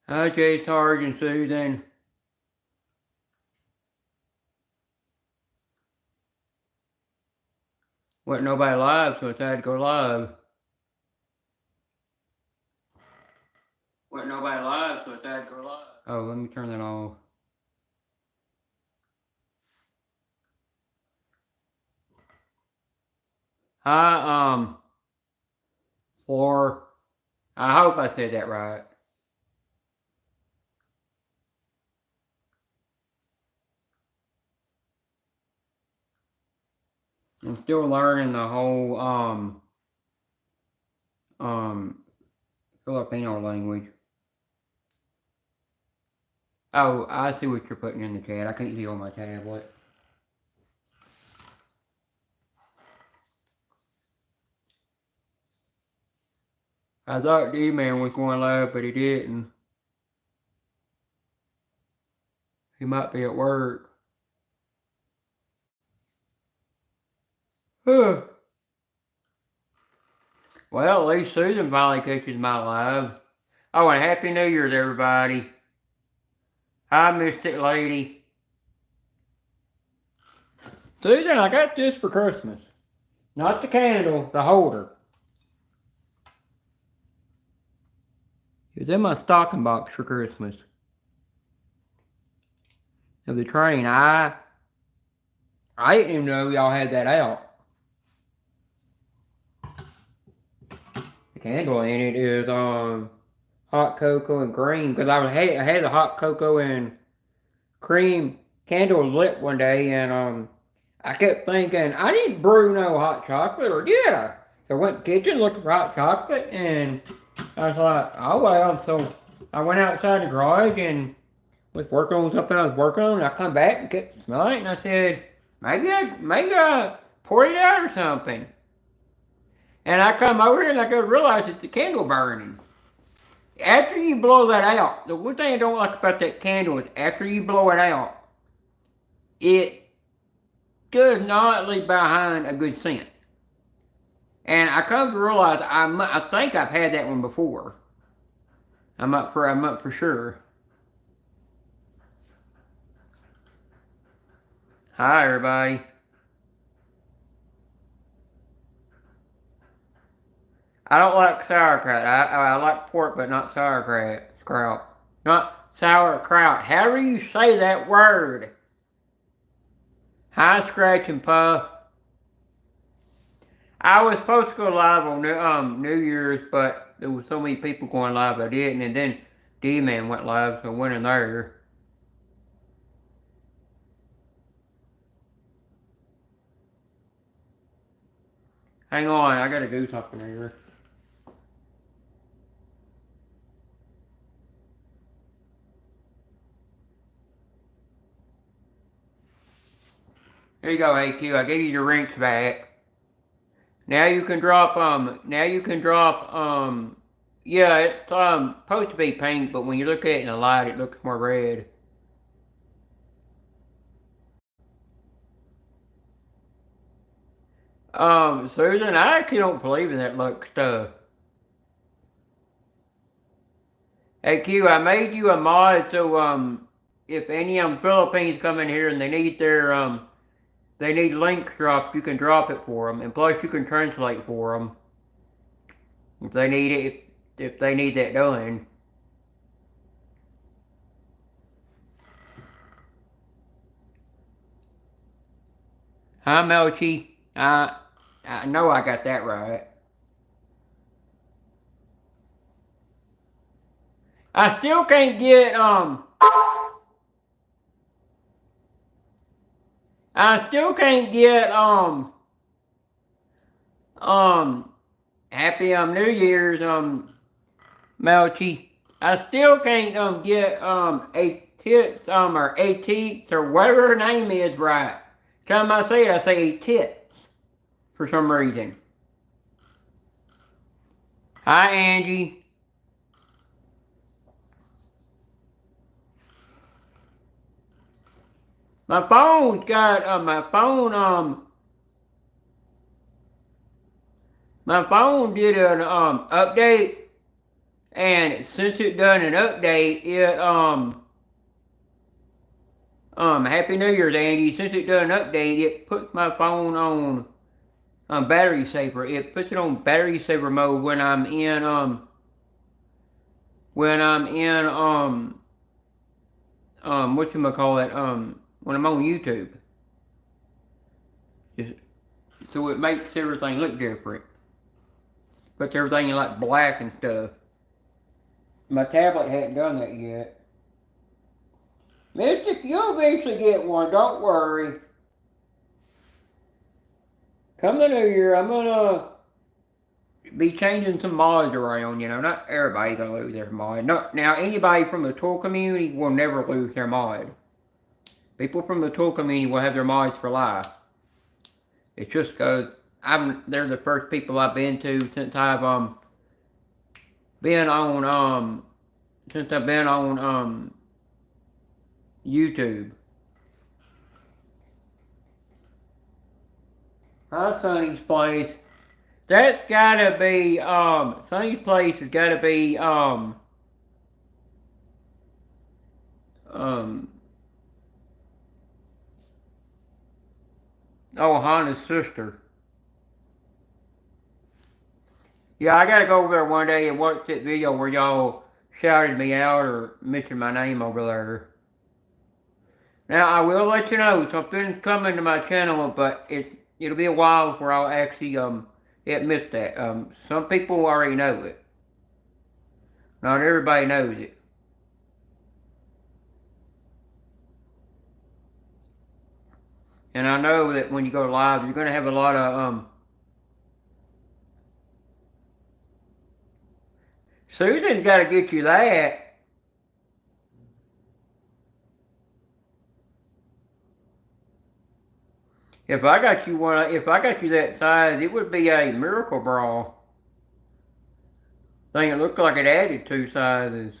Hi, Jay Sarge and Susan. Wasn't nobody live, so I decided to go live. Wasn't nobody live, so I decided to go live. Oh, let me turn that off. Hi, Floor. I hope I said that right. I'm still learning the whole, Filipino language. Oh, I see what you're putting in the chat. I can't see on my tablet. I thought D-Man was going live, but he didn't. He might be at work. Well, at least Susan finally catches my live. Oh, and Happy New Year's, everybody. Hi, Mystic Lady. Susan, I got this for Christmas. Not the candle, the holder. It was in my stocking box for Christmas. Of the train. I didn't even know y'all had that out. The candle in it is hot cocoa and cream. Because I had the hot cocoa and cream candle lit one day, and I kept thinking I didn't brew no hot chocolate, or did I? So I went to the kitchen looking for hot chocolate, and I was like, oh well. So I went outside the garage and was working on something I was working on, and I come back and kept smelling it, and I said, maybe I poured it out or something. And I come over here and I go realize it's the candle burning. After you blow that out, the one thing I don't like about that candle is after you blow it out, it does not leave behind a good scent. And I come to realize I think I've had that one before. I'm up for sure. Hi, everybody. I don't like sauerkraut. I like pork, but not sauerkraut. Not sauerkraut. However you say that word. Hi, Scratch and Puff. I was supposed to go live on New Year's, but there was so many people going live I didn't, and then D-Man went live, so I went in there. Hang on, I gotta do something here. Here you go, AQ. I gave you your rinks back. Now you can drop, yeah, it's, supposed to be pink, but when you look at it in the light, it looks more red. Susan, I actually don't believe in that luck stuff. AQ, I made you a mod, so, if any Philippines come in here and they need they need links dropped, you can drop it for them, and plus you can translate for them if they need it, if they need that done. Hi, Melchi. I know I got that right. I still can't get I still can't get Happy New Year's Melchi. I still can't get a tits or a teats or whatever her name is right. Time I say tits for some reason. Hi, Angie. My phone's got my phone did an update, And since it done an update, Happy New Year's, Andy. Since it done an update, it puts my phone on battery saver. It puts it on battery saver mode when I'm in whatchamacallit, when I'm on YouTube. Just, so it makes everything look different. Puts everything in like black and stuff. My tablet hadn't done that yet. Mystic, you'll eventually get one, don't worry. Come the new year, I'm gonna be changing some mods around, not everybody gonna lose their mod. Now, anybody from the tool community will never lose their mod. People from the tool community will have their mods for life. It's just because they're the first people I've been to since I've been on YouTube. Hi, Sonny's Place. That's gotta be Sonny's Place has gotta be Hannah's sister. Yeah, I gotta go over there one day and watch that video where y'all shouted me out or mentioned my name over there. Now, I will let you know, something's coming to my channel, but it'll be a while before I'll actually admit that. Some people already know it. Not everybody knows it. And I know that when you go live, you're going to have a lot of Susan's got to get you that. If I got you that size, it would be a Miracle Bra. Thing, it looked like it added 2 sizes.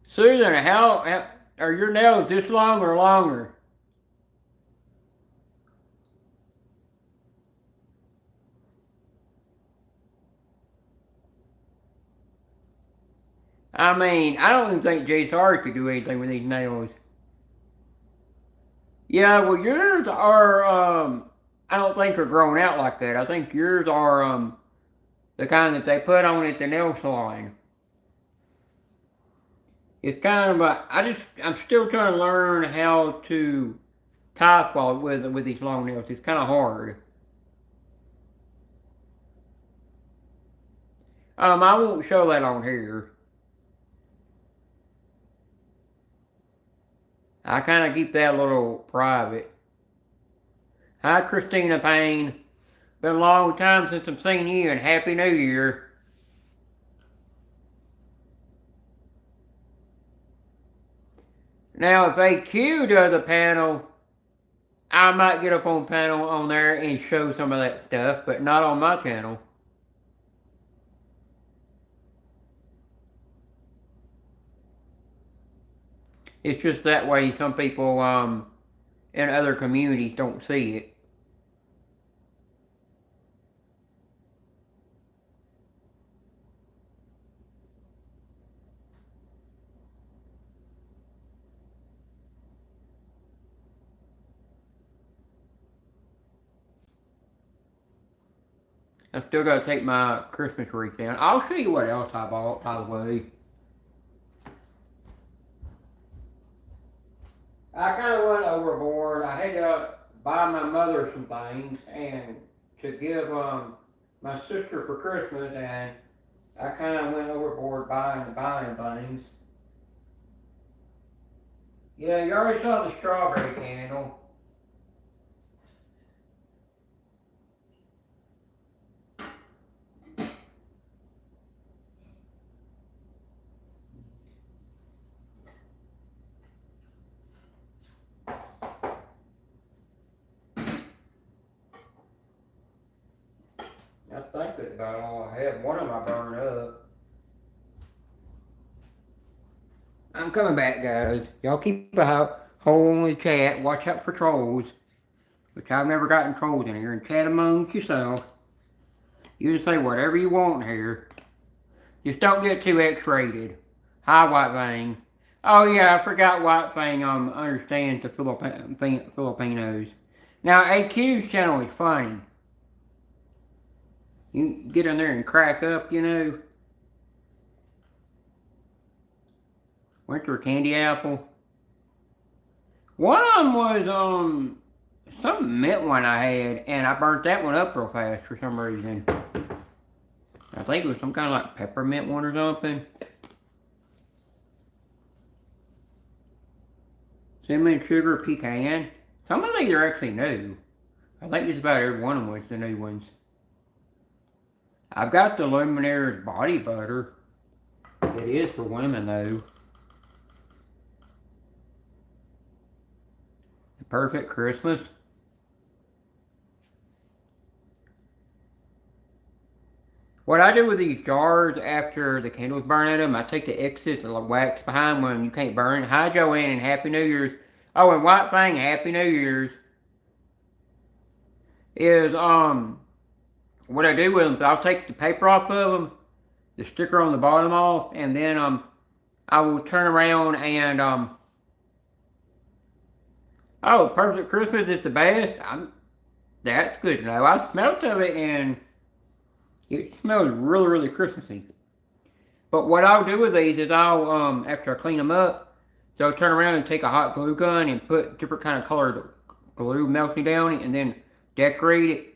Susan, how are your nails this long or longer? I mean, I don't even think JSR could do anything with these nails. Yeah, well, yours are, I don't think are grown out like that. I think yours are, the kind that they put on at the nail salon. It's kind of I'm still trying to learn how to type with these long nails. It's kind of hard. I won't show that on here. I kind of keep that a little private. Hi, Christina Payne. Been a long time since I've seen you, and Happy New Year. Now, if AQ does a panel, I might get up on panel on there and show some of that stuff, but not on my channel. It's just that way some people in other communities don't see it. I still gotta take my Christmas wreath down. I'll show you what else I bought, by the way. I kind of went overboard. I had to buy my mother some things and to give my sister for Christmas, and I kind of went overboard buying things. Yeah, you already saw the strawberry candle. I think that's about all I had. One of them I burned up. I'm coming back, guys. Y'all keep a hold on the chat. Watch out for trolls. Which I've never gotten trolls in here. And chat amongst yourself. You can say whatever you want here. Just don't get too X-rated. Hi, White Fang. Oh yeah, I forgot White Fang understands the Filipinos. Now AQ's channel is funny. You can get in there and crack up, you know. Winter candy apple. One of them was some mint one I had, and I burnt that one up real fast for some reason. I think it was some kind of like peppermint one or something. Cinnamon sugar pecan. Some of these are actually new. I think just about every one of them was the new ones. I've got the Luminaire's body butter. It is for women though. The perfect Christmas. What I do with these jars after the candles burn in them, I take the excess of the wax behind when you can't burn. Hi Joanne and Happy New Year's. Oh, and White Fang, Happy New Year's. Is, what I do with them is I'll take the paper off of them, the sticker on the bottom off, and then, I will turn around and, oh, Perfect Christmas is the best. That's good to know. I smelt of it and it smells really, really Christmassy. But what I'll do with these is I'll, after I clean them up, so I'll turn around and take a hot glue gun and put different kind of colored glue melting down it and then decorate it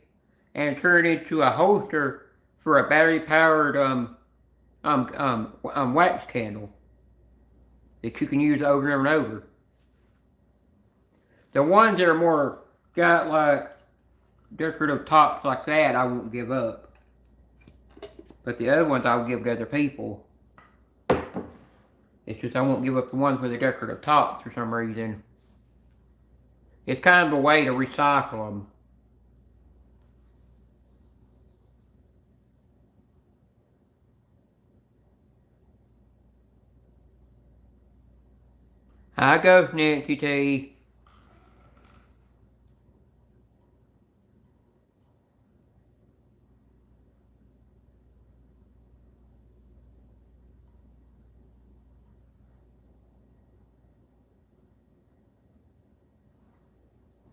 and turn it into a holster for a battery powered wax candle that you can use over and over and over. The ones that are more got like decorative tops like that, I won't give up. But the other ones I'll give to other people. It's just I won't give up the ones with the decorative tops for some reason. It's kind of a way to recycle them. Hi, Ghost Nancy T.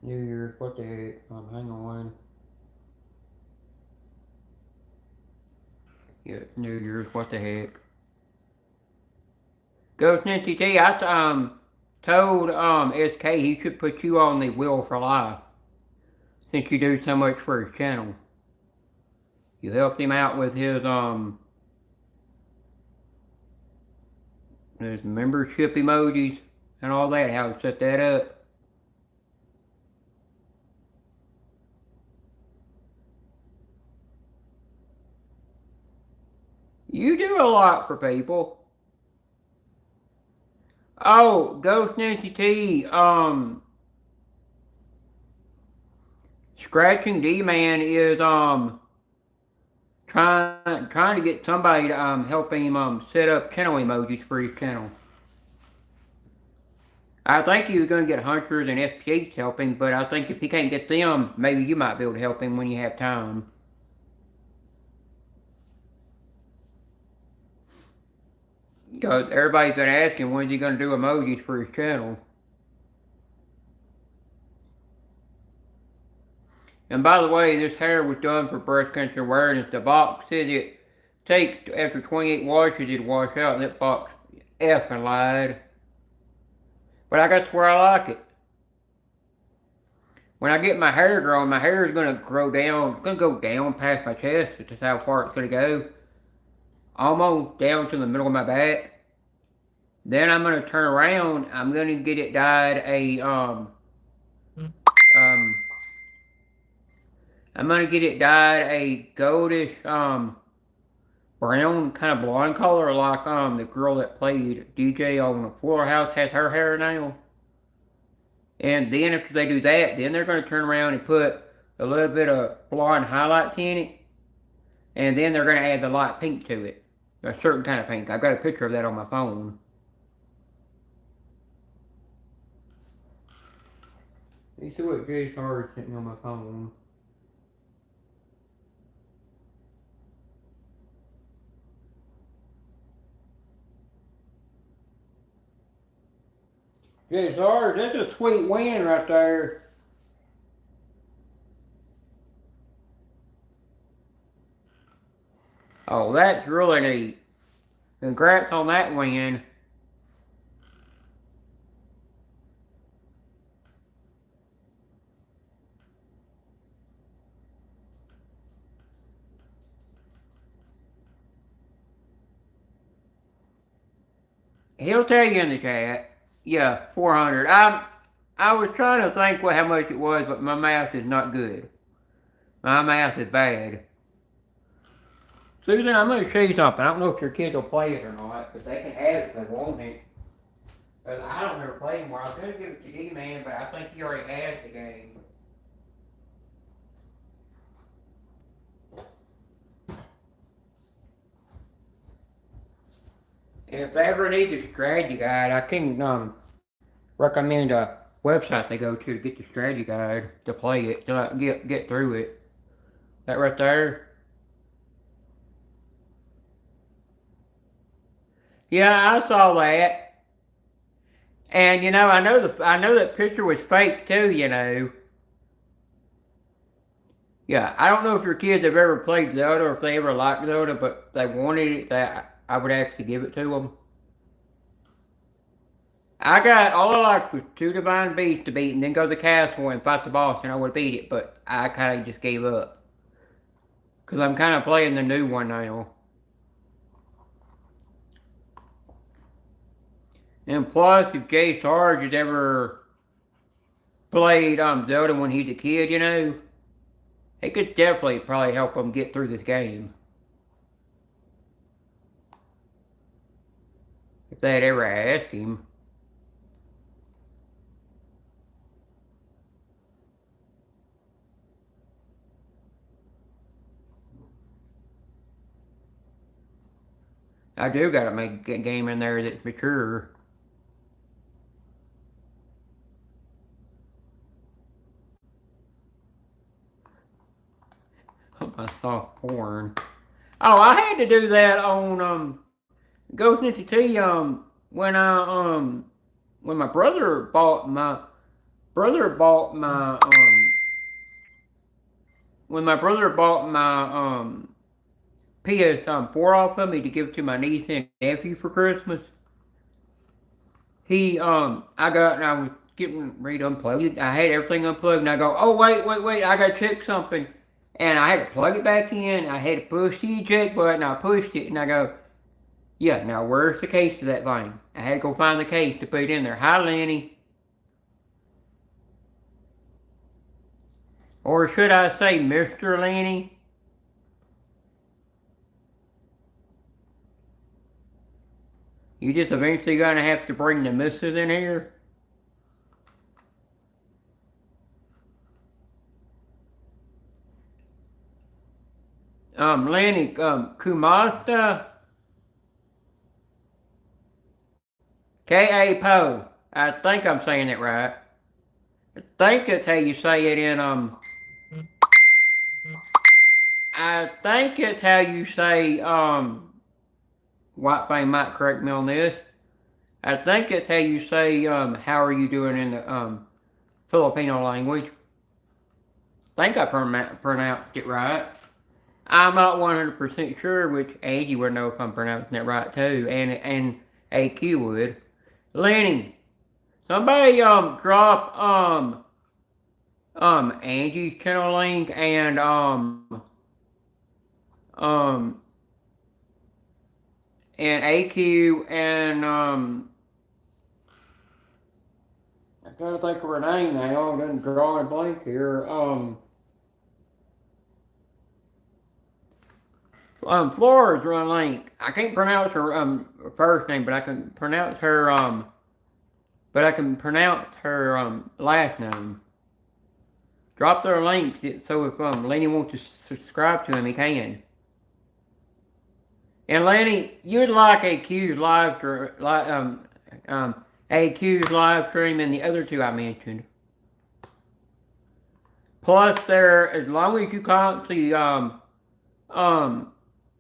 New Year's, what the heck? Hang on. Yeah, New Year's, what the heck? Ghost Nancy T, I told SK he should put you on the Wheel for Life. Since you do so much for his channel. You helped him out with his membership emojis and all that, how to set that up. You do a lot for people. Oh, Ghost Nancy T, Scratching D-Man is, trying to get somebody to, help him, set up channel emojis for his channel. I think he was going to get Hunters and FPH helping, but I think if he can't get them, maybe you might be able to help him when you have time. Because everybody's been asking when's he going to do emojis for his channel. And by the way, this hair was done for breast cancer awareness. The box says it takes, after 28 washes, it wash out, and that box effing lied. But I got to where I like it. When I get my hair growing, my hair is going to grow down. It's going to go down past my chest. That's how far it's going to go. Almost down to the middle of my back. Then I'm going to turn around. I'm going to get it dyed I'm going to get it dyed a goldish, brown, kind of blonde color, like, the girl that played DJ on Fuller House has her hair now. And then after they do that, then they're going to turn around and put a little bit of blonde highlights in it. And then they're going to add the light pink to it. A certain kind of pink. I've got a picture of that on my phone. You see what Jay Star is sitting on my phone. JSR, that's a sweet win right there. Oh, that's really neat. Congrats on that win. He'll tell you in the chat. Yeah, 400. I was trying to think how much it was, but my math is not good. My math is bad. Susan, I'm going to show you something. I don't know if your kids will play it or not, but they can have it if they want it. Because I don't ever play anymore. I was going to give it to D-Man, but I think he already has the game. And if they ever need the strategy guide, I can recommend a website they go to get the strategy guide to play it, to get through it. That right there. Yeah, I saw that. And I know that picture was fake too, Yeah, I don't know if your kids have ever played Zelda or if they ever liked Zelda, but they wanted it, that I would actually give it to them. I got all I liked was 2 Divine Beasts to beat and then go to the castle and fight the boss and I would beat it, but I kind of just gave up. Because I'm kind of playing the new one now. And plus, if Jay Sarge has ever played Zelda when he's a kid, he could definitely probably help him get through this game. If they had ever asked him. I do gotta make a game in there that's mature. I saw porn. Oh, I had to do that on Ghost Ninja T when my brother bought my when my brother bought my PS4 off of me to give to my niece and nephew for Christmas. I was getting ready to unplug it. I had everything unplugged, and I go, oh wait, I gotta check something, and I had to plug it back in. I had to push the eject button. I pushed it, and I go, yeah, now where's the case to that thing? I had to go find the case to put it in there. Hi, Lenny. Or should I say Mr. Lenny? You just eventually gonna have to bring the missus in here? Lenny, Kumasta? K.A. Poe. I think I'm saying it right. I think that's how you say it in, I think it's how you say, White Fang might correct me on this. I think it's how you say, how are you doing in the, Filipino language. I think I pronounced it right. I'm not 100% sure, which Angie would know if I'm pronouncing it right too, and AQ would. Lenny, somebody drop Angie's channel link and AQ and I gotta think of her name now. I didn't draw a blank here. Flores run link. I can't pronounce her first name, but I can pronounce her last name. Drop their links so if Lenny wants to subscribe to him, he can. And Lenny, you'd like AQ's live stream and the other two I mentioned. Plus, as long as you constantly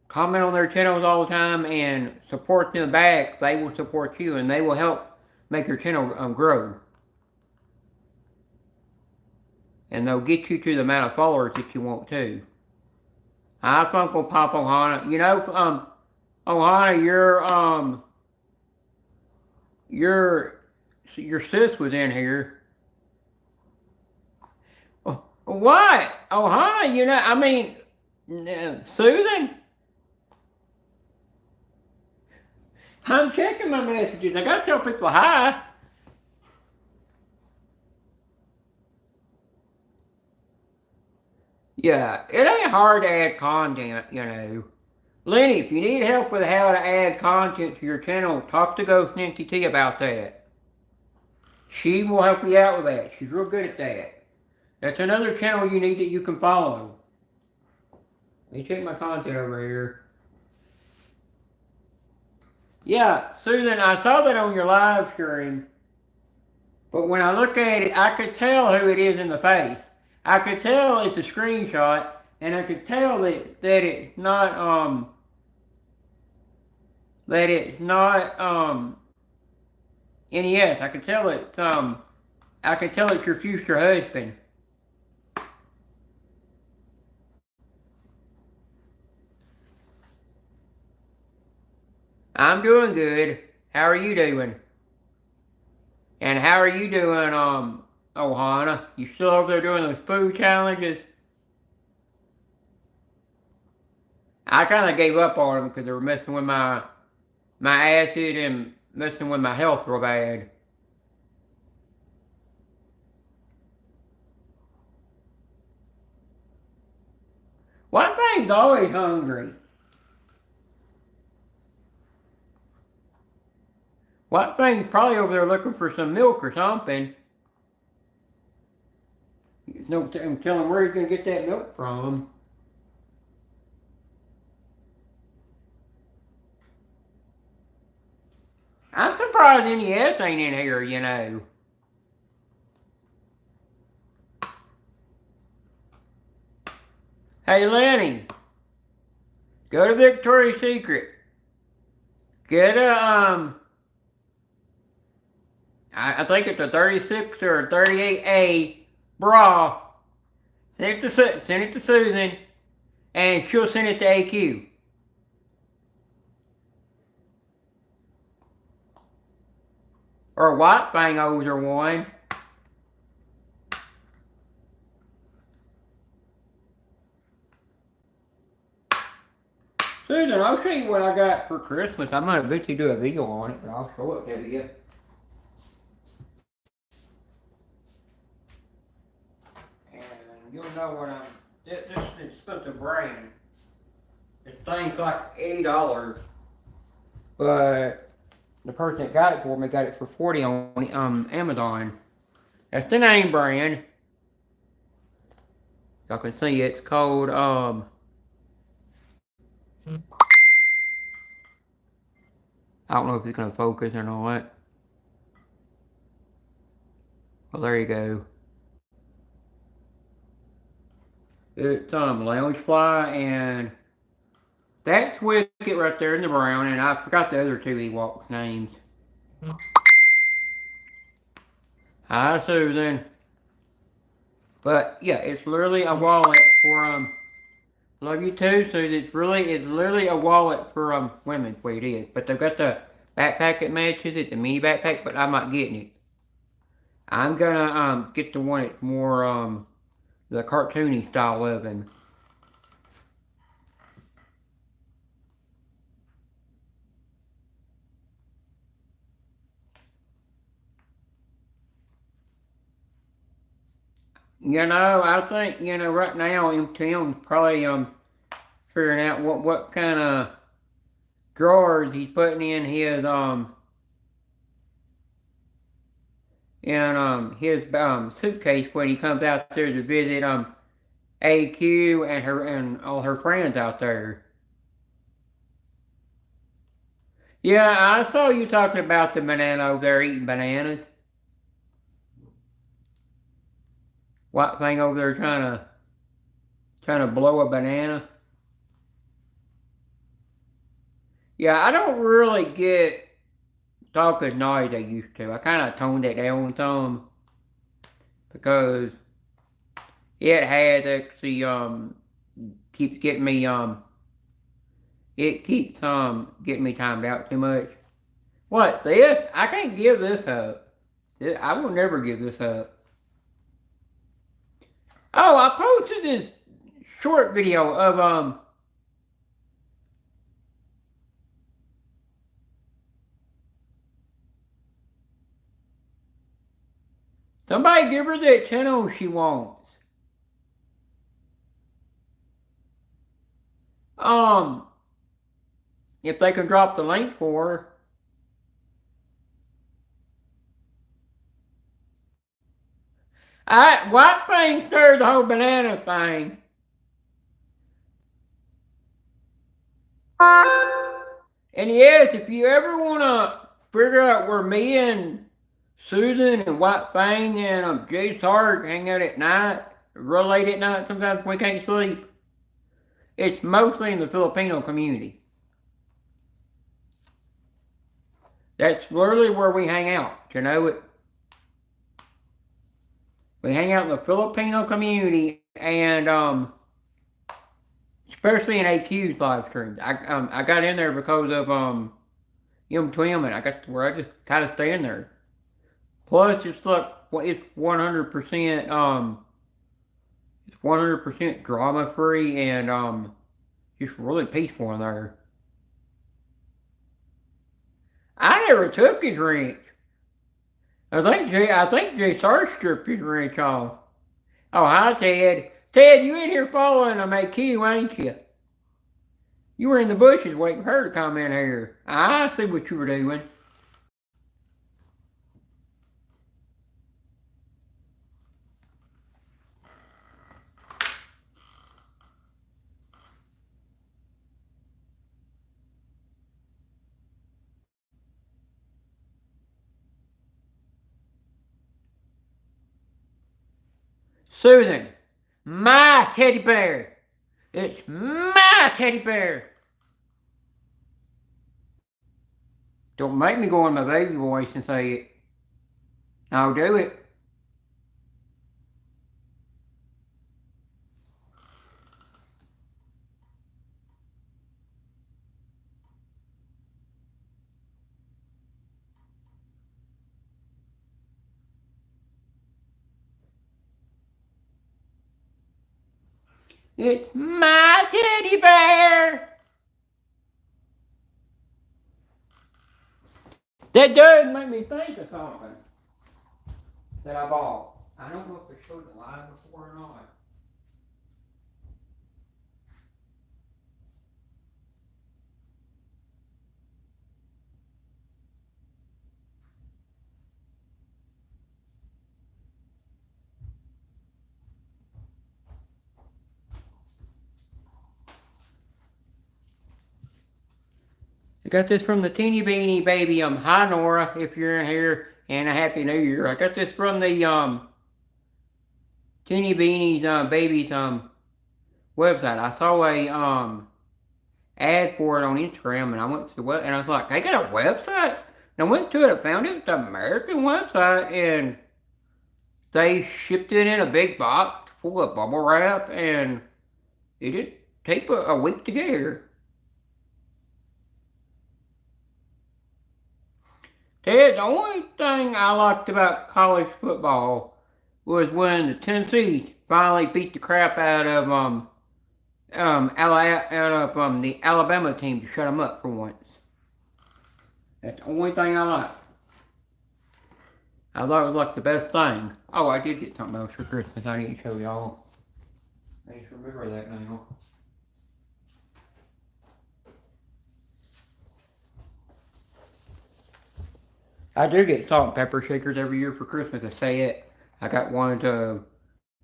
comment on their channels all the time and support them back, they will support you and they will help make your channel grow. And they'll get you to the amount of followers that you want to. Hi, Funko Pop Ohana. You know, Ohana, your sis was in here. What? Ohana, you know, I mean, Susan? I'm checking my messages. I gotta tell people hi. Yeah, it ain't hard to add content, you know. Lenny, if you need help with how to add content to your channel, talk to Ghost Nancy T about that. She will help you out with that. She's real good at that. That's another channel you need that you can follow. Let me check my content over here. Yeah, Susan, I saw that on your live stream. But when I look at it, I could tell who it is in the face. I could tell it's a screenshot, and I could tell that it's not NES. I could tell it's your future husband. I'm doing good. How are you doing? And how are you doing, Ohana? You still over there doing those food challenges? I kind of gave up on them because they were messing with my acid and messing with my health real bad. One thing's always hungry. One thing's probably over there looking for some milk or something. No, I'm telling him where he's going to get that milk from. I'm surprised NES ain't in here, you know. Hey, Lenny. Go to Victoria's Secret. Get a, I think it's a 36 or a 38A bra. Send it to Susan, and she'll send it to AQ. Or White Fang owes her one. Susan, I'll show you what I got for Christmas. I'm going to eventually do a video on it, but I'll show it to you. And you'll know what this is expensive brand. This thing's like $80. But the person that got it for me got it for $40 on Amazon. That's the name brand. Y'all can see it's called I don't know if it's gonna focus or not. Well, there you go. It's Loungefly, and that's Wicket right there in the brown, and I forgot the other two Ewoks' names. Hi, Susan. But yeah, it's literally a wallet for love you too, Susan. It's literally a wallet for women, what it is. But they've got the backpack that matches it, the mini backpack, but I'm not getting it. I'm gonna get the one that's more the cartoony style of him. You know, I think, you know, right now MTM's probably figuring out what kind of drawers he's putting in his suitcase when he comes out there to visit AQ and all her friends out there. Yeah, I saw you talking about the banana over there eating bananas. White thing over there trying to blow a banana. Yeah, I don't really get talk as nice as I used to. I kind of toned it down some because it has actually keeps getting me it keeps getting me timed out too much. What this? I can't give this up. I will never give this up. Oh, I posted this short video of somebody give her that channel she wants. If they can drop the link for her. White thing stirred the whole banana thing. And yes, if you ever want to figure out where me and Susan and White Fang and Jay Sarge hang out at night, real late at night, sometimes we can't sleep, it's mostly in the Filipino community. That's literally where we hang out, you know it. We hang out in the Filipino community, and especially in AQ's live streams. I got in there because of Yum Twim, and I got to where I just kind of stay in there. Plus, it's like it's 100% it's 100% drama free and just really peaceful in there. I never took his wrench. I think Jay Sarge stripped his wrench off. Oh, hi, Ted. Ted, you in here following a McHugh, ain't you? You were in the bushes waiting for her to come in here. I see what you were doing. Susan, my teddy bear. It's my teddy bear. Don't make me go in my baby voice and say it. I'll do it. It's my teddy bear. That does make me think of something that I bought. I don't know if I showed the live before or not. I got this from the Teeny Beanie Baby. Hi Nora, if you're in here, and a Happy New Year. I got this from the Teeny Beanies Babies website. I saw a ad for it on Instagram, and I went to the web, and I was like, they got a website? And I went to it, I found it, the American website, and they shipped it in a big box full of bubble wrap, and it did take a week to get here. Ted, the only thing I liked about college football was when the Tennessee finally beat the crap out of the Alabama team to shut them up for once. That's the only thing I liked. I thought it was like the best thing. Oh, I did get something else for Christmas I need to show y'all. I just remember that now. I do get salt and pepper shakers every year for Christmas. I say it. I got one to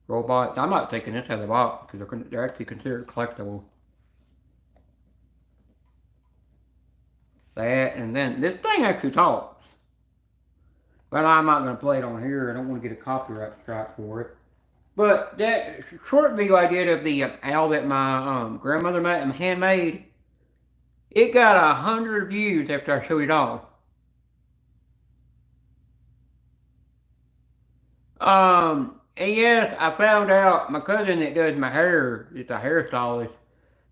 robots. I'm not taking this out of the box because they're actually considered collectible. That, and then this thing actually talks. But I'm not going to play it on here. I don't want to get a copyright strike for it. But that short video I did of the owl that my grandmother handmade, it got 100 views after I showed it off. And yes, I found out my cousin that does my hair, is a hairstylist.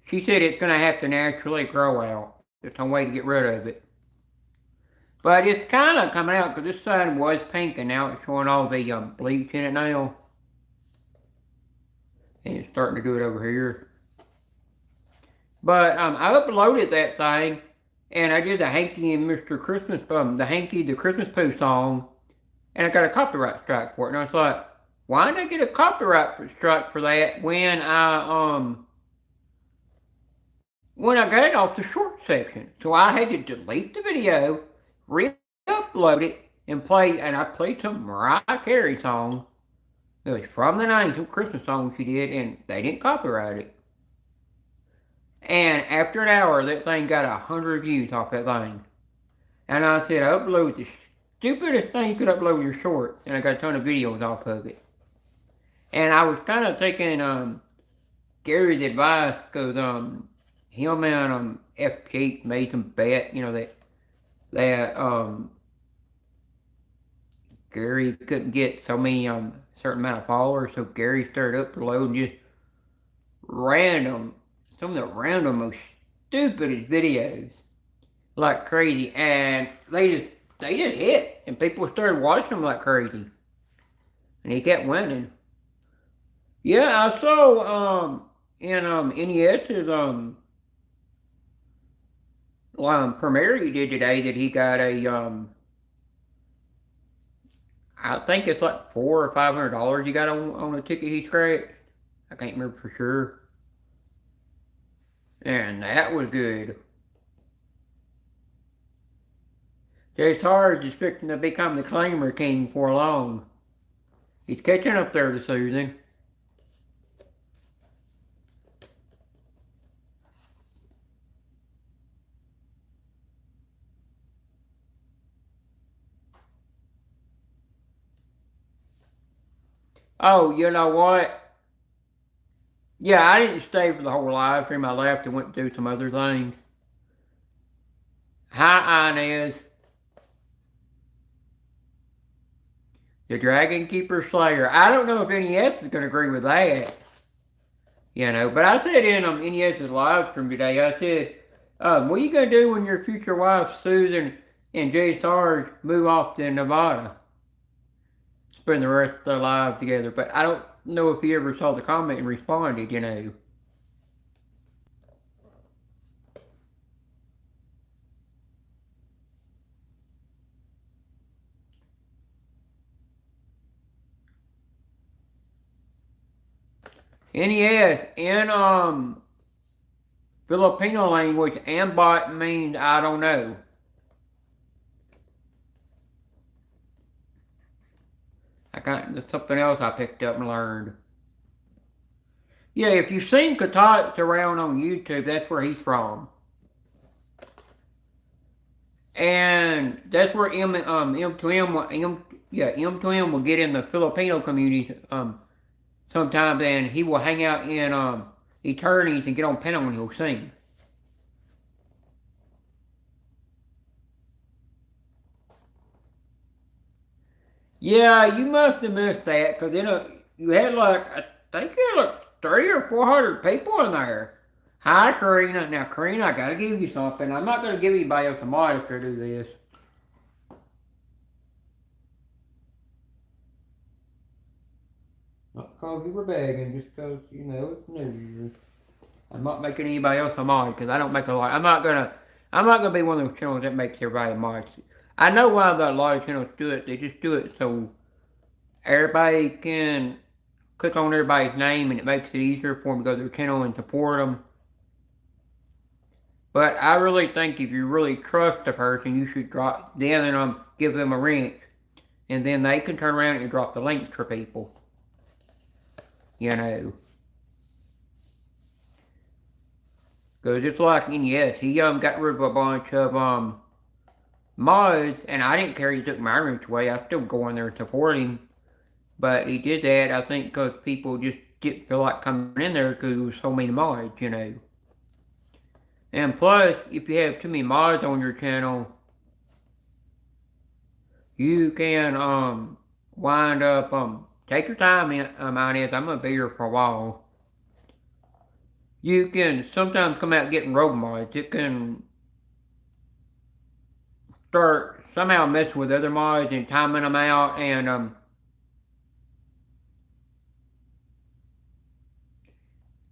She said it's gonna have to naturally grow out. There's no way to get rid of it. But it's kind of coming out because this side was pink and now it's showing all the bleach in it now. And it's starting to do it over here. But I uploaded that thing and I did the Hanky and Mr. Christmas, the Hanky the Christmas Pooh song, and I got a copyright strike for it. And I was like, why did I get a copyright strike for that when I got it off the short section? So I had to delete the video, re-upload it, and I played some Mariah Carey song. It was from the 90s, some Christmas song she did, and they didn't copyright it. And after an hour, that thing got 100 views off that thing. And I said, upload the stupidest thing you could upload your shorts, and I got a ton of videos off of it. And I was kind of taking Gary's advice because him and FG made some bet, that Gary couldn't get so many certain amount of followers, so Gary started uploading just some of the random most stupidest videos like crazy, and they just hit, and people started watching them like crazy, and he kept winning. Yeah, I saw in NES's premiere he did today that he got a I think it's like $400 or $500 he got on a ticket he scratched. I can't remember for sure. And that was good. Jay Sarge is fixing to become the Claimer King for long. He's catching up there to Susan. Oh, you know what? Yeah, I didn't stay for the whole live stream. I left and went to do some other things. Hi, Inez. The Dragon Keeper Slayer. I don't know if NES is going to agree with that. But I said in NES's live stream today, I said, what are you going to do when your future wife, Susan, and Jay Sarge move off to Nevada? Spend the rest of their lives together. But I don't know if he ever saw the comment and responded. NES, in Filipino language, ambot means I don't know. That's something else I picked up and learned. Yeah, if you've seen Katats around on YouTube, that's where he's from. And that's where M2M will get in the Filipino community sometimes, and he will hang out in Eternities and get on panel when he'll sing. Yeah, you must have missed that because you had I think you had like 300 or 400 people in there. Hi, Karina. Now, Karina, I gotta give you something. I'm not gonna give anybody else a mod if they do this. Not because you were begging, just because it's New Year's. I'm not making anybody else a mod because I don't make a lot. I'm not gonna be one of those channels that makes everybody a mod. I know why a lot of channels do it. They just do it so everybody can click on everybody's name and it makes it easier for them to go to their channel and support them. But I really think if you really trust a person, you should give them a link, and then they can turn around and drop the links for people. Because it's like NES, he got rid of a bunch of mods, and I didn't care he took my reach away. I still go in there and support him. But he did that, I think, because people just didn't feel like coming in there because there was so many mods. And plus, if you have too many mods on your channel, you can wind up, take your time on it. I'm going to be here for a while. You can sometimes come out getting road mods. It can start somehow messing with other mods and timing them out, and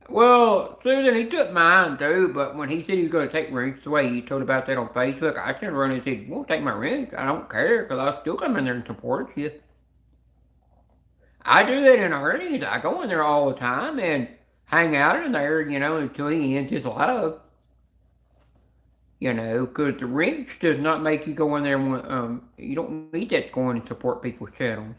well, Susan, he took mine too, but when he said he was going to take wrench the way he told about that on Facebook, I turned around and said, "You won't take my wrench? I don't care, because I'll still come in there and support you." I do that in Hardee's. I go in there all the time and hang out in there, until he ends his life. Because the wrench does not make you go in there you don't need that to go in and support people's channels.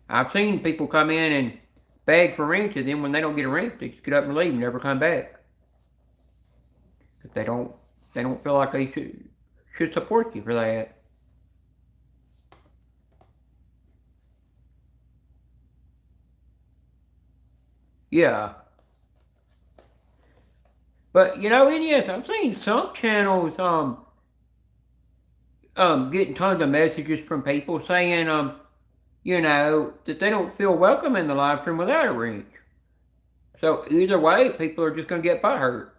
I've seen people come in and beg for wrenches, then when they don't get a wrench, they just get up and leave and never come back. If they don't feel like they should support you for that. Yeah. But and yes, I've seen some channels getting tons of messages from people saying that they don't feel welcome in the live stream without a wrench. So either way, people are just gonna get butthurt.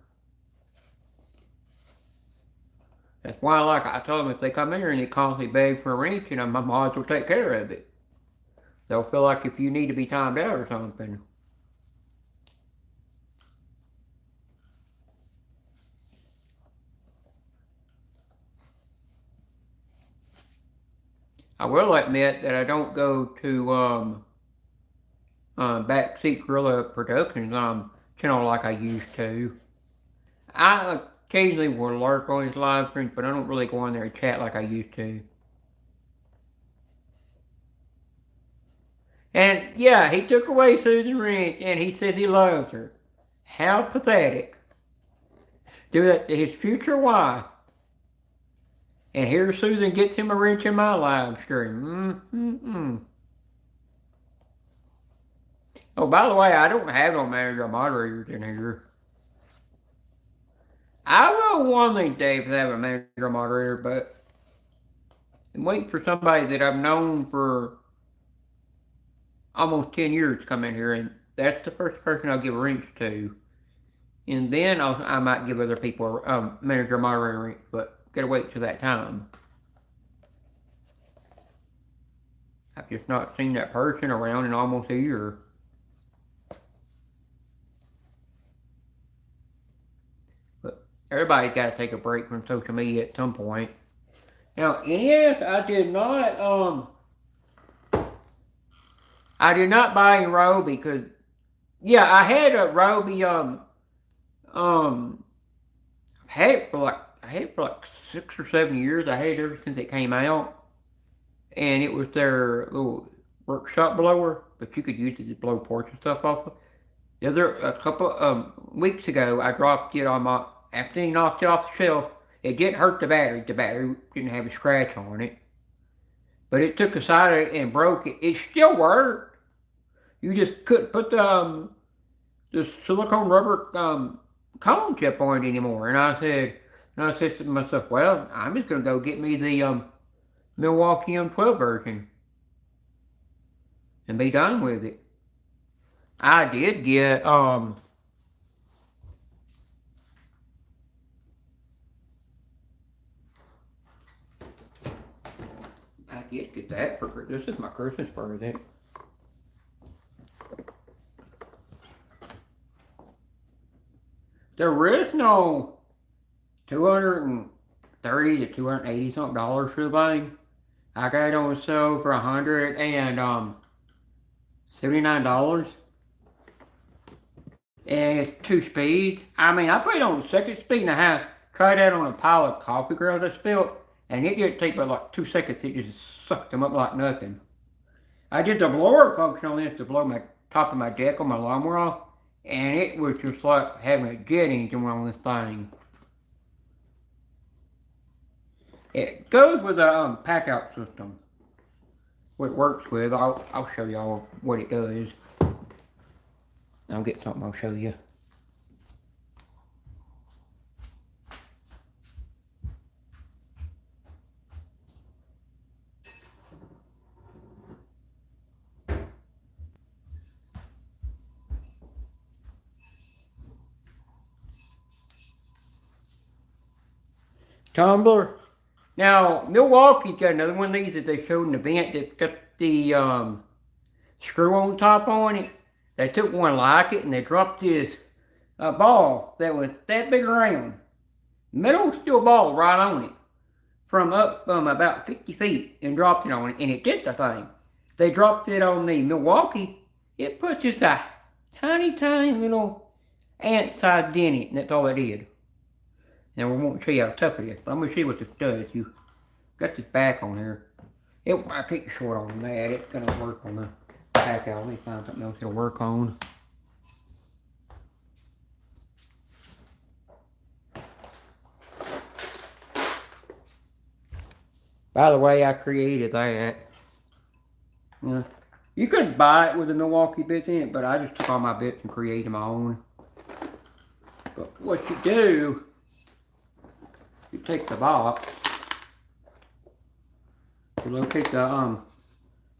That's why I tell them if they come in here and they constantly beg for a wrench, my mods will take care of it. They'll feel like if you need to be timed out or something. I will admit that I don't go to Backseat Gorilla Productions channel like I used to. I occasionally will lurk on his live streams, but I don't really go on there and chat like I used to. And yeah, he took away Susan Wrench, and he says he loves her. How pathetic. Do that to his future wife. And here Susan gets him a wrench in my live stream. Oh, by the way, I don't have no manager or moderators in here. I will one of these days have a manager or moderator, but I'm waiting for somebody that I've known for almost 10 years to come in here, and that's the first person I'll give a wrench to. And then I might give other people a manager or moderator wrench, but gotta wait till that time. I've just not seen that person around in almost a year. But everybody's got to take a break from social media at some point. Now, yes, I did not buy a Roby because, yeah, I had a Roby, I had it for like 6 or 7 years. I had it ever since it came out. And it was their little workshop blower, but you could use it to blow porch and stuff off of. A couple weeks ago, I dropped it on my, after he knocked it off the shelf. It didn't hurt the battery. The battery didn't have a scratch on it. But it took a side of it and broke it. It still worked. You just couldn't put the silicone rubber cone chip on it anymore. And I said to myself, well, I'm just going to go get me the Milwaukee M12 version and be done with it. I did get that for this is my Christmas present. There is no $230 to $280 something for the thing. I got it on sale for $179. And it's 2 speeds. I mean, I put it on second speed and I have tried that on a pile of coffee grounds I spilled, and it didn't take but like 2 seconds. It just sucked them up like nothing. I did the blower function on this to blow my top of my deck on my lawnmower off, and it was just like having a jet engine on this thing. It goes with a pack out system. What it works with, I'll show y'all what it does. I'll get something I'll show you. tumbler. Now, Milwaukee's got another one of these that they showed in the event that's got the screw on top on it. They took one like it and they dropped this ball that was that big around. Metal steel ball right on it from up about 50 feet and dropped it on it, and it did the thing. They dropped it on the Milwaukee. It put just a tiny, tiny little ant-sized dent in it, and that's all it did. Now we won't show you how tough it is, but I'm going to show you what this does. You got this back on here. I keep short on that. It's going to work on the back out. Let me find something else it'll work on. By the way, I created that. You could buy it with the Milwaukee bits in it, but I just took all my bits and created my own. But what you do, you take the box, you locate the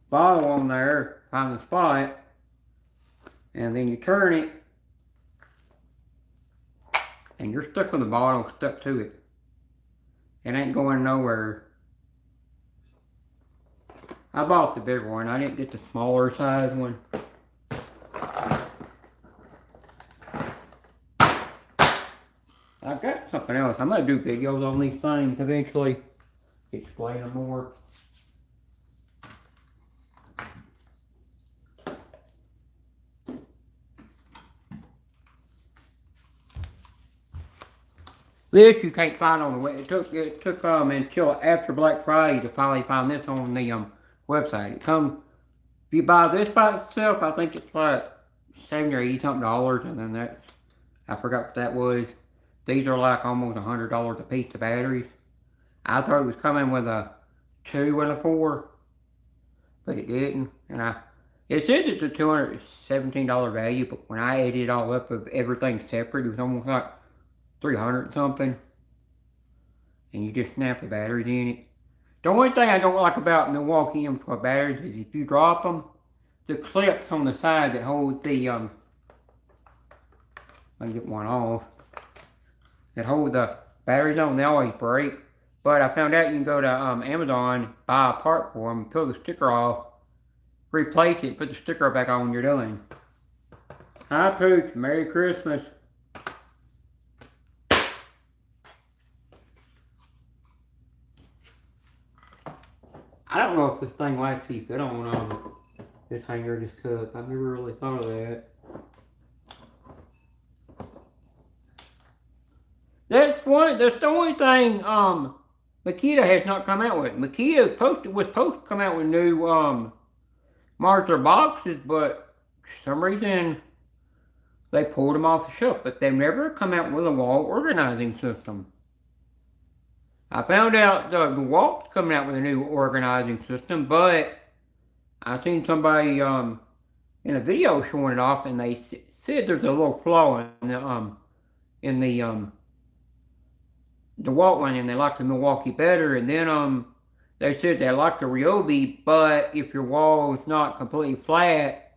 bottle on there, find the spot, and then you turn it, and you're stuck with the bottle stuck to it. It ain't going nowhere. I bought the bigger one. I didn't get the smaller size one. I've got something else. I'm going to do videos on these things eventually. Explain them more. This you can't find on the web. It took until after Black Friday to finally find this on the website. It comes, if you buy this by itself, I think it's like $70 or $80 something, and then that's, I forgot what that was. These are like almost $100 a piece of batteries. I thought it was coming with a 2 and a 4, but it didn't. And it says it's a $217 value, but when I added it all up of everything separate, it was almost like 300 something. And you just snap the batteries in it. The only thing I don't like about Milwaukee M12 batteries is if you drop them, the clips on the side that hold the, I can get one off, that hold the batteries on, they always break. But I found out you can go to Amazon, buy a part for them, peel the sticker off, replace it, put the sticker back on when you're done. Hi Pooch, Merry Christmas. I don't know if this thing will actually fit on this hanger, this cup. I've never really thought of that. That's the only thing Makita has not come out with. Makita was supposed to come out with new modular boxes, but for some reason they pulled them off the shelf. But they've never come out with a wall organizing system. I found out the Walt's coming out with a new organizing system, but I seen somebody in a video showing it off, and they said there's a little flaw in the Walt one, and they like the Milwaukee better. And then they said they like the Ryobi, but if your wall is not completely flat,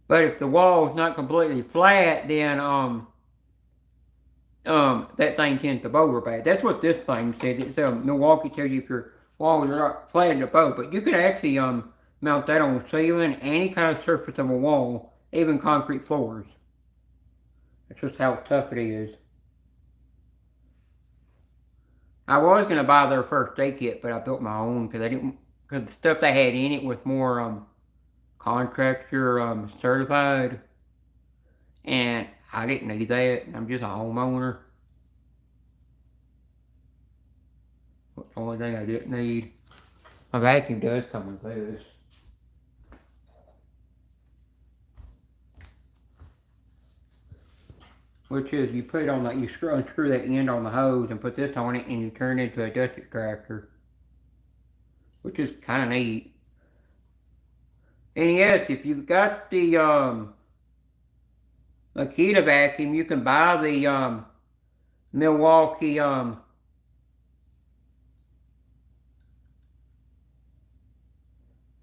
then that thing tends to bow real bad. That's what this thing said. It said Milwaukee tells you if your walls are not flat in the bow, but you can actually mount that on the ceiling, any kind of surface of a wall, even concrete floors. That's just how tough it is. I was gonna buy their first aid kit, but I built my own because the stuff they had in it was more contractor certified, and I didn't need that. I'm just a homeowner. That's the only thing I didn't need. My vacuum does come with this. Which is, you put it on you unscrew that end on the hose and put this on it, and you turn it into a dust extractor. Which is kind of neat. And yes, if you've got the Makita vacuum, you can buy the Milwaukee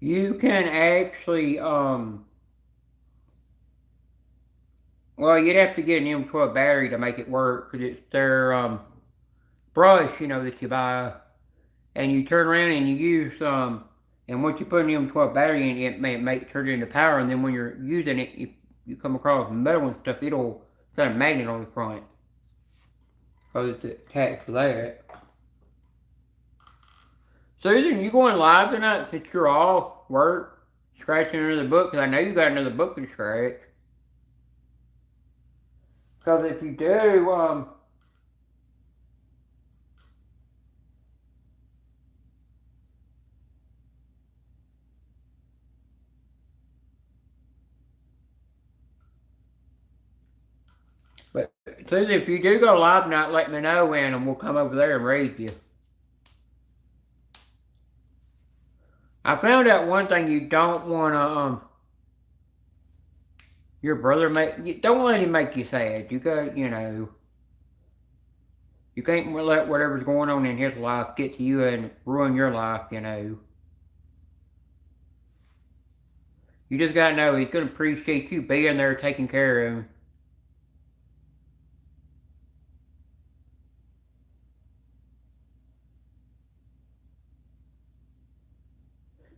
you can actually Well, you'd have to get an M12 battery to make it work because it's their brush, that you buy, and you turn around and you use and once you put an M12 battery in, it may turn it into power, and then when you're using it, you come across metal and stuff, it'll kind of magnet on the front because it's attached to that. Susan, you going live tonight since you're off work, scratching another book? Because I know you got another book to scratch. Because if you do, but Susan, if you do go live tonight, let me know and we'll come over there and raise you. I found out one thing you don't want to, your brother don't let him make you sad. You got, you can't let whatever's going on in his life get to you and ruin your life, You just gotta know he's gonna appreciate you being there taking care of him.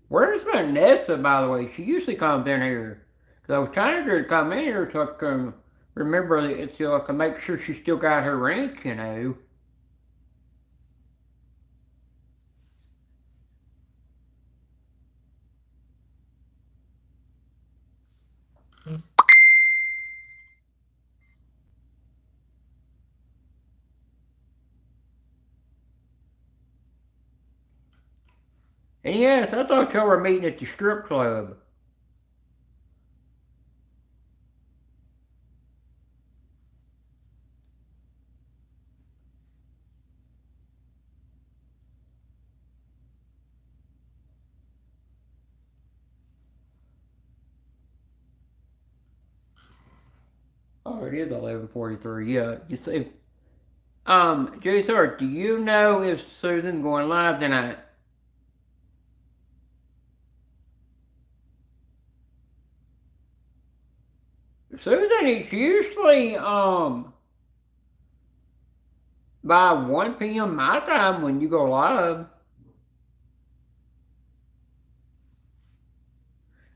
Where's Vanessa, by the way? She usually comes in here. Because I was trying to get her to come in here so I can remember it, so I can make sure she still got her wrench. And yes, I thought y'all were meeting at the strip club. Oh, it is 11:43. Yeah. You see, JSR, do you know if Susan's going live tonight? Susan, it's usually by 1 p.m. my time when you go live.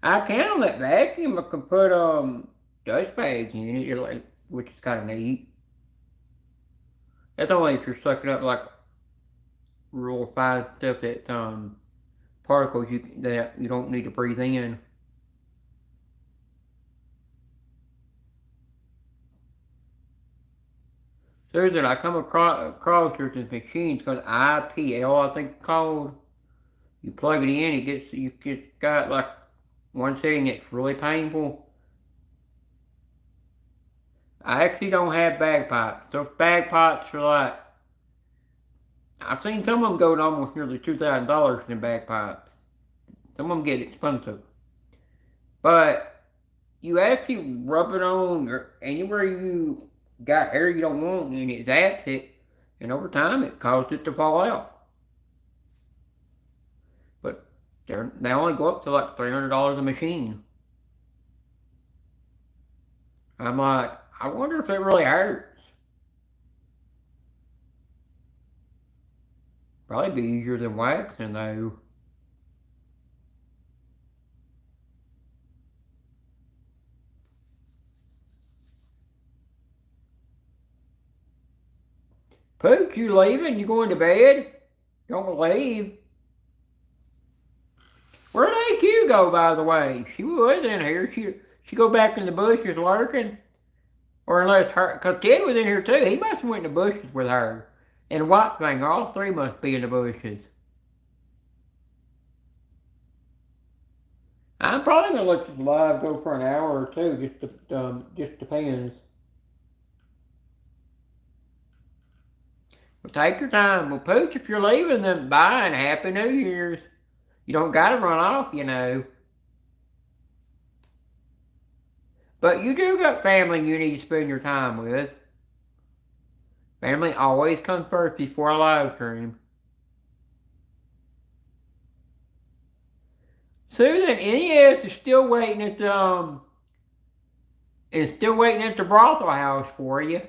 I can on that vacuum. I can put dust bags in it, which is kind of neat. That's only if you're sucking up like real fine stuff that particles that you don't need to breathe in. Susan, I come across there's this machine. It's called IPL, I think it's called. You plug it in, you get got like one setting that's really painful. I actually don't have bagpipes. Those bagpipes are like, I've seen some of them go to almost nearly $2,000 in bagpipes. Some of them get expensive. But you actually rub it on anywhere you got hair you don't want and it zaps it. And over time it causes it to fall out. But they only go up to like $300 a machine. I'm like, I wonder if it really hurts. Probably be easier than waxing though. Pooch, you leaving? You going to bed? Don't leave. Where'd AQ go, by the way? She was in here. She go back in the bushes lurking. Or unless her, because Ted was in here too. He must have went in the bushes with her. And White Finger, all three must be in the bushes. I'm probably gonna let this live go for an hour or two. Just depends. Well, take your time. Well, Pooch, if you're leaving, then bye and Happy New Year's. You don't gotta run off. But you do got family you need to spend your time with. Family always comes first before a live stream. Susan, NES is still waiting at the And still waiting at the brothel house for you.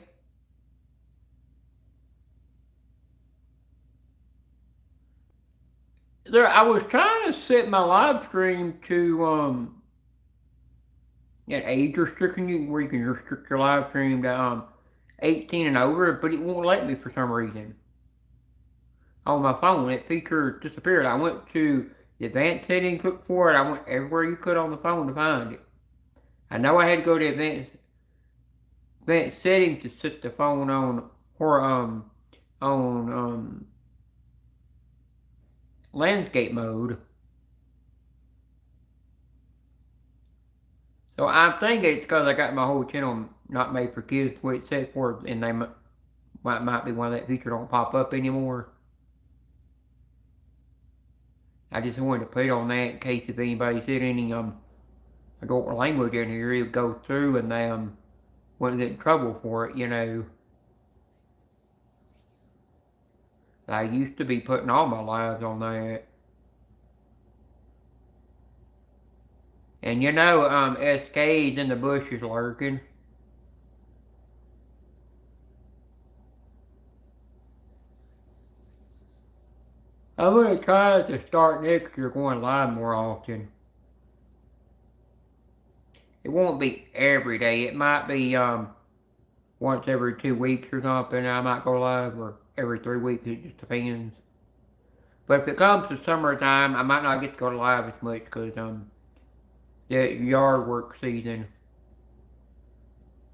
I was trying to set my live stream to an age restriction where you can restrict your live stream to 18 and over, but it won't let me for some reason. On my phone, that feature disappeared. I went to the advanced settings, looked for it. I went everywhere you could on the phone to find it. I know I had to go to advanced settings to set the phone on landscape mode. So I'm thinking it's because I got my whole channel not made for kids, what it said for, and they might be why that feature don't pop up anymore. I just wanted to put it on that in case if anybody said any adult language in here, it would go through and they wouldn't get in trouble for it, you know. I used to be putting all my lives on that. And you know, SK's in the bushes lurking. I'm going to try to start next year going live more often. It won't be every day. It might be once every 2 weeks or something. I might go live, or every 3 weeks. It just depends. But if it comes to summertime, I might not get to go live as much because the yard work season.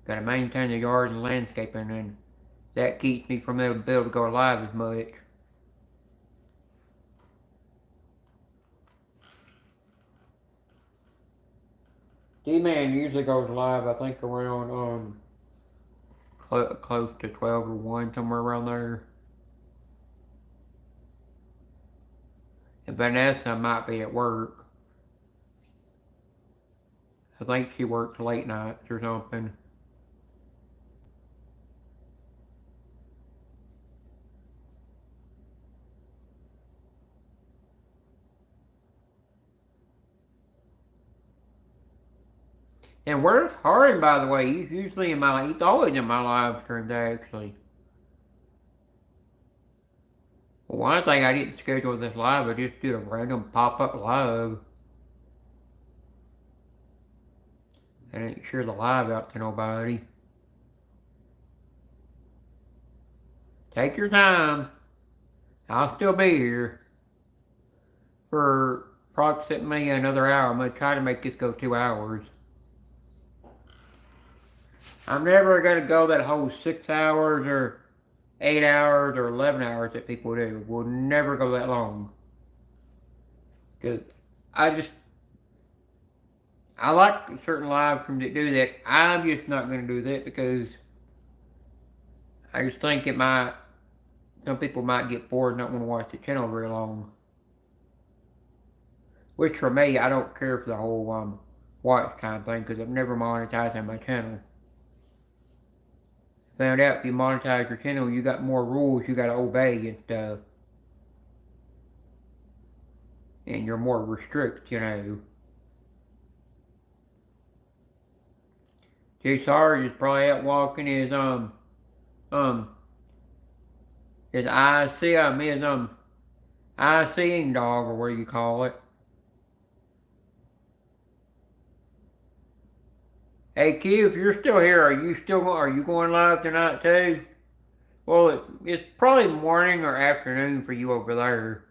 Got to maintain the yard and landscaping, and that keeps me from being able to go live as much. D-Man usually goes live, I think, around close to 12 or 1, somewhere around there. And Vanessa might be at work. I think she works late nights or something. And where's Hardin, by the way? He's usually he's always in my live streams, actually. Well, one thing I didn't schedule this live, I just did a random pop-up live. I didn't share the live out to nobody. Take your time. I'll still be here for approximately another hour. I'm going to try to make this go 2 hours. I'm never going to go that whole 6 hours or 8 hours or 11 hours that people do. We'll never go that long. Because I like certain live streams that do that. I'm just not going to do that because I just think some people might get bored and not want to watch the channel very long. Which for me, I don't care for the whole watch time thing because I've never monetized on my channel. Found out if you monetize your channel, you got more rules you got to obey and stuff. And you're more restrict, you know. Jay Sarge is probably out walking his eye-seeing dog, or what do you call it? Hey Q, if you're still here, are you going live tonight too? Well, it's probably morning or afternoon for you over there.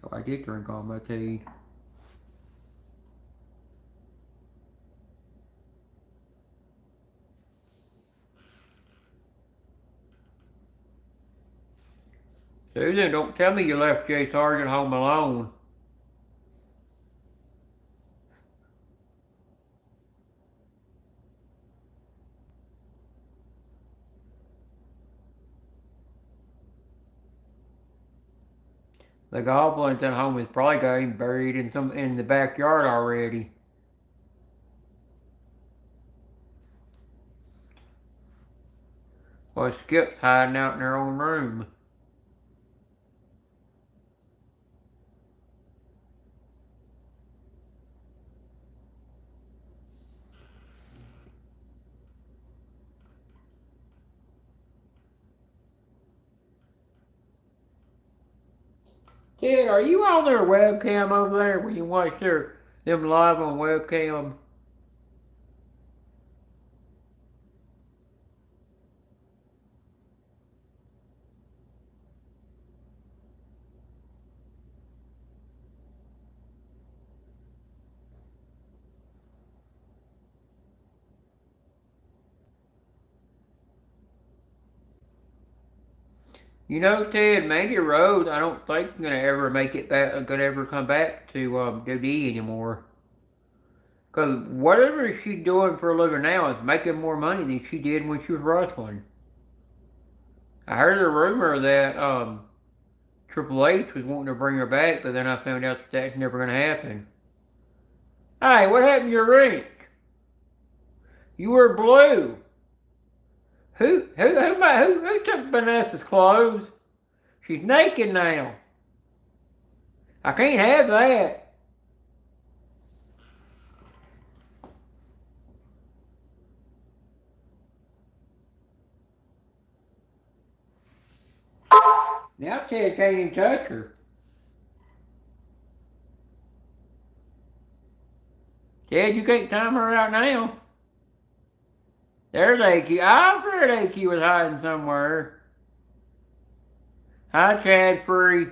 Oh, I did drink all my tea. Susan, don't tell me you left Jay Sargent home alone. The goblins at home is probably got him buried in the backyard already. While Skip's hiding out in their own room. Ted, are you on their webcam over there when you watch them live on webcam? You know, Ted, Mandy Rose, I don't think gonna ever make it back, gonna ever come back to Dodie anymore. Cause whatever she's doing for a living now is making more money than she did when she was wrestling. I heard a rumor that Triple H was wanting to bring her back, but then I found out that that's never gonna happen. Hey, what happened to your ring? You were blue. Who took Vanessa's clothes? She's naked now. I can't have that. Now Ted can't even touch her. Ted, you can't time her out now. There's AQ. I figured AQ was hiding somewhere. Hi, Chad Free.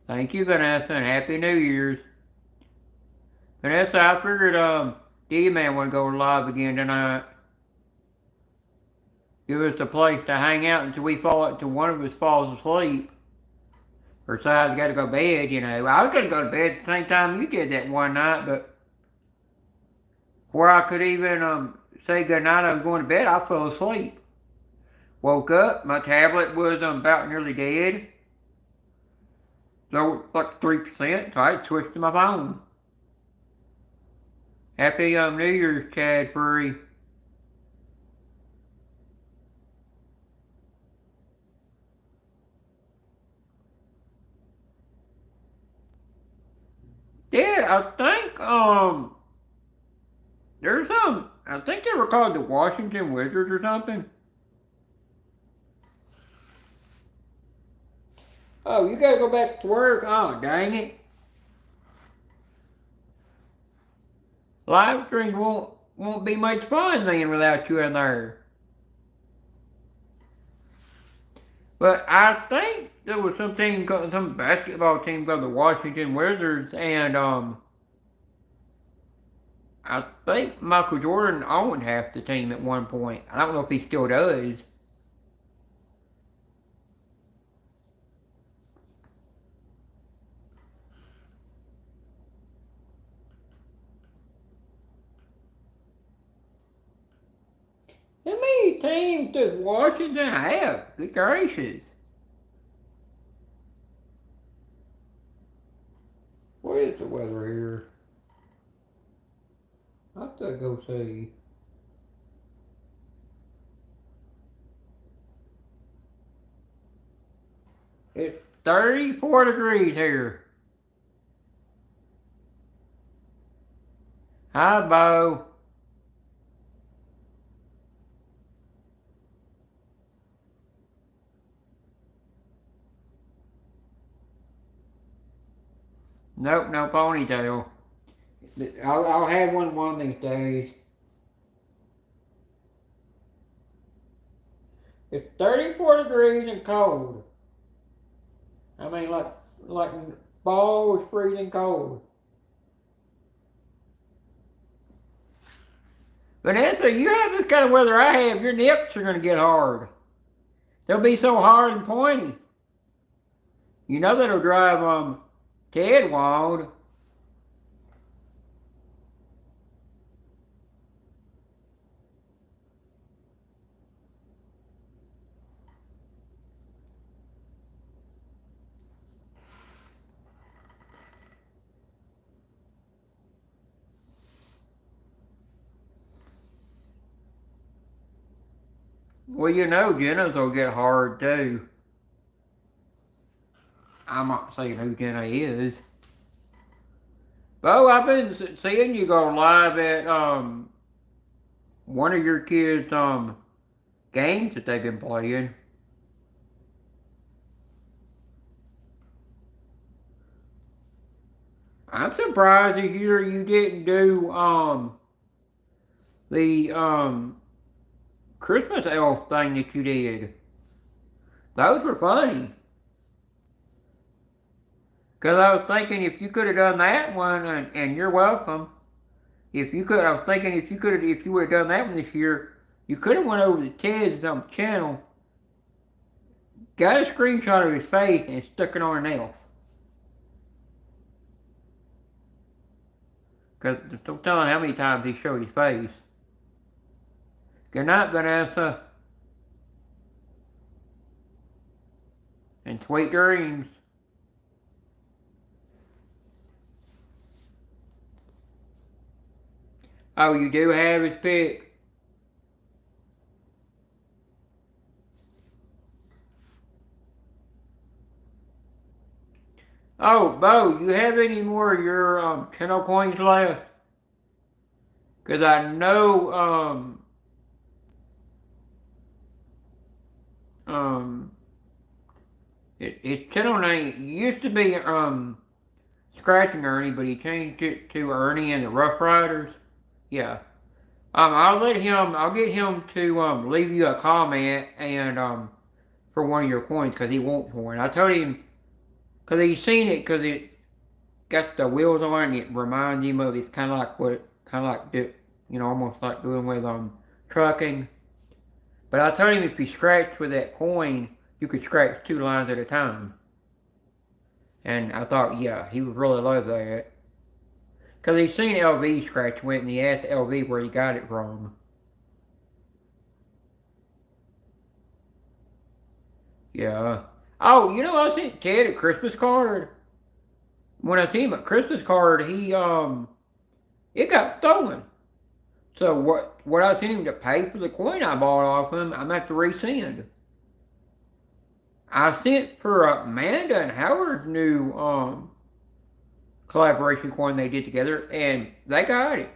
Thank you, Vanessa, and Happy New Year's. Vanessa, I figured D-Man would go live again tonight. Give us a place to hang out until one of us falls asleep. Or side's got to go to bed, you know. I was going to go to bed at the same time you did that one night, but before I could even say goodnight, I was going to bed, I fell asleep. Woke up, my tablet was about nearly dead. So, like 3%, so I switched to my phone. Happy New Year's, Chad Free. Yeah, I think they were called the Washington Wizards or something. Oh, you gotta go back to work? Oh, dang it. Live streams won't be much fun then without you in there. But I think there was some basketball team called the Washington Wizards, and I think Michael Jordan owned half the team at one point. I don't know if he still does. How many teams does Washington have? Good gracious. What is the weather here? I have to go see. It's 34 degrees here. Hi, Bo. Nope, no ponytail. I'll have one of these days. It's 34 degrees and cold. I mean, like balls freezing cold. Vanessa, you have this kind of weather I have, your nips are going to get hard. They'll be so hard and pointy. You know that'll drive Ted wild. Well, you know, Jenna's will get hard too. I'm not saying who Jenna is. Bo, I've been seeing you go live at one of your kids' games that they've been playing. I'm surprised to hear you didn't do the Christmas elf thing that you did. Those were funny. Cause I was thinking if you could have done that one, and you're welcome. If you could, I was thinking if you would have done that one this year, you could have went over to Ted's channel, got a screenshot of his face, and stuck it on an elf. Cause don't tell him how many times he showed his face. Good night, Vanessa, and sweet dreams. Oh, you do have his pic. Oh, Bo, you have any more of your channel coins left? Cause I know his channel name used to be Scratching Ernie, but he changed it to Ernie and the Rough Riders. Yeah. I'll get him to leave you a comment and for one of your coins because he wants one. I told him because he's seen it because it got the wheels on it. And it reminds him of it's kind of like almost like doing with trucking. But I told him if he scratched with that coin, you could scratch 2 lines at a time. And I thought, yeah, he would really love that. Because he's seen LV scratch with it, and he asked LV where he got it from. Yeah. Oh, I sent Ted a Christmas card. When I sent him a Christmas card, it got stolen. So what I sent him to pay for the coin I bought off him, I'm going to have to resend. I sent for Amanda and Howard's new collaboration coin they did together, and they got it.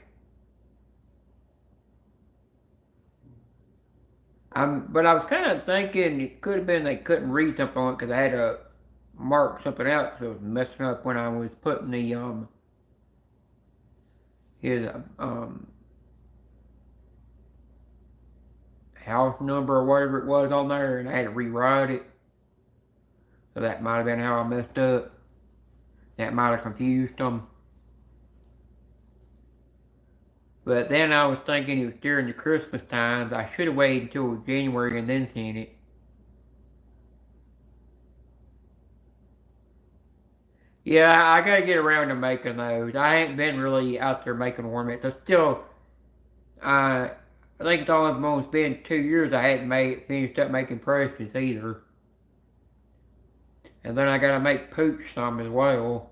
But I was kind of thinking it could have been they couldn't read something on it because I had to mark something out because it was messing up when I was putting the his house number or whatever it was on there, and I had to rewrite it. So that might have been how I messed up. That might have confused them. But then I was thinking it was during the Christmas times. I should have waited until January and then sent it. Yeah, I gotta get around to making those. I ain't been really out there making ornaments. I think it's almost been 2 years I hadn't finished up making precious either. And then I gotta make pooch some as well.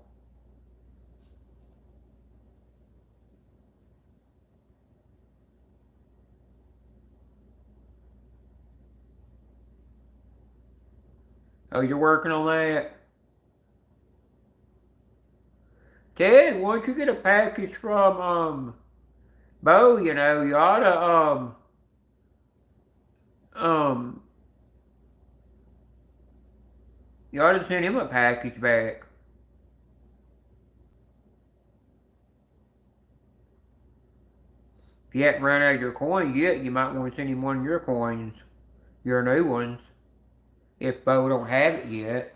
Oh, you're working on that? Ted, once you get a package from Bo, you ought to um you ought to send him a package back. If you haven't run out of your coins yet, you might want to send him one of your coins, your new ones, if Bo don't have it yet.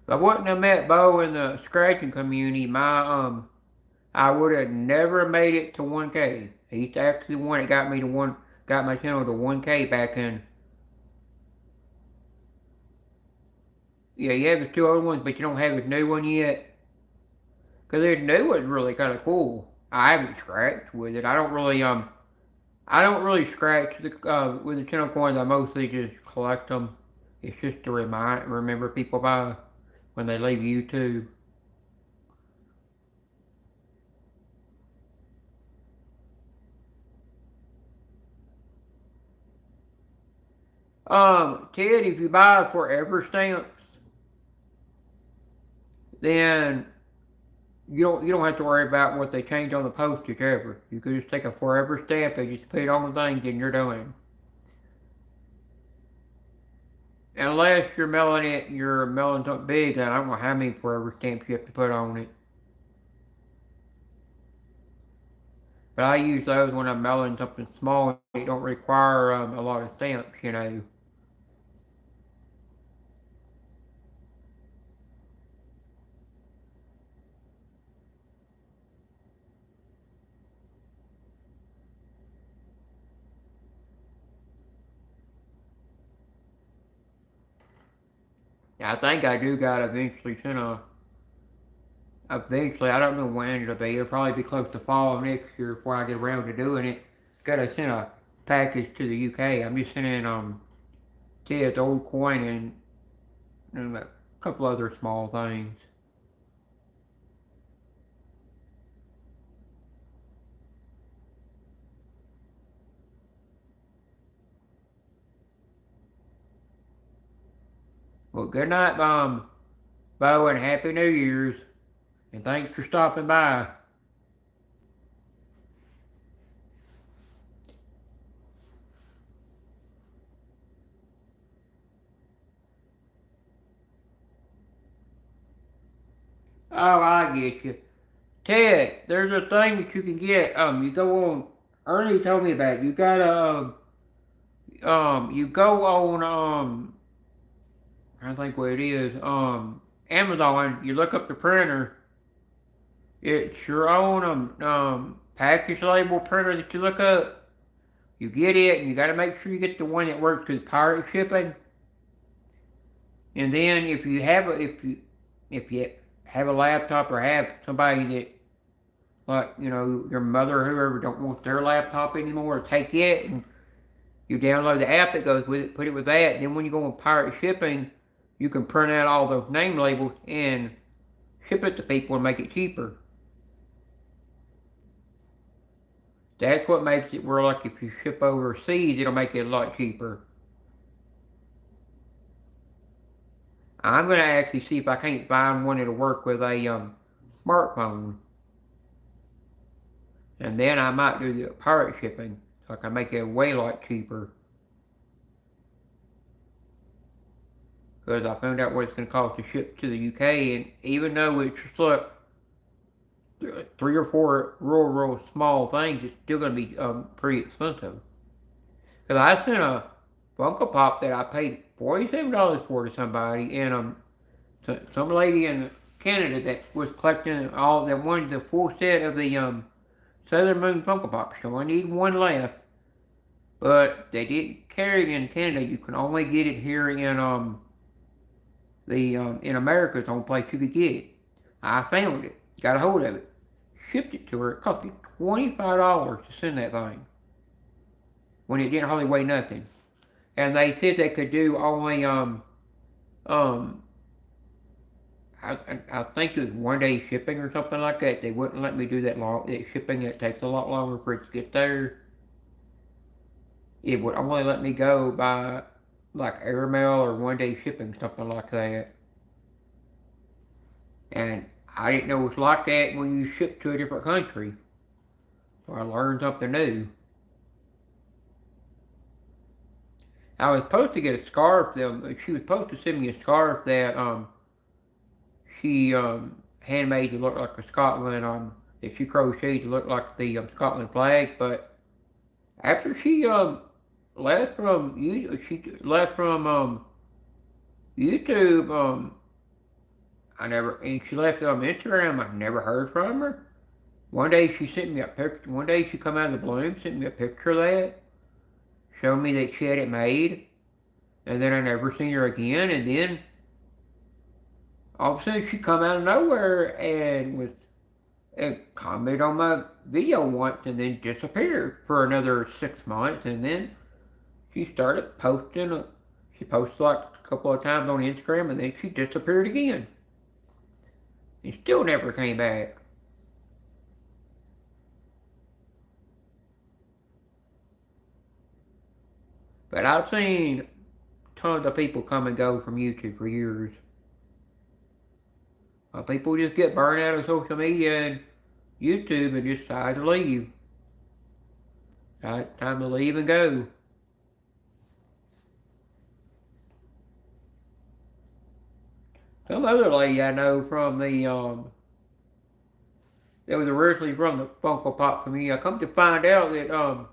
If I wouldn't have met Bo in the scratching community, I would have never made it to 1K. He's actually the one that got my channel to 1K back in. Yeah, you have his 2 old ones, but you don't have his new one yet. Because his new one's really kind of cool. I haven't scratched with it. I don't really scratch with the channel coins. I mostly just collect them It's just to remember people by when they leave YouTube. Ted, if you buy forever stamps, then you don't have to worry about what they change on the postage ever. You could just take a forever stamp and just put it on the thing, and you're done. Unless you're mailing something big, and I don't know how many forever stamps you have to put on it. But I use those when I'm mailing something small. It don't require a lot of stamps. I think I do got eventually send a. Eventually, I don't know when it'll be. It'll probably be close to fall of next year before I get around to doing it. Gotta send a package to the UK. I'm just sending Ted's old coin and a couple other small things. Well, good night, Bo, and Happy New Year's. And thanks for stopping by. Oh, I get you. Ted, there's a thing that you can get. You go on. Ernie told me about it. You gotta. You go on. I think what it is. Amazon. You look up the printer. It's your own package label printer that you look up. You get it, and you got to make sure you get the one that works with pirate shipping. And then if you have a laptop or have somebody that like your mother or whoever don't want their laptop anymore, take it and you download the app that goes with it, put it with that. Then when you go on pirate shipping, you can print out all those name labels and ship it to people and make it cheaper. That's what makes it where, like, if you ship overseas, it'll make it a lot cheaper. I'm going to actually see if I can't find one that'll work with a smartphone. And then I might do the pirate shipping, so I can make it way a lot cheaper. Because I found out what it's going to cost to ship to the UK, and even though it's just like 3 or 4 real small things, it's still going to be pretty expensive. Because I sent a Funko Pop that I paid $47 for to somebody, and some lady in Canada that was collecting all that wanted the full set of the Southern Moon Funko Pop. So I need one left, but they didn't carry it in Canada. You can only get it here in in America. It's the only place you could get it. I found it, got a hold of it, shipped it to her. It cost me $25 to send that thing when it didn't hardly weigh nothing. And they said they could do only I think it was 1 day shipping or something like that. They wouldn't let me do that long. That shipping, it takes a lot longer for it to get there. It would only let me go by like airmail or 1 day shipping, something like that. And I didn't know it was like that when you ship to a different country. So I learned something new. I was supposed to get a scarf. She was supposed to send me a scarf that she handmade to look like a Scotland that she crocheted to look like the Scotland flag. But after she left from YouTube, and she left Instagram. I never heard from her. One day she sent me a picture. One day she come out of the bloom, sent me a picture of that, showed me that she had it made, and then I never seen her again. And then all of a sudden she come out of nowhere and commented on my video once, and then disappeared for another 6 months. And then she started posting. She posted like a couple of times on Instagram and then she disappeared again. And still never came back. But I've seen tons of people come and go from YouTube for years. People just get burned out of social media and YouTube and just decide to leave. Time to leave and go. Some other lady I know from that was originally from the Funko Pop community. I come to find out that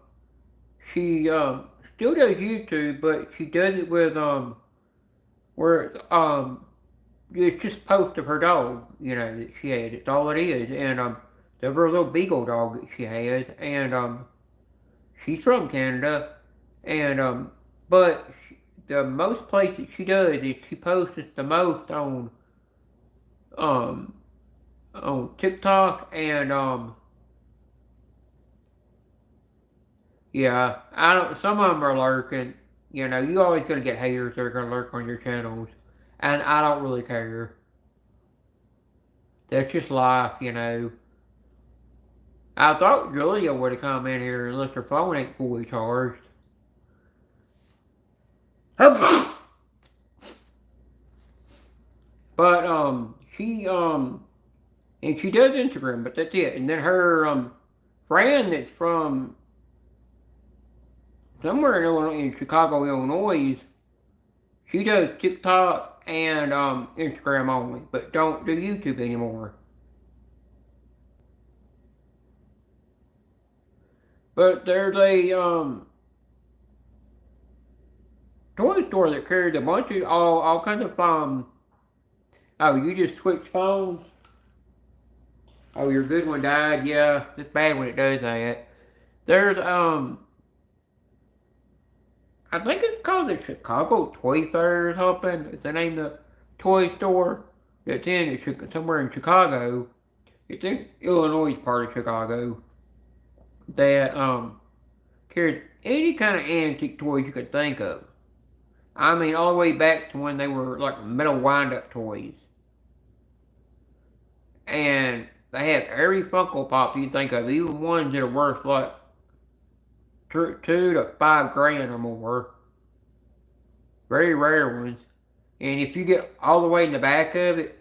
she still does YouTube, but she does it with where it's just post of her dog, that she has. It's all it is, and there's her little beagle dog that she has, and she's from Canada, and but the most place that she does is she posts the most um on TikTok and yeah, I don't. Some of them are lurking. You always gonna get haters that are gonna lurk on your channels, and I don't really care. That's just life. I thought Julia would have come in here unless her phone ain't fully charged. But and she does Instagram, but that's it. And then her friend that's from somewhere in Illinois, in Chicago, Illinois, she does TikTok and Instagram only, but don't do YouTube anymore. But there's a toy store that carries a bunch of all kinds of oh, you just switched phones? Oh, your good one died? Yeah, it's bad when it does that. There's I think it's called the Chicago Toy Fair or something. It's the name of the toy store. It's somewhere in Chicago. It's in Illinois part of Chicago. That carries any kind of antique toys you could think of. I mean, all the way back to when they were like metal wind-up toys. And they have every Funko Pop you think of, even ones that are worth like $2 to $5 or more. Very rare ones. And if you get all the way in the back of it,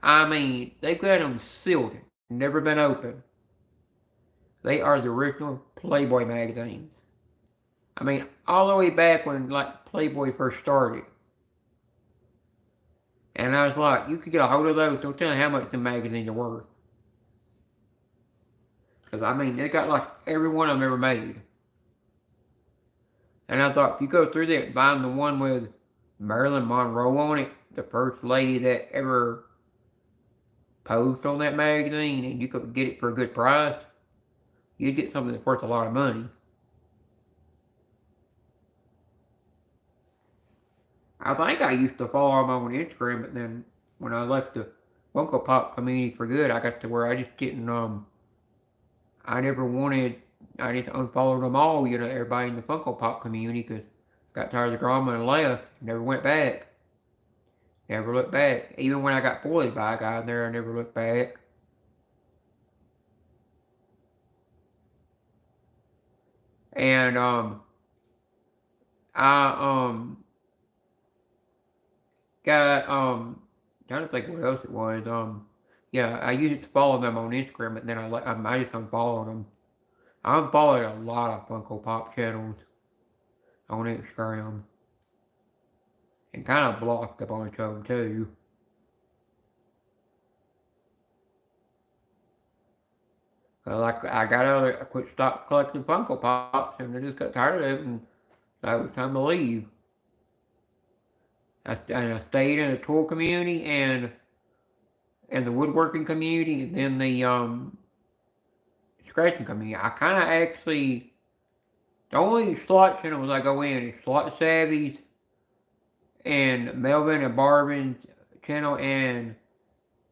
I mean, they've got them sealed, never been opened. They are the original Playboy magazines. I mean, all the way back when like Playboy first started. And I was like, you could get a hold of those. Don't tell me how much the magazines are worth. Because, I mean, they got like every one of them ever made. And I thought, if you go through there and find the one with Marilyn Monroe on it, the first lady that ever posed on that magazine, and you could get it for a good price, you'd get something that's worth a lot of money. I think I used to follow them on Instagram, but then when I left the Funko Pop community for good, I got to where I just didn't, I just unfollowed them all, everybody in the Funko Pop community, because got tired of the drama and left. Never went back. Never looked back. Even when I got bullied by a guy in there, I never looked back. And, I, got, trying to think what else it was. Yeah, I used to follow them on Instagram, but then I just unfollowed them. I unfollowed a lot of Funko Pop channels on Instagram. And kind of blocked a bunch of them too. Like I got out of it, I quit stop collecting Funko Pops, and I just got tired of it, and so it was time to leave. And I stayed in the toy community and the woodworking community, and then the scratching community. I kind of actually, the only slot channels I go in is Slot Savvy's and Melvin and Barvin's channel and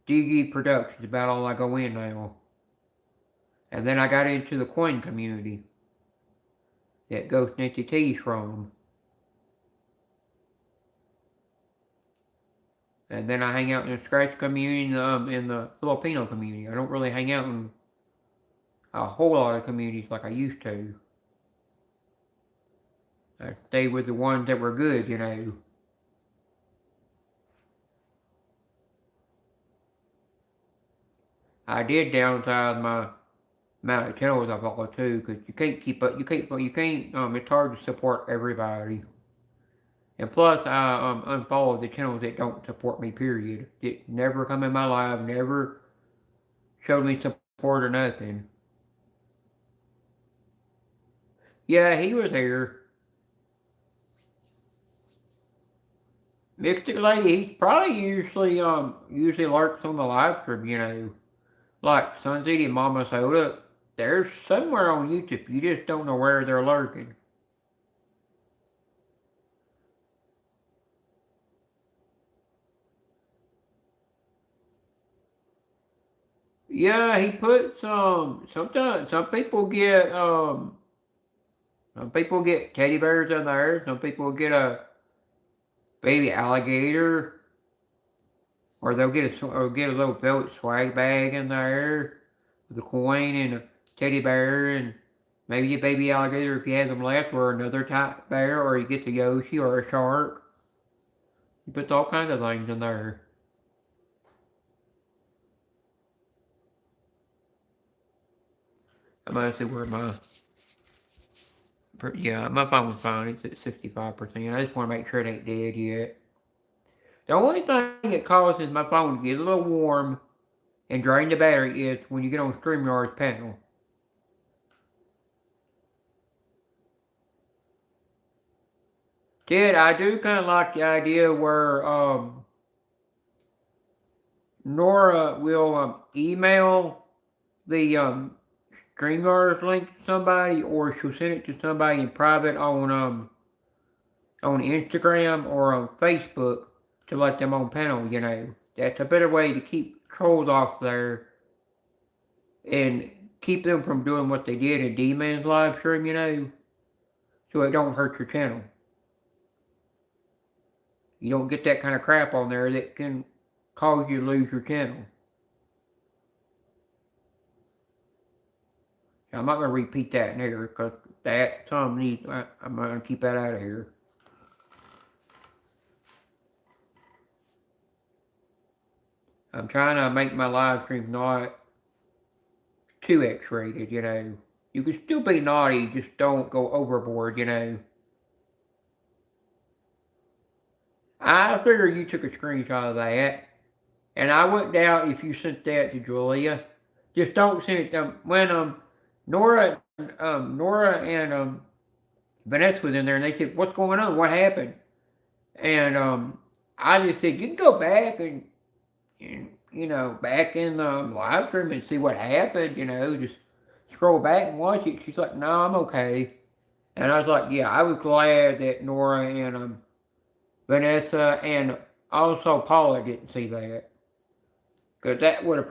DG Productions. About all I go in now. And then I got into the coin community that Ghost Nancy T's from. And then I hang out in the Scratch community, in the Filipino community. I don't really hang out in a whole lot of communities like I used to. I stay with the ones that were good, you know. I did downsize my amount of channels I follow too, because you can't keep up. It's hard to support everybody. And plus, I unfollowed the channels that don't support me. Period. That never come in my life, never showed me support or nothing. Yeah, he was here. Mystic Lady, he's probably usually lurks on the live stream, you know. Like Sun City and Mama Soda. They're somewhere on YouTube. You just don't know where they're lurking. Yeah, he puts sometimes some people get teddy bears in there, some people get a baby alligator, or they'll get a little velvet swag bag in there with a coin and a teddy bear and maybe a baby alligator if he has them left, or another type bear, or he gets a Yoshi or a shark. He puts all kinds of things in there. I'm gonna see where my phone was fine. It's at 65%. I just want to make sure it ain't dead yet. The only thing that causes my phone to get a little warm and drain the battery is when you get on StreamYard's panel. Ted, I do kind of like the idea where Nora will email the StreamYard's link to somebody, or she'll send it to somebody in private on Instagram or on Facebook to let them on panel, you know. That's a better way to keep trolls off there and keep them from doing what they did in D-Man's live stream, you know, so it don't hurt your channel. You don't get that kind of crap on there that can cause you to lose your channel. I'm not going to repeat that in here because I'm going to keep that out of here. I'm trying to make my live streams not too X-rated, you know. You can still be naughty, just don't go overboard, you know. I figure you took a screenshot of that, and I wouldn't doubt if you sent that to Julia. Just don't send it to when Nora and Vanessa was in there, and they said, "What's going on? What happened?" And I just said, "You can go back and you know, back in the live stream and see what happened, you know, just scroll back and watch it." She's like, "No, I'm okay." And I was like, yeah, I was glad that Nora and Vanessa and also Paula didn't see that. Because that would have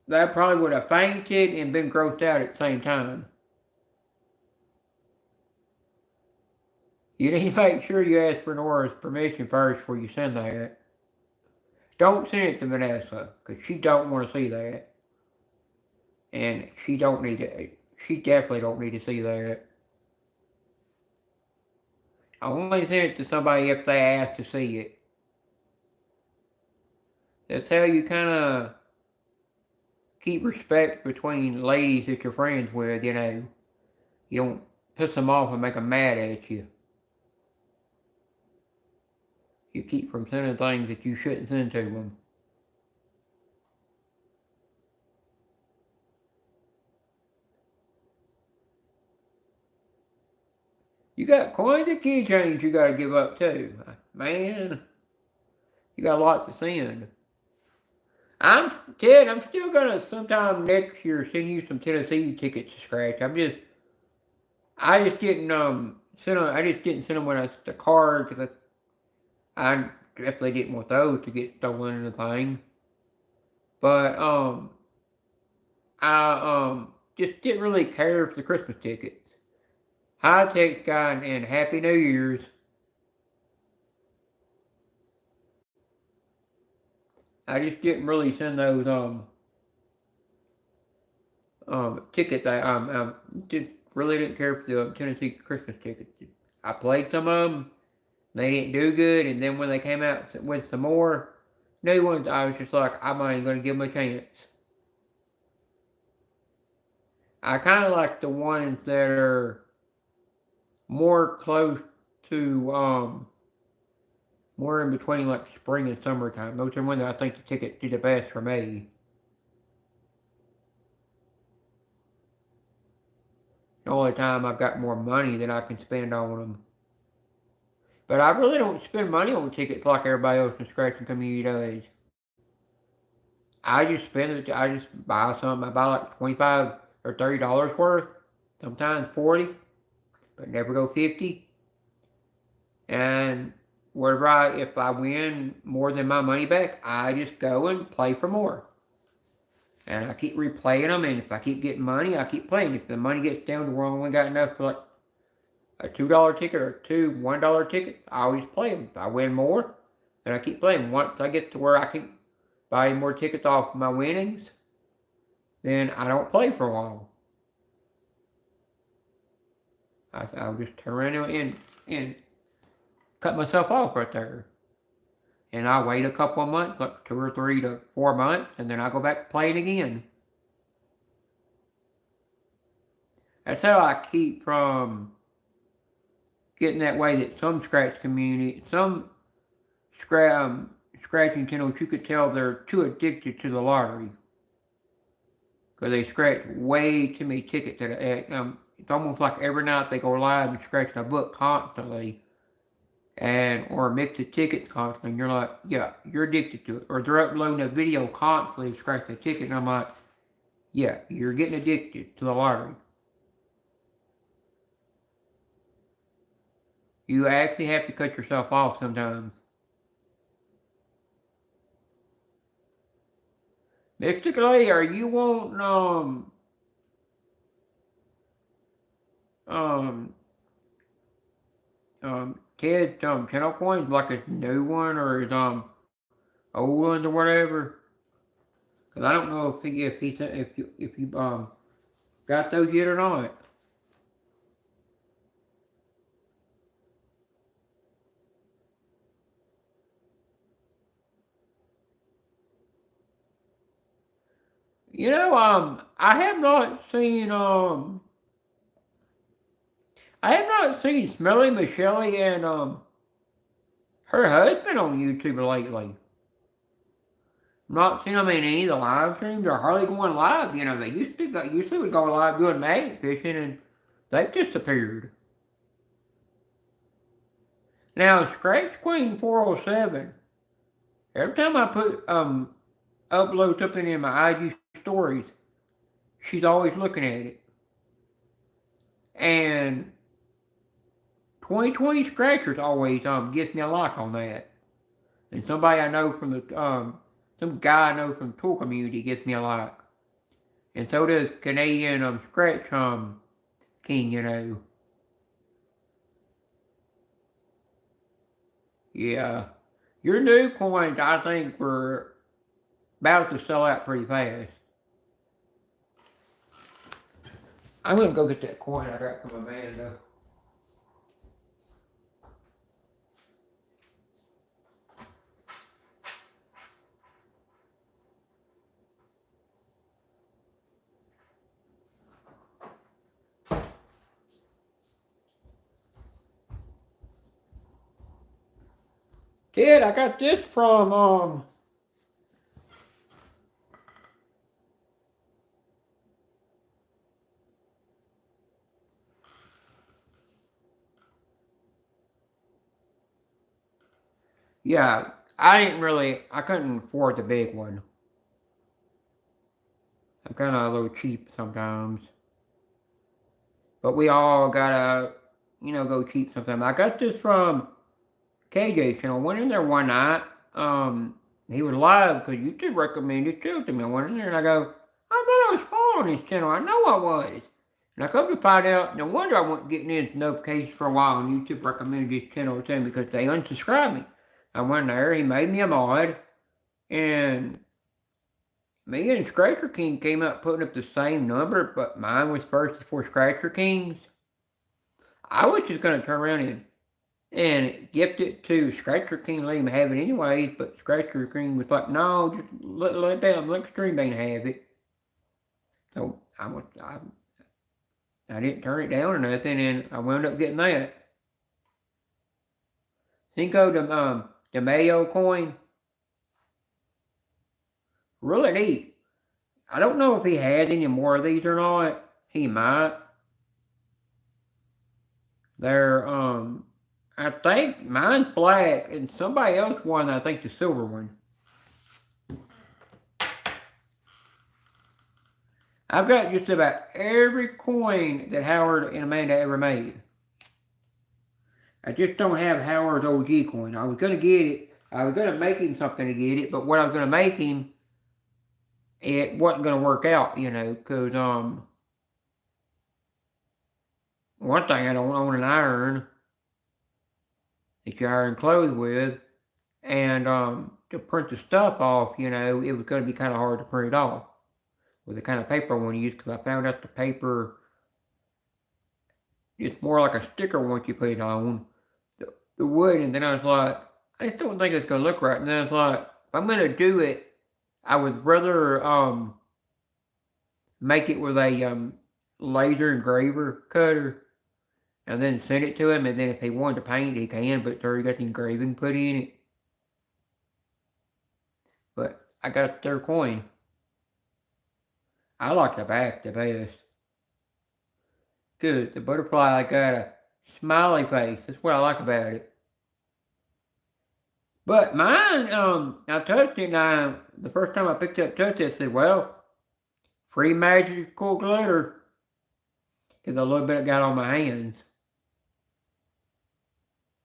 that probably would have fainted and been grossed out at the same time. You need to make sure you ask for Nora's permission first before you send that. Don't send it to Vanessa, because she don't want to see that. And she definitely don't need to see that. I only send it to somebody if they ask to see it. That's how you kind of keep respect between ladies that you're friends with, you know. You don't piss them off and make them mad at you. You keep from sending things that you shouldn't send to them. You got quite a keychains you gotta give up too. Man, you got a lot to send. Ted, I'm still gonna sometime next year send you some Tennessee tickets to scratch. I just didn't send them when the card, because I definitely didn't want those to get stolen in the thing. But I just didn't really care for the Christmas tickets. Hi, Tex Guy, and Happy New Year's. I just didn't really send those tickets. I just really didn't care for the Tennessee Christmas tickets. I played some of them. They didn't do good, and then when they came out with some more new ones, I was just like, I'm not even going to give them a chance. I kind of like the ones that are more close to, more in between like spring and summertime. Those are ones that I think the tickets do the best for me. The only time I've got more money than I can spend on them. But I really don't spend money on tickets like everybody else in the scratching community does. I just spend it. I just buy something. I buy like $25 or $30 worth. Sometimes 40, but never go 50. And if I win more than my money back, I just go and play for more. And I keep replaying them. And if I keep getting money, I keep playing. If the money gets down to where I only got enough for like a $2 ticket or two $1 tickets, I always play them. If I win more, then I keep playing. Once I get to where I can buy more tickets off my winnings, then I don't play for a while. I'll just turn around and cut myself off right there. And I wait a couple of months, like 2 or 3 to 4 months, and then I go back playing again. That's how I keep from getting that way that some scratching channels, you could tell they're too addicted to the lottery. Because they scratch way too many tickets. It's almost like every night they go live and scratch a book constantly. Or a mix of tickets constantly. And you're like, yeah, you're addicted to it. Or they're uploading a video constantly scratching a ticket. And I'm like, yeah, you're getting addicted to the lottery. You actually have to cut yourself off sometimes. Mystic Lady, are you wanting Ted's channel coins, like his new one or his old ones or whatever? Cause I don't know if you got those yet or not. You know, I have not seen Smelly Michelle and her husband on YouTube lately. Not seen them in any of the live streams or hardly going live. You know, they usually would go live doing magnet fishing, and they've disappeared. Now, Scratch Queen 407. Every time I put upload something in my IG stories, she's always looking at it. And 2020 Scratchers always gets me a like on that. And somebody I know from the some guy I know from the tool community gets me a like. And so does Canadian Scratch King, you know. Yeah. Your new coins, I think, were about to sell out pretty fast. I'm gonna go get that coin I got from Amanda. Ted, I got this from yeah, I couldn't afford the big one. I'm kind of a little cheap sometimes. But we all gotta, go cheap sometimes. I got this from KJ channel. I went in there one night. He was live because YouTube recommended it to me. I went in there and I go, I thought I was following his channel. I know I was. And I come to find out, no wonder I wasn't getting his notifications for a while, and YouTube recommended his channel to me because they unsubscribed me. I went in there, he made me a mod, And me and Scratcher King came up putting up the same number, but mine was first before Scratcher King's. I was just going to turn around and gift it to Scratcher King, let him have it anyways, but Scratcher King was like, no, just let Extreme Bane have it. So I didn't turn it down or nothing, and I wound up getting that. Cinco de Mayo coin. Really neat. I don't know if he had any more of these or not. He might. They're, I think mine's black, and somebody else won, I think, the silver one. I've got just about every coin that Howard and Amanda ever made. I just don't have Howard's OG coin. I was going to get it. I was going to make him something to get it, but what I was going to make him, it wasn't going to work out, because, one thing, I don't own an iron that you iron clothes with, and, to print the stuff off, it was going to be kind of hard to print it off with the kind of paper I want to use, because I found out the paper, it's more like a sticker once you put it on the wood, and then I was like, I just don't think it's going to look right, and then I was like, if I'm going to do it, I would rather make it with a laser engraver cutter, and then send it to him, and then if he wanted to paint it, he can, but it's already got the engraving put in it. But I got their coin. I like the back the best. Good. The butterfly got a smiley face. That's what I like about it. But mine, I touched it, and the first time I picked up touch it, I said, well, free magical glitter. Because a little bit it got on my hands.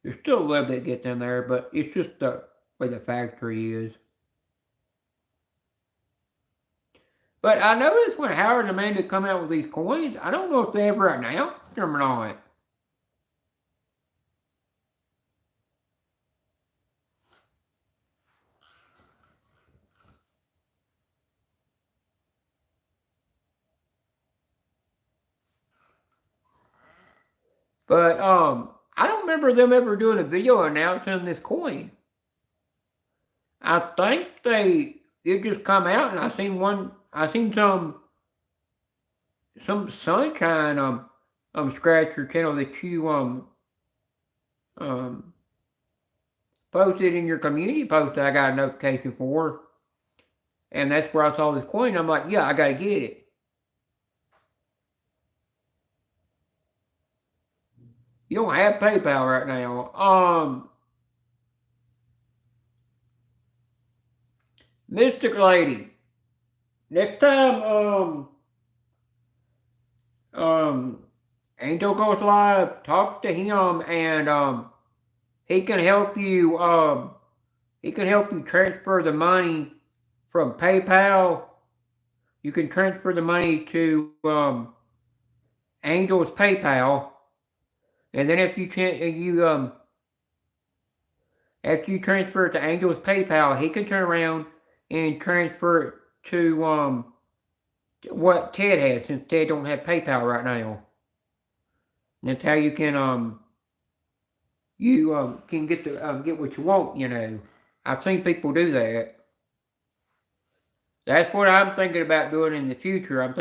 There's still a little bit gets in there, but it's just the way the factory is. But I noticed when Howard and Amanda come out with these coins, I don't know if they ever announced them or not. But I don't remember them ever doing a video announcing this coin. I think it just come out, and I seen some sunshine Scratcher channel that you posted in your community post that I got a notification for, and that's where I saw this coin. I'm like, yeah, I gotta get it. You don't have PayPal right now. Mystic Lady. Next time, Angel goes live, talk to him, and he can help you. He can help you transfer the money from PayPal. You can transfer the money to Angel's PayPal, and then after you transfer it to Angel's PayPal, he can turn around and transfer it to what Ted has, since Ted don't have PayPal right now. And that's how you can get what you want. I've seen people do that. That's what I'm thinking about doing in the future. That's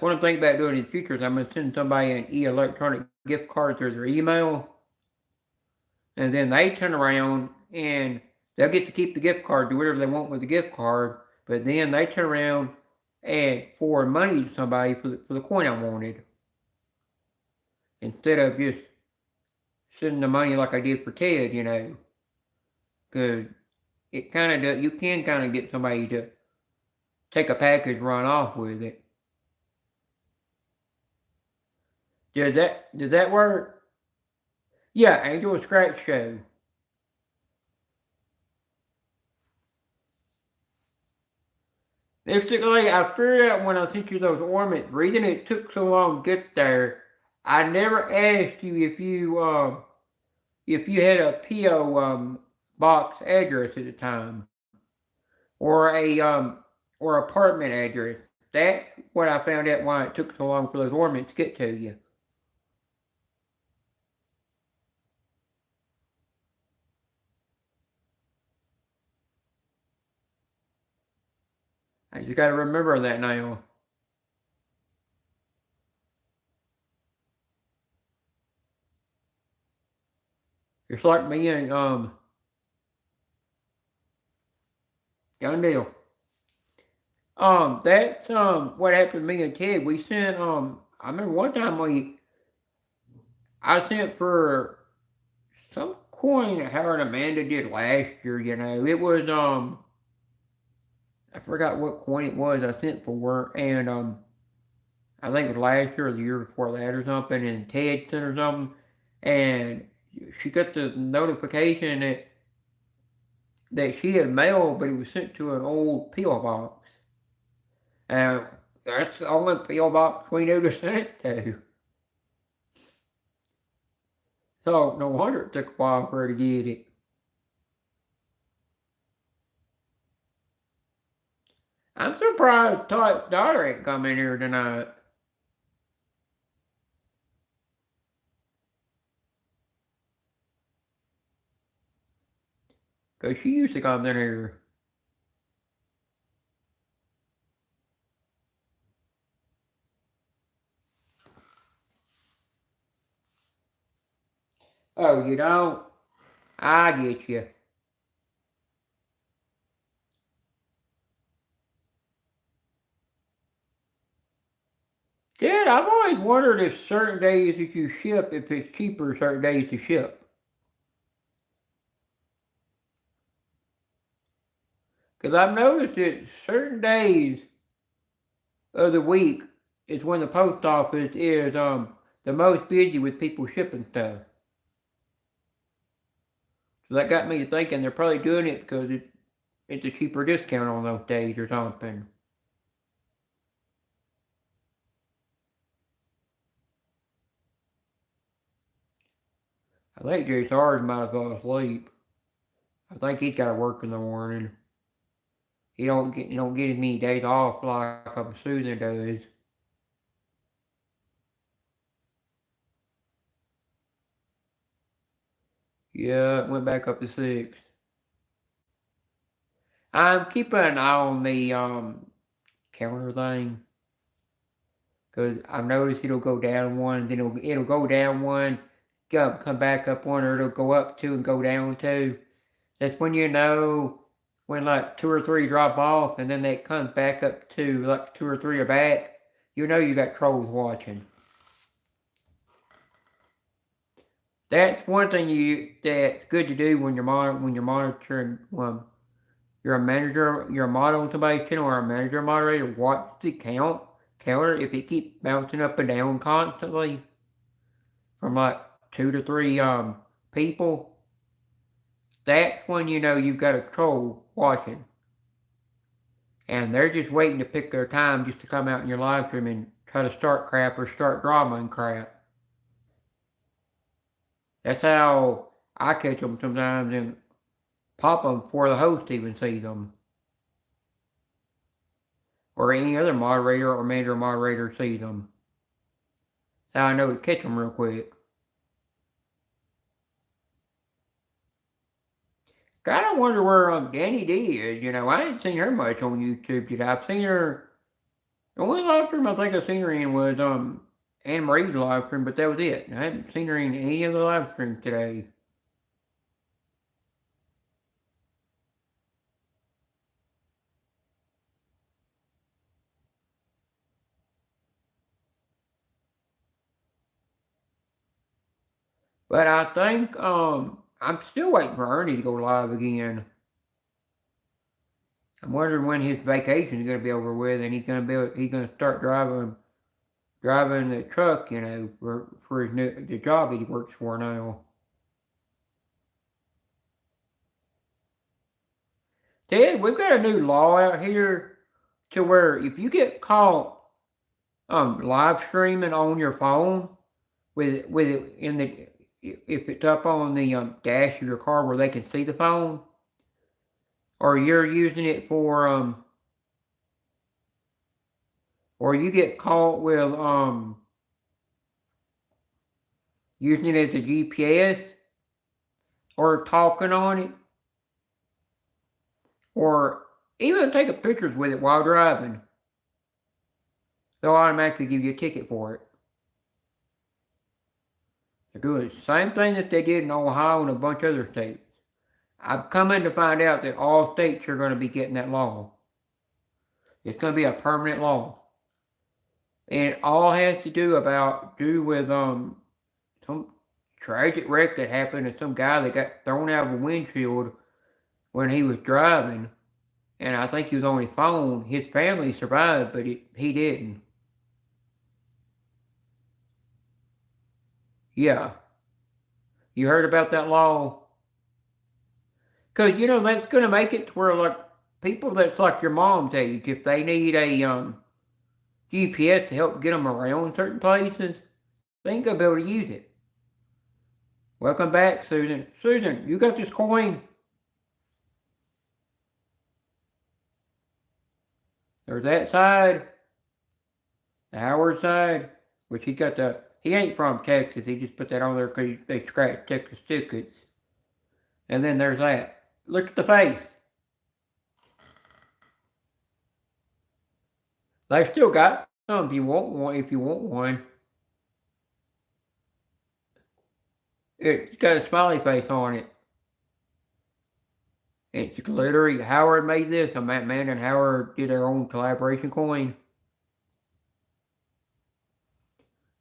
what I'm thinking about doing in the future, is I'm gonna send somebody an electronic gift card through their email, and then they turn around and they'll get to keep the gift card, do whatever they want with the gift card, but then they turn around and forward money to somebody for the coin I wanted, instead of just sending the money like I did for Ted, because it kind of does. You can kind of get somebody to take a package, run off with it. Does that work? Yeah, Angel Scratch Show. Basically, I figured out when I sent you those ornaments, the reason it took so long to get there, I never asked you if you had a PO box address at the time, or or apartment address. That's what I found out why it took so long for those ornaments to get to you. I just got to remember that now. It's like me and Young Deal. That's what happened to me and Ted. We sent I remember one time I sent for some coin that Howard and Amanda did last year, you know. It was I forgot what coin it was I sent for, and I think it was last year or the year before that or something, and Ted sent her something, and she got the notification that she had mailed, but it was sent to an old P.O. box. And that's the only P.O. box we knew to send it to. So no wonder it took a while for her to get it. I'm surprised Todd's daughter ain't come in here tonight. Because she used to come in here. Oh, you don't? I get you. Dad, I've always wondered if certain days that you ship, if it's cheaper certain days to ship. Because I've noticed that certain days of the week is when the post office is the most busy with people shipping stuff. So that got me to thinking they're probably doing it because it's a cheaper discount on those days or something. I think JSR's might have fell asleep. I think he's got to work in the morning. He don't get as many days off like Susan does. Yeah, it went back up to 6. I'm keeping an eye on the counter thing because I've noticed it'll go down one, then it'll go down one, come back up one, or it'll go up 2 and go down 2. That's when you know when like 2 or 3 drop off, and then that comes back up to like 2 or 3 are back. You know you got trolls watching. That's one thing that's good to do when you're monitoring. You're a manager, you're a mod on somebody's channel or a manager moderator. Watch the counter if it keeps bouncing up and down constantly from like 2 to 3 people. That's when you know you've got a troll watching. And they're just waiting to pick their time just to come out in your live stream and try to start crap or start drama and crap. That's how I catch them sometimes and pop them before the host even sees them. Or any other moderator or manager moderator sees them. That's how I know to catch them real quick. Kinda wonder where Danny D is, you know. I ain't seen her much on YouTube yet. I've seen her. The only live stream I think I've seen her in was Anne Marie's live stream, but that was it. I haven't seen her in any of the live streams today. But I think I'm still waiting for Ernie to go live again. I'm wondering when his vacation is going to be over with, and he's going to start driving the truck, you know, for the job he works for now. Ted, we've got a new law out here to where if you get caught live streaming on your phone with it in the if it's up on the dash of your car where they can see the phone, or you're using it for or you get caught with using it as a GPS or talking on it, or even taking pictures with it while driving, they'll automatically give you a ticket for it. They're doing the same thing that they did in Ohio and a bunch of other states. I've come in to find out that all states are going to be getting that law. It's going to be a permanent law. And it all has to do with some tragic wreck that happened to some guy that got thrown out of a windshield when he was driving. And I think he was on his phone. His family survived, but he didn't. Yeah. You heard about that law? Because, that's going to make it to where, like, people that's like your mom's age, if they need a GPS to help get them around certain places, they ain't going to be able to use it. Welcome back, Susan. Susan, you got this coin? There's that side. The Howard side, which he ain't from Texas. He just put that on there because they scratched Texas tickets. And then there's that. Look at the face. They still got some if you want one. It's got a smiley face on it. It's glittery. Howard made this. Matt and Howard did their own collaboration coin.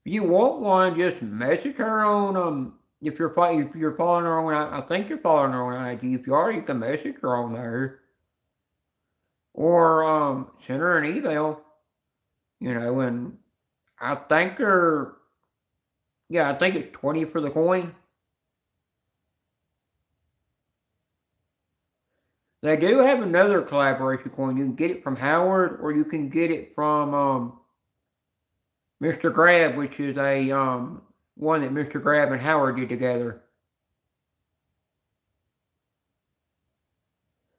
If you want one, just message her on if you're following her on, I think you're following her on IG. If you are, you can message her on there, or send her an email. And I think I think it's $20 for the coin. They do have another collaboration coin. You can get it from Howard, or you can get it from Mr. Grab, which is a one that Mr. Grab and Howard did together.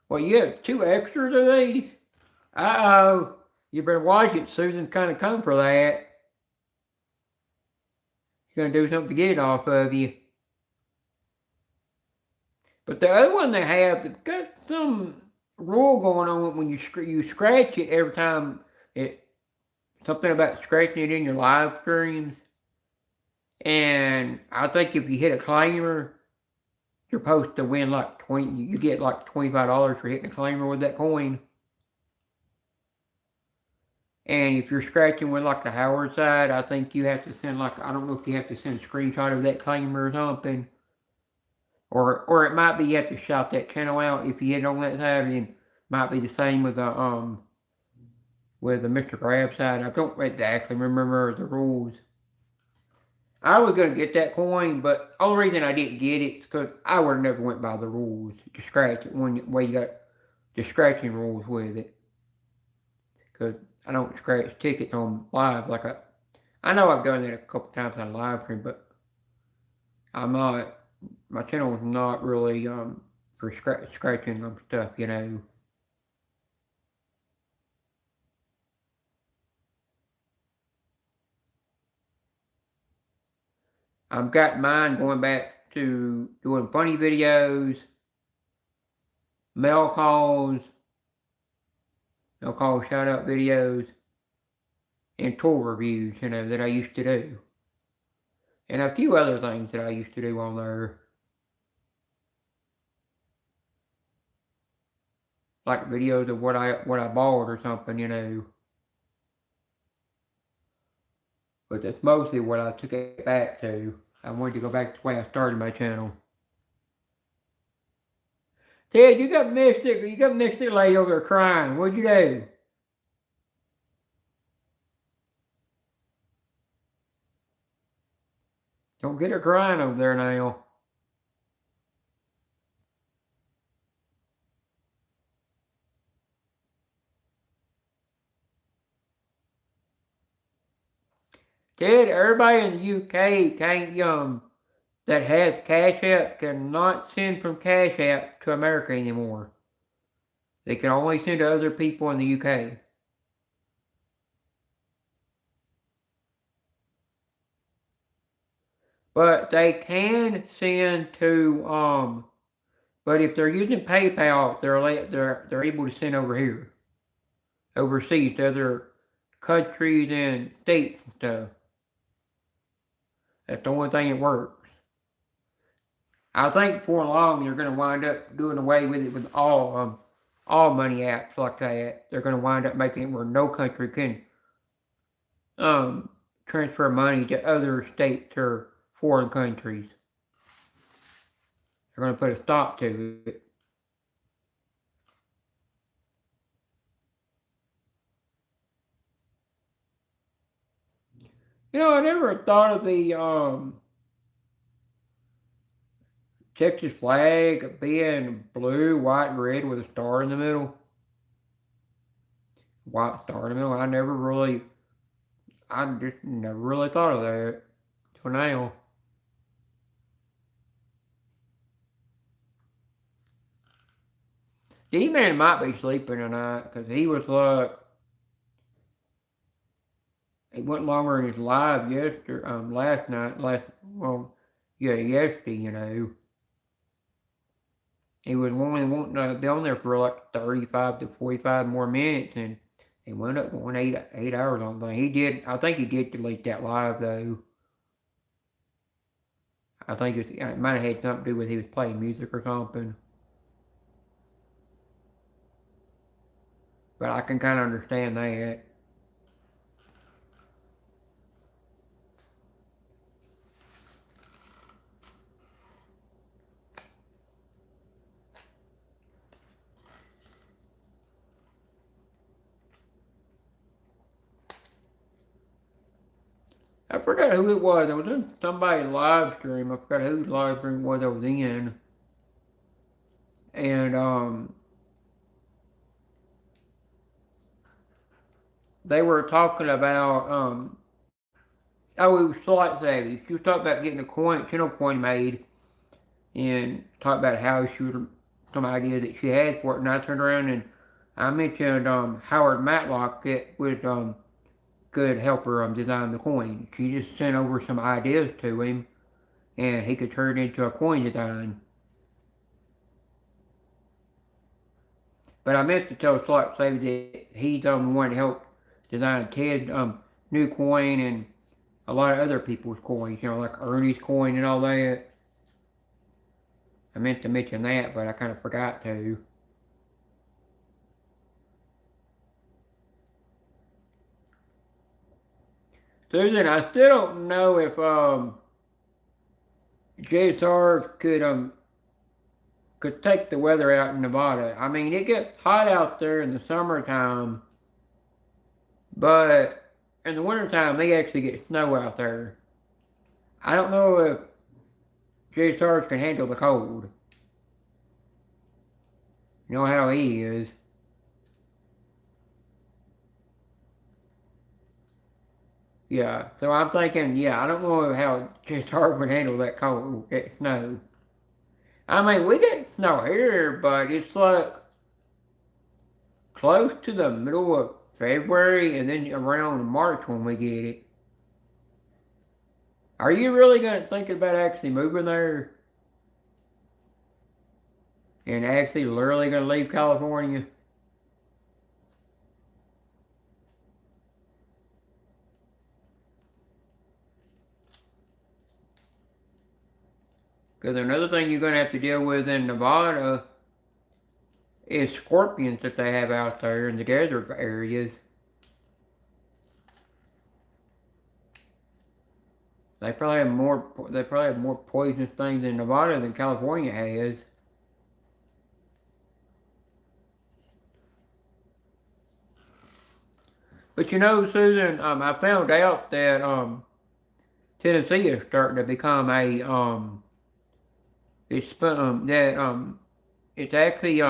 Well, you have 2 extras of these? Uh-oh. You better watch it. Susan's kind of come for that. She's going to do something to get it off of you. But the other one they have, they've got some rule going on when you scratch it every time. Something about scratching it in your live streams. And I think if you hit a claimer, you're supposed to win like you get like $25 for hitting a claimer with that coin. And if you're scratching with like the Howard side, I think you have to send I don't know if you have to send a screenshot of that claimer or something. Or it might be you have to shout that channel out if you hit it on that side, and it might be the same with the Mr. Grab side. I don't exactly remember the rules. I was going to get that coin, but the only reason I didn't get it is because I would have never went by the rules to scratch it one way you got the scratching rules with it. Because I don't scratch tickets on live I know I've done that a couple times on live stream, but my channel is not really for scratching stuff, I've got mine going back to doing funny videos, mail calls, shout out videos, and tour reviews, that I used to do. And a few other things that I used to do on there. Like videos of what I bought or something, But that's mostly what I took it back to. I wanted to go back to the way I started my channel. Ted, you got Mystic lady over there crying. What'd you do? Don't get her crying over there now. Ted, everybody in the UK can't that has Cash App cannot send from Cash App to America anymore. They can only send to other people in the UK. But they can send to but if they're using PayPal, they're able to send over here, overseas to other countries and states and stuff. That's the only thing that works. I think before long they're going to wind up doing away with it with all money apps like that. They're going to wind up making it where no country can um, transfer money to other states or foreign countries. They're going to put a stop to it. I never thought of the Texas flag being blue, white, and red with a star in the middle. White star in the middle. I just never really thought of that till now. D-Man might be sleeping tonight because he was like, he went longer in his live yesterday, yesterday, He was only wanting to be on there for like 35 to 45 more minutes, and he wound up going 8 hours on thing. I think he did delete that live though. I think it might have had something to do with he was playing music or something. But I can kind of understand that. I forgot who it was. I was in somebody's live stream. I forgot whose live stream was I was in. And they were talking about it was Slight Savage. She was talking about getting a channel coin made, and talked about how she was some ideas that she had for it. And I turned around and I mentioned Howard Matlock that could help her design the coin. She just sent over some ideas to him, and he could turn it into a coin design. But I meant to tell Slight Savage that he's the one that helped design Ted's new coin and a lot of other people's coins, like Ernie's coin and all that. I meant to mention that, but I kind of forgot to. Susan, I still don't know if JSR could take the weather out in Nevada. I mean, it gets hot out there in the summertime, but in the wintertime, they actually get snow out there. I don't know if JSR can handle the cold. You know how he is. Yeah, so I'm thinking, I don't know how JSR would handle that cold, that snow. I mean, we get snow here, but it's like close to the middle of February and then around March when we get it. Are you really thinking about actually moving there? And actually literally gonna leave California? Because another thing you're gonna have to deal with in Nevada is scorpions that they have out there in the desert areas. They probably have more poisonous things in Nevada than California has. But Susan, I found out that Tennessee is starting to become it's actually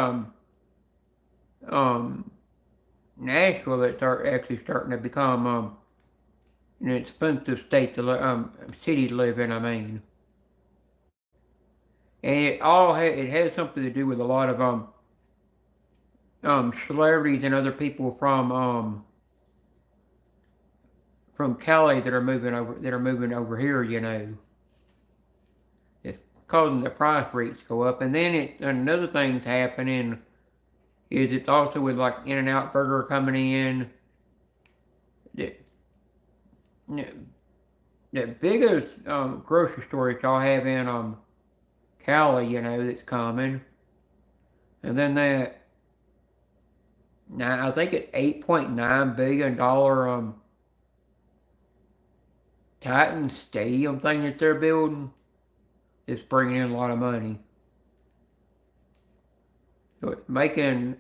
Nashville that's actually starting to become an expensive city to live in. I mean, and it has something to do with a lot of celebrities and other people from Cali that are moving over here. You know, it's causing the price rates go up, and then another thing's happening is it's also with like In-N-Out Burger coming in. The, the biggest grocery store that y'all have in Cali, you know, that's coming, and then now I think it's $8.9 billion Titan Stadium thing that they're building. It's bringing in a lot of money. So it's making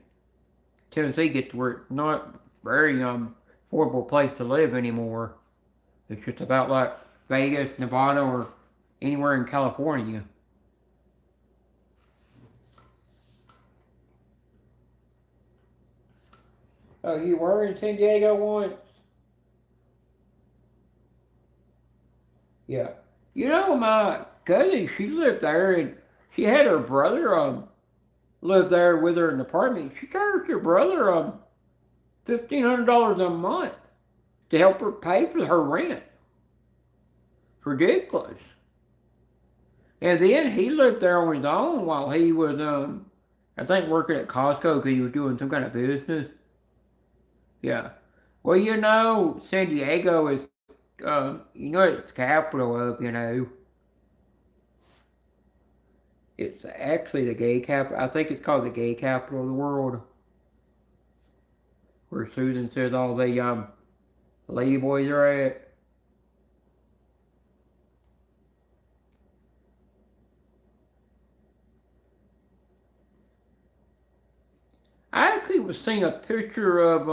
Tennessee get to where it's not very affordable place to live anymore. It's just about like Vegas, Nevada, or anywhere in California. Oh, you were in San Diego once? Yeah. You know, my cousin, she lived there, and she had her brother live there with her in an apartment. She charged her brother $1,500 a month to help her pay for her rent. It's ridiculous. And then he lived there on his own while he was I think working at Costco because he was doing some kind of business. Yeah. Well, you know, San Diego is you know, it's capital of, you know. It's actually the gay capital. I think it's called the gay capital of the world. Where Susan says all the lady boys are at. I actually was seeing a picture of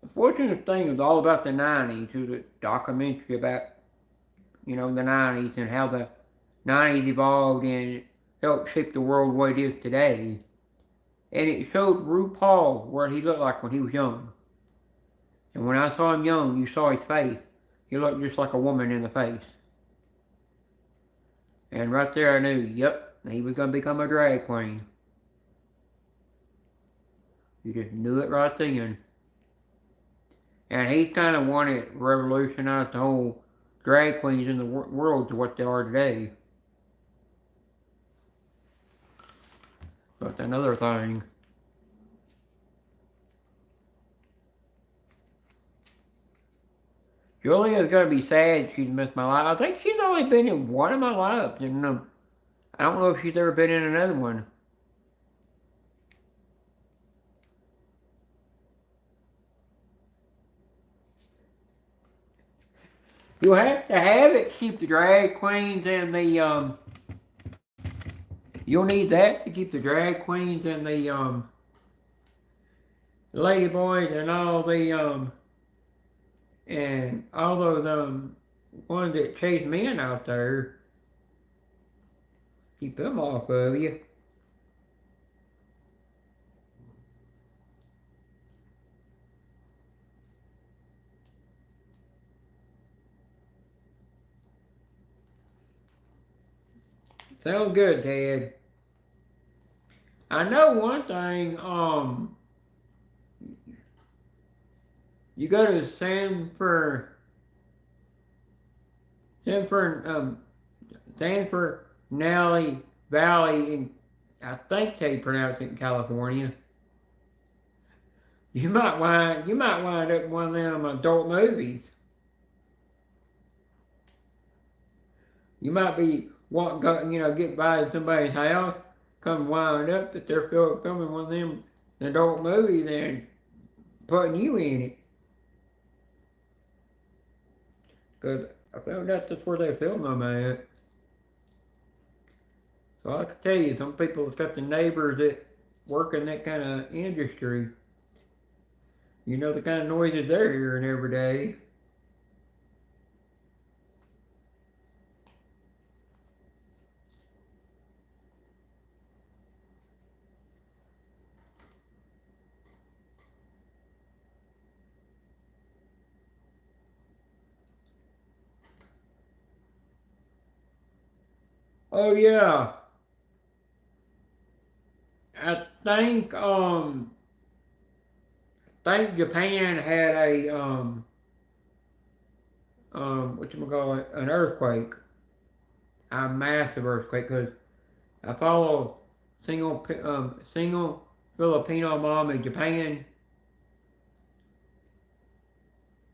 the Fortunate Thing is all about the 90s. It was a documentary about, you know, the 90s and how the 90s evolved and helped shape the world the way it is today. And it showed RuPaul what he looked like when he was young. And when I saw him young, you saw his face. He looked just like a woman in the face. And right there I knew, yep, he was going to become a drag queen. You just knew it right then. And he's kind of one that revolutionized the whole drag queens in the world to what they are today. That's another thing. Julia's gonna be sad she's missed my life. I think she's only been in one of my lives, and I don't know if she's ever been in another one. You have to have it to keep the drag queens and the You'll need that to keep the drag queens and the lady boys and all the and all those ones that chase men out there. Keep them off of you. Sounds good, Ted. I know one thing, you go to Sanford Nally Valley in, I think they pronounce it in California. You might wind up in one of them adult movies. You might be get by somebody's house, come wind up that they're filming one of them adult movies and putting you in it. Because I found out that's where they film them at. So I can tell you, some people have got the neighbors that work in that kind of industry. You know the kind of noises they're hearing every day. Oh yeah. I think Japan had a what you call it, an earthquake, a massive earthquake. Cause I follow single Filipino mom in Japan.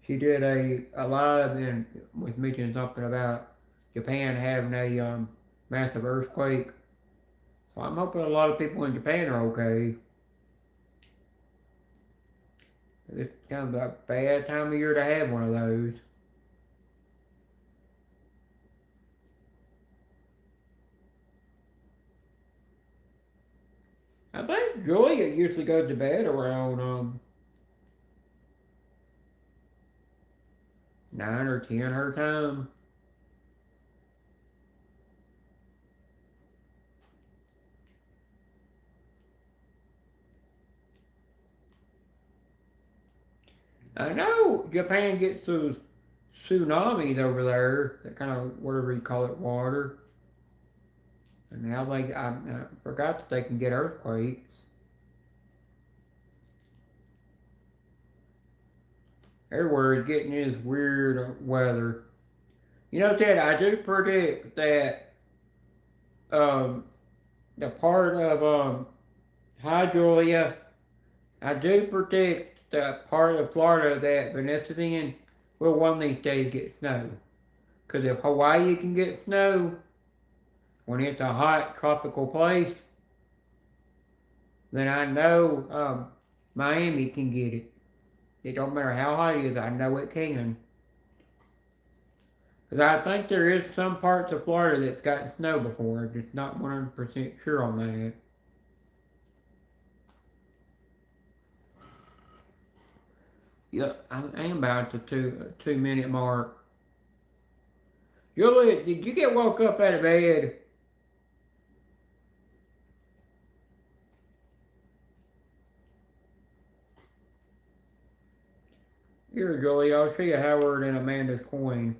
She did a live and was mentioning something about Japan having a massive earthquake. So I'm hoping a lot of people in Japan are okay. It's kind of a bad time of year to have one of those. I think Julia usually goes to bed around 9 or 10 her time. I know Japan gets those tsunamis over there, that kind of whatever you call it, water. And now I forgot that they can get earthquakes. Everywhere is getting this weird weather. You know, Ted, I do predict that um, the part of Hi Julia, I do predict the part of Florida that Vanessa's in will one of these days get snow. Because if Hawaii can get snow when it's a hot tropical place, then I know Miami can get it. It don't matter how hot it is, I know it can. Because I think there is some parts of Florida that's gotten snow before. I'm just not 100% sure on that. Yeah, I am about the 2 minute mark. Juliet, did you get woke up out of bed? Here, Julie, I'll show you Howard and Amanda's coin.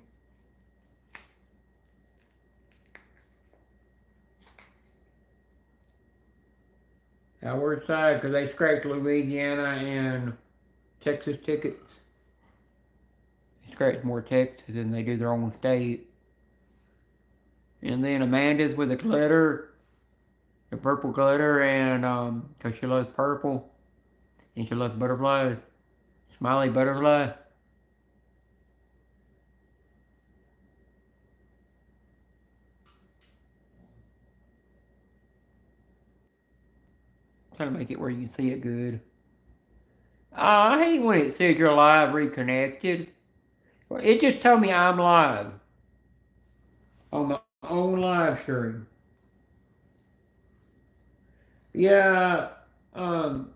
Howard's side, because they scratched Louisiana and Texas tickets. They scratch more Texas than they do their own state. And then Amanda's with the glitter, the purple glitter, and because she loves purple, and she loves butterflies, smiley butterfly. Trying to make it where you can see it good. I hate when it says you're live reconnected. It just told me I'm live on my own live stream. Yeah, um,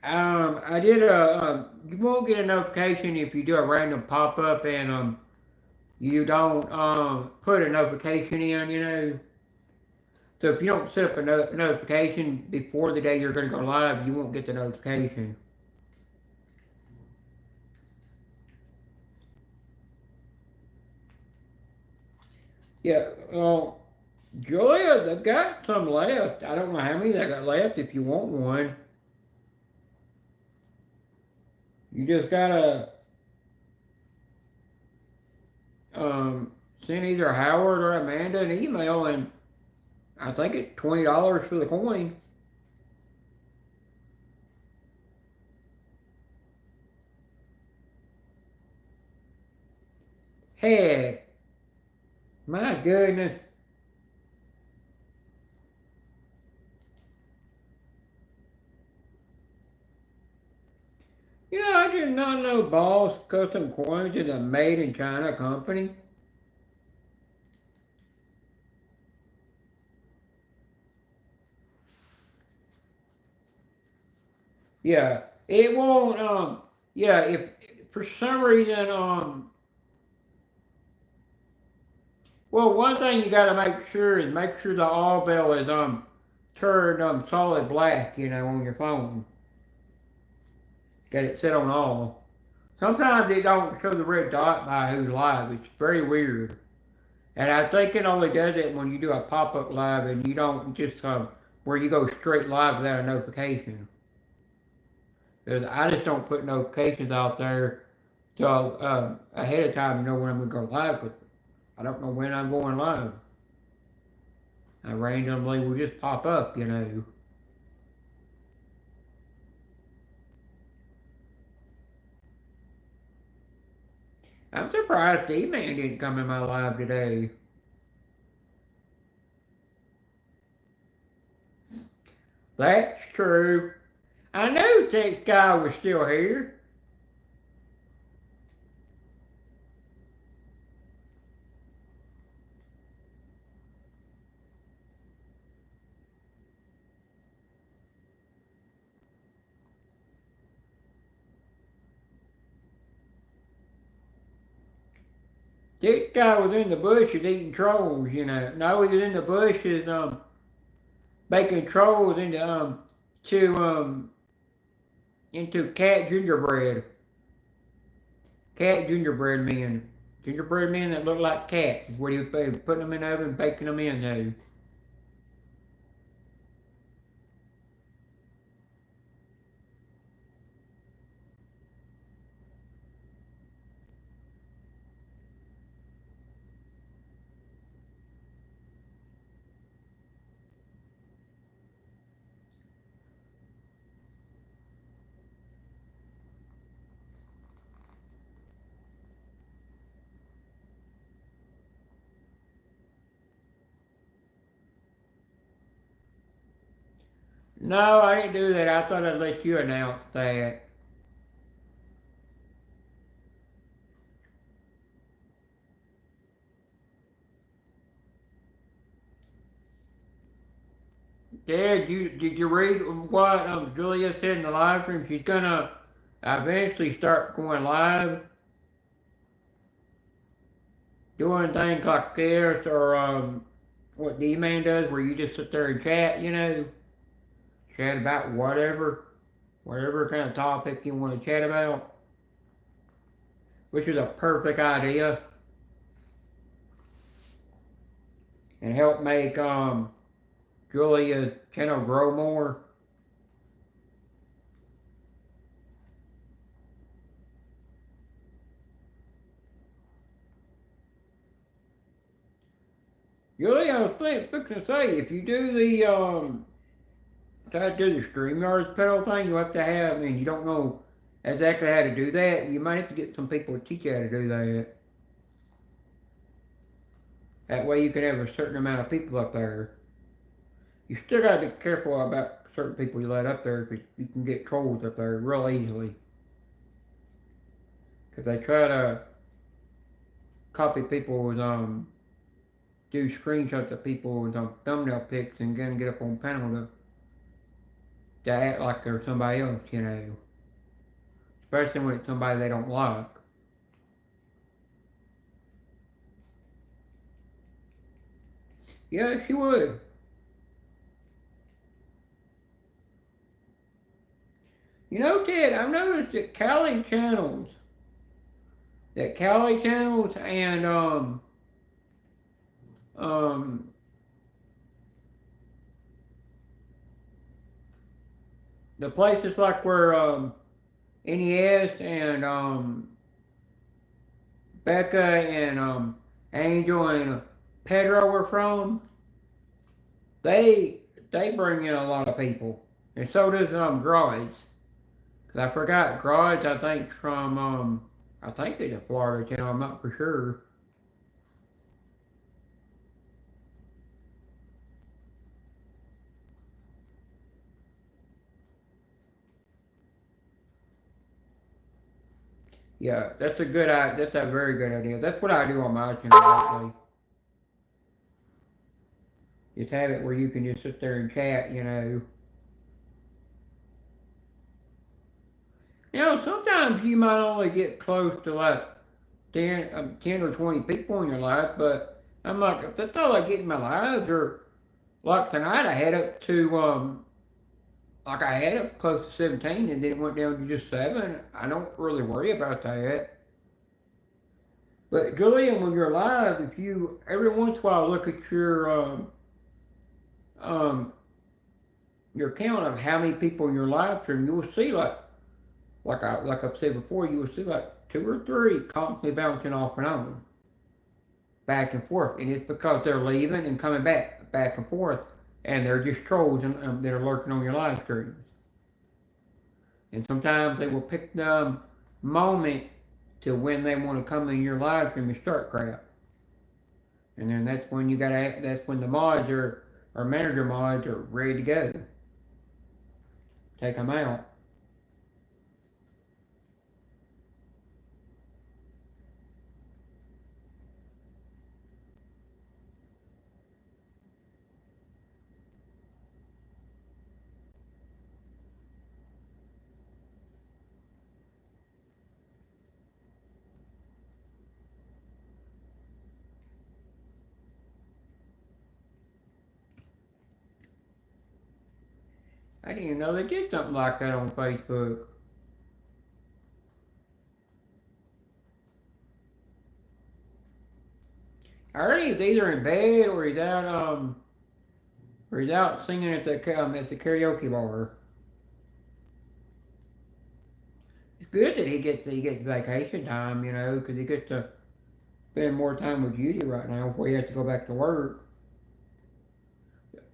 I did you won't get a notification if you do a random pop up and you don't put a notification in, you know. So if you don't set up a notification before the day you're going to go live, you won't get the notification. Yeah, well, Julia, they've got some left. I don't know how many they got left. If you want one, you just gotta send either Howard or Amanda an email, and I think it's $20 for the coin. Heck, my goodness. You know, I did not know Boss Custom Coins is a made in China company. Yeah, it won't. Yeah, if for some reason, well, one thing you got to make sure the all bell is turned solid black. You know, on your phone. Got it set on all. Sometimes it don't show the red dot by who's live. It's very weird. And I think it only does it when you do a pop-up live and you don't just where you go straight live without a notification. 'Cause I just don't put notifications out there till ahead of time to know when I'm gonna go live. 'Cause I don't know when I'm going live. I randomly will just pop up, you know. I'm surprised D-Man didn't come in my live today. That's true. I knew Tex Guy was still here. Tex Guy was in the bushes eating trolls, you know. No, he was in the bushes baking trolls to into cat gingerbread. Cat gingerbread men. Gingerbread men that look like cats is what he was putting them in the oven, baking them into. No, I didn't do that. I thought I'd let you announce that. Dad, did you read what Julia said in the live stream? She's gonna eventually start going live, doing things like this, or what D-Man does, where you just sit there and chat, you know, chat about whatever kind of topic you want to chat about, which is a perfect idea, and help make Julia's channel grow more. Julia, I was fixing to say, if you do the try to do the StreamYards pedal thing, you have to have, I mean, you don't know exactly how to do that. You might have to get some people to teach you how to do that. That way you can have a certain amount of people up there. You still got to be careful about certain people you let up there because you can get trolls up there real easily. Because they try to copy people's, do screenshots of people's thumbnail pics and get up on panel to act like they're somebody else, you know. Especially when it's somebody they don't like. Yeah, she would. You know, Ted, I've noticed that Callie channels and um the places like where NES and Becca and Angel and Pedro were from, they bring in a lot of people, and so does Garage. Cause I forgot Garage. I think from I think it's a Florida channel. I'm not for sure. Yeah, that's a good idea. That's a very good idea. That's what I do on my channel actually. Just have it where you can just sit there and chat, you know. You know, sometimes you might only get close to like 10 or 20 people in your life, but I'm like, if that's all I get in my lives, or like tonight I had up to, like I had up close to 17 and then it went down to just 7. I don't really worry about that. But Julian, when you're live, if you every once in a while look at um, your count of how many people in your live stream, you will see like I've said before, you will see like two or three constantly bouncing off and on, back and forth, and it's because they're leaving and coming back and forth, and they're just trolls and that are lurking on your live streams. And sometimes they will pick the moment to when they want to come in your live stream and start crap. And then that's when the mods or manager mods are ready to go. Take them out. I didn't even know they did something like that on Facebook. I heard he's either in bed or he's out singing at the karaoke bar. It's good that he gets vacation time, because he gets to spend more time with Judy right now before he has to go back to work.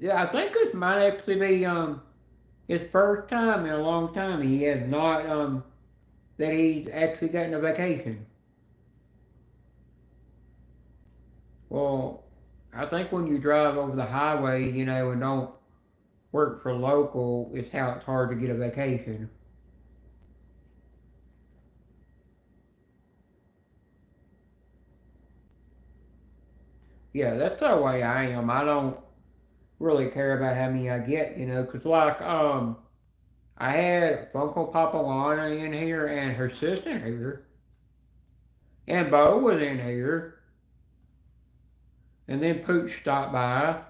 Yeah, I think this might actually be his first time in a long time he has not that he's actually gotten a vacation. Well, I think when you drive over the highway, and don't work for local, it's how it's hard to get a vacation. Yeah, that's the way I am. I don't really care about how many I get, because like I had Funko Papa Lana in here and her sister in here, and Bo was in here, and then Pooch stopped by.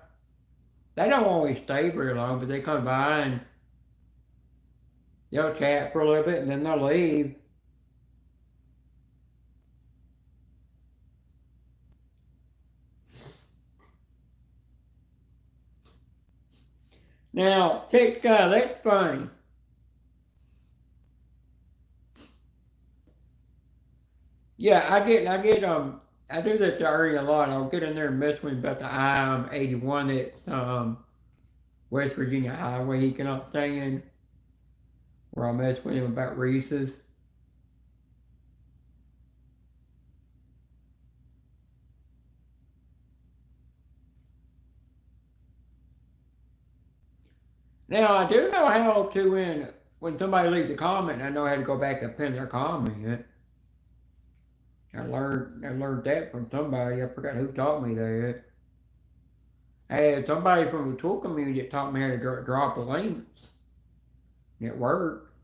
They don't always stay very long, but they come by and they'll chat for a little bit and then they'll leave. Now, Tech Guy, that's funny. Yeah, I do that to Ernie a lot. I'll get in there and mess with him about the I-81 at West Virginia Highway he cannot stand, where I'll mess with him about Reese's. Now, I do know how to, when somebody leaves a comment, I know how to go back and pin their comment. I learned that from somebody. I forgot who taught me that. I had somebody from the tool community that taught me how to drop links. It worked.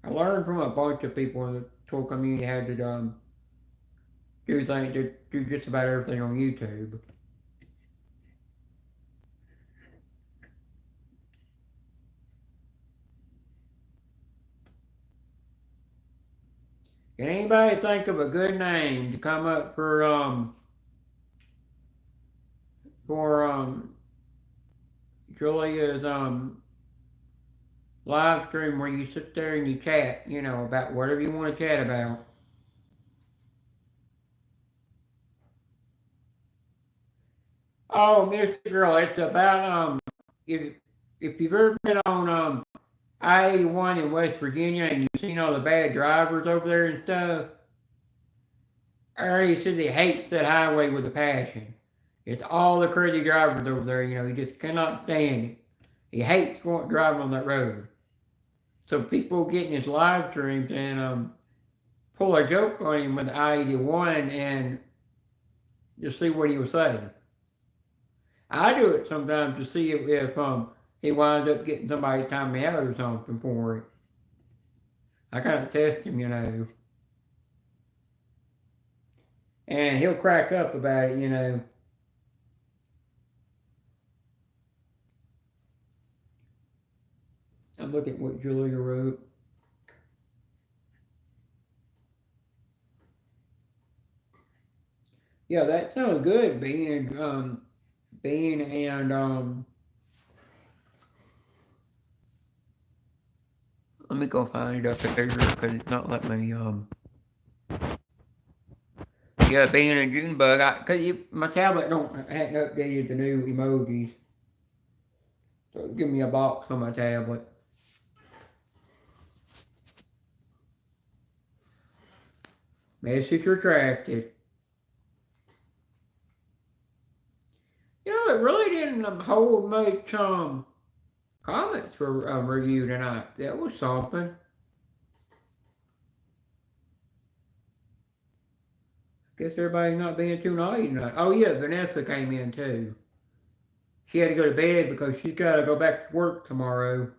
I learned from a bunch of people in the tool community how to do just about everything on YouTube. Can anybody think of a good name to come up for Julia's live stream where you sit there and you chat, about whatever you want to chat about? Oh, Mr. Girl, it's about if you've ever been on I-81 in West Virginia and you've seen all the bad drivers over there and stuff, I already said he hates that highway with a passion. It's all the crazy drivers over there, he just cannot stand it. He hates driving on that road. So people get in his live streams and pull a joke on him with I-81 and just see what he will say. I do it sometimes to see if he winds up getting somebody to time me out or something for it. I kind of test him. And he'll crack up about it. I'm looking at what Julia wrote. Yeah, that sounds good. Bean and let me go find it up here because it's not letting me yeah, bean and Junebug. My tablet hadn't updated the new emojis, so give me a box on my tablet. Message retracted. You know, it really didn't hold much comments for review tonight. That was something. Guess everybody's not being too naughty tonight. Oh yeah, Vanessa came in too. She had to go to bed because she's got to go back to work tomorrow.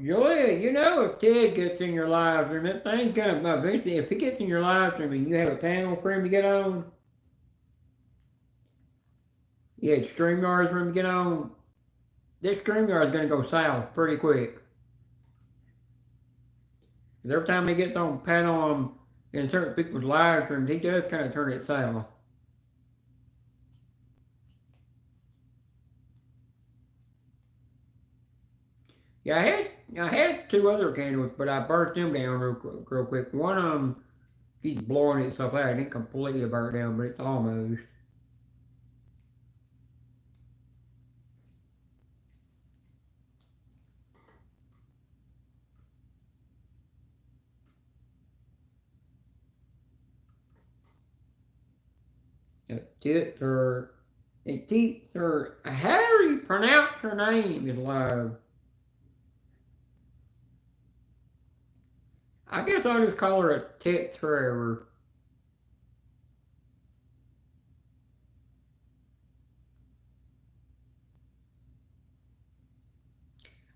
Julia, you know if Ted gets in your live stream, that thing kind of eventually, if he gets in your live stream and you have a panel for him to get on, yeah, StreamYard's for him to get on, this StreamYard's going to go south pretty quick. Every time he gets on panel in certain people's live streams, he does kind of turn it south. Yeah, I had two other candles, but I burnt them down real quick. One of them keeps blowing itself out. It didn't completely burn down, but it's almost. Tits or teeth or how do you pronounce her name is live? I guess I'll just call her a Tits forever.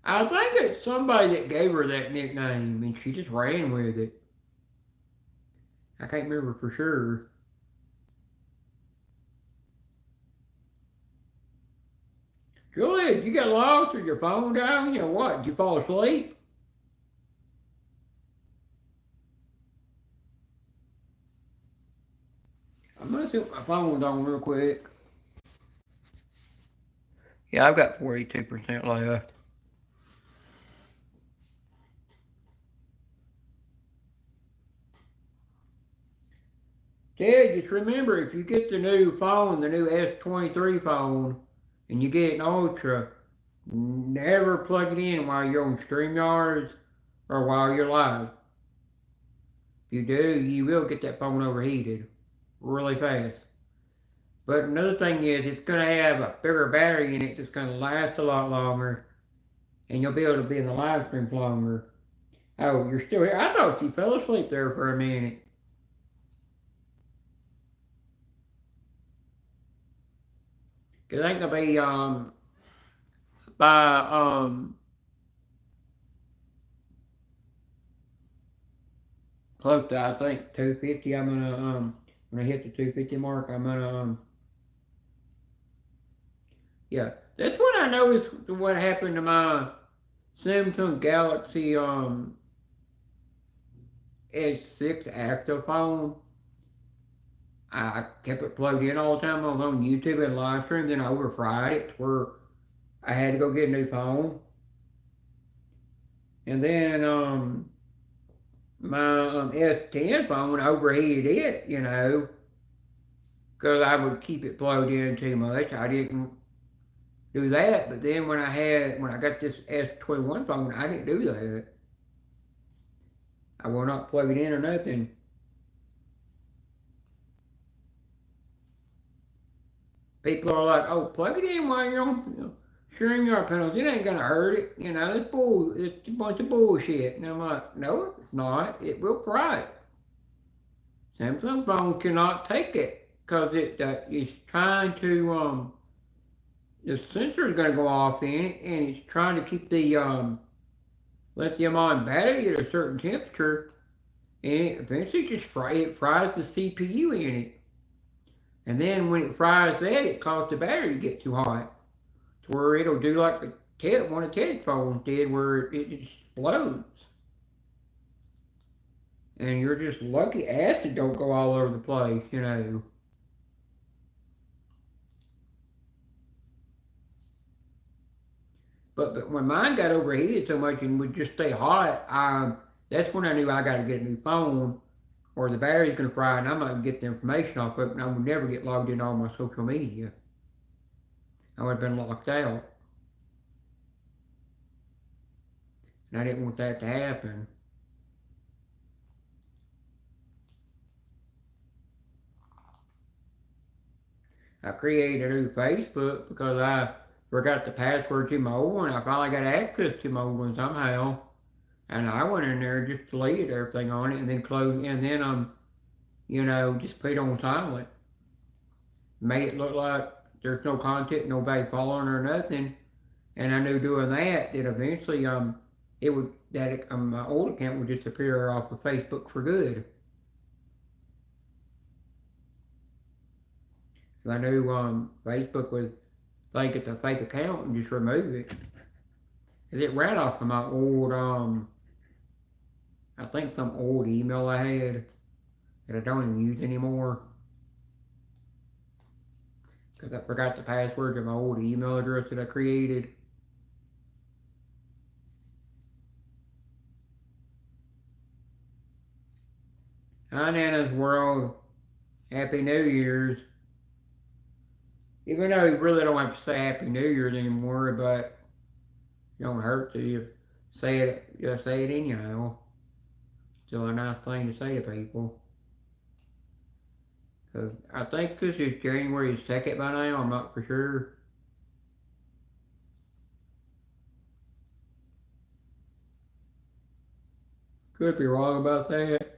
I think it's somebody that gave her that nickname and she just ran with it. I can't remember for sure. Juliet, you got lost or your phone down? You know what? Did you fall asleep? I'm gonna see what my phone's on real quick. Yeah, I've got 42% left. Ted, just remember if you get the new phone, the new S23 phone, and you get an Ultra, never plug it in while you're on StreamYards or while you're live. If you do, you will get that phone overheated really fast. But another thing is it's going to have a bigger battery in it that's going to last a lot longer, and you'll be able to be in the live stream longer. Oh, you're still here? I thought you fell asleep there for a minute. Cause ain't gonna be by close to I think 250. I'm gonna when I hit the 250 mark, I'm gonna yeah. That's what I noticed. What happened to my Samsung Galaxy S6 active phone? I kept it plugged in all the time. I was on YouTube and live stream. Then I overfried it to where I had to go get a new phone. And then my S10 phone overheated it, you know, because I would keep it plugged in too much. I didn't do that. But then when I got this S21 phone, I didn't do that. I will not plug it in or nothing. People are like, "Oh, plug it in while you're on StreamYard panels. It ain't gonna hurt it. You know, it's bull. It's a bunch of bullshit." And I'm like, "No, it's not. It will fry it. Samsung phone cannot take it because it's trying to the sensor is gonna go off in it, and it's trying to keep the lithium-ion battery at a certain temperature, and it eventually just fries the CPU in it. And then when it fries that, it causes the battery to get too hot, to where it'll do like one of Ted's phones did, where it explodes. And you're just lucky acid don't go all over the place, you know. But when mine got overheated so much and would just stay hot, that's when I knew I got to get a new phone, or the battery's gonna fry, and I'm not gonna get the information off of it, and I would never get logged into all my social media. I would have been locked out, and I didn't want that to happen. I created a new Facebook because I forgot the password to my old one. I finally got access to my old one somehow, and I went in there and just deleted everything on it, and then closed, and then just put it on silent, made it look like there's no content, nobody following or nothing. And I knew doing that eventually it would that my old account would disappear off of Facebook for good. I knew Facebook would think it's a fake account and just remove it. 'Cause it ran off of my old I think some old email I had that I don't even use anymore. Because I forgot the password to my old email address that I created. Hi Nana's World. Happy New Year's. Even though you really don't have to say Happy New Year's anymore, but it don't hurt to you say it. Just say it anyhow. Still a nice thing to say to people. Cause I think this is January 2nd by now. I'm not for sure. Could be wrong about that.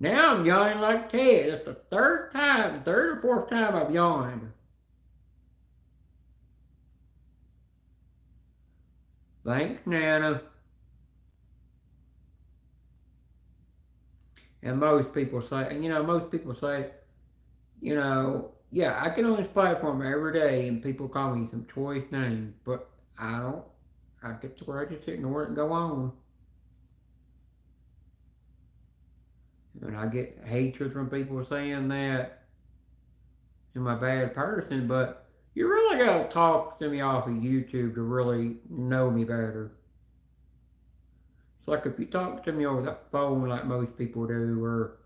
Now I'm yawning like Ted. That's the third or fourth time I've yawned. Thanks, Nana. And most people say, yeah, I get on this platform every day and people call me some choice names, but I don't. I get to where I just ignore it and go on. And I get hatred from people saying that I'm a bad person, but you really gotta talk to me off of YouTube to really know me better. It's like if you talk to me over the phone like most people do, or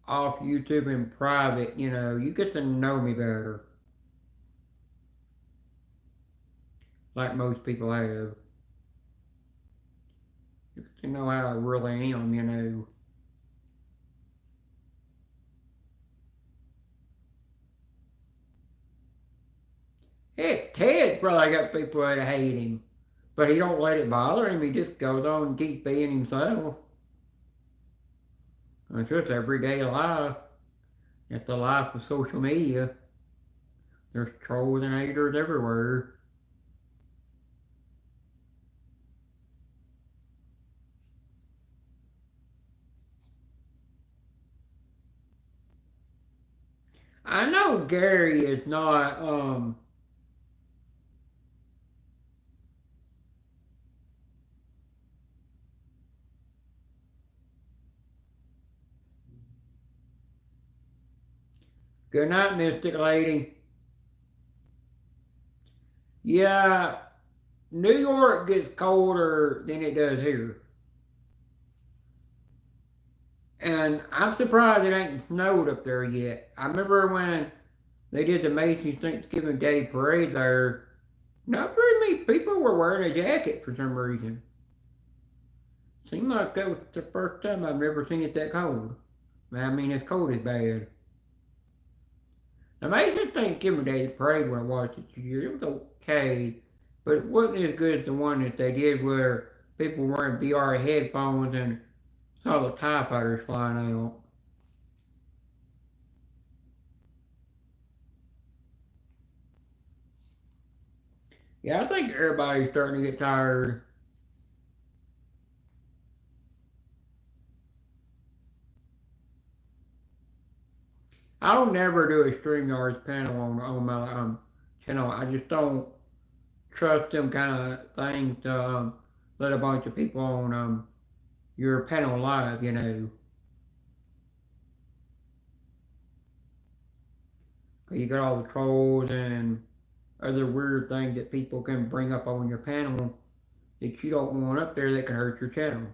off YouTube in private, you get to know me better, like most people have. You get to know how I really am. Heck, Ted probably got people that hate him, but he don't let it bother him. He just goes on and keeps being himself. It's just everyday life. It's the life of social media. There's trolls and haters everywhere. I know Gary is not good night, Mystic Lady. Yeah, New York gets colder than it does here. And I'm surprised it ain't snowed up there yet. I remember when they did the Macy's Thanksgiving Day parade there, not very many people were wearing a jacket for some reason. Seemed like that was the first time I've ever seen it that cold. I mean, as cold as bad. The Macy's Thanksgiving Day parade when I watched it this year, it was okay, but it wasn't as good as the one that they did where people were wearing VR headphones and saw the TIE fighters flying out. Yeah, I think everybody's starting to get tired. I'll never do a StreamYards panel on my channel. I just don't trust them kind of things to let a bunch of people on your panel live, you know. 'Cause you got all the trolls and other weird things that people can bring up on your panel that you don't want up there that can hurt your channel.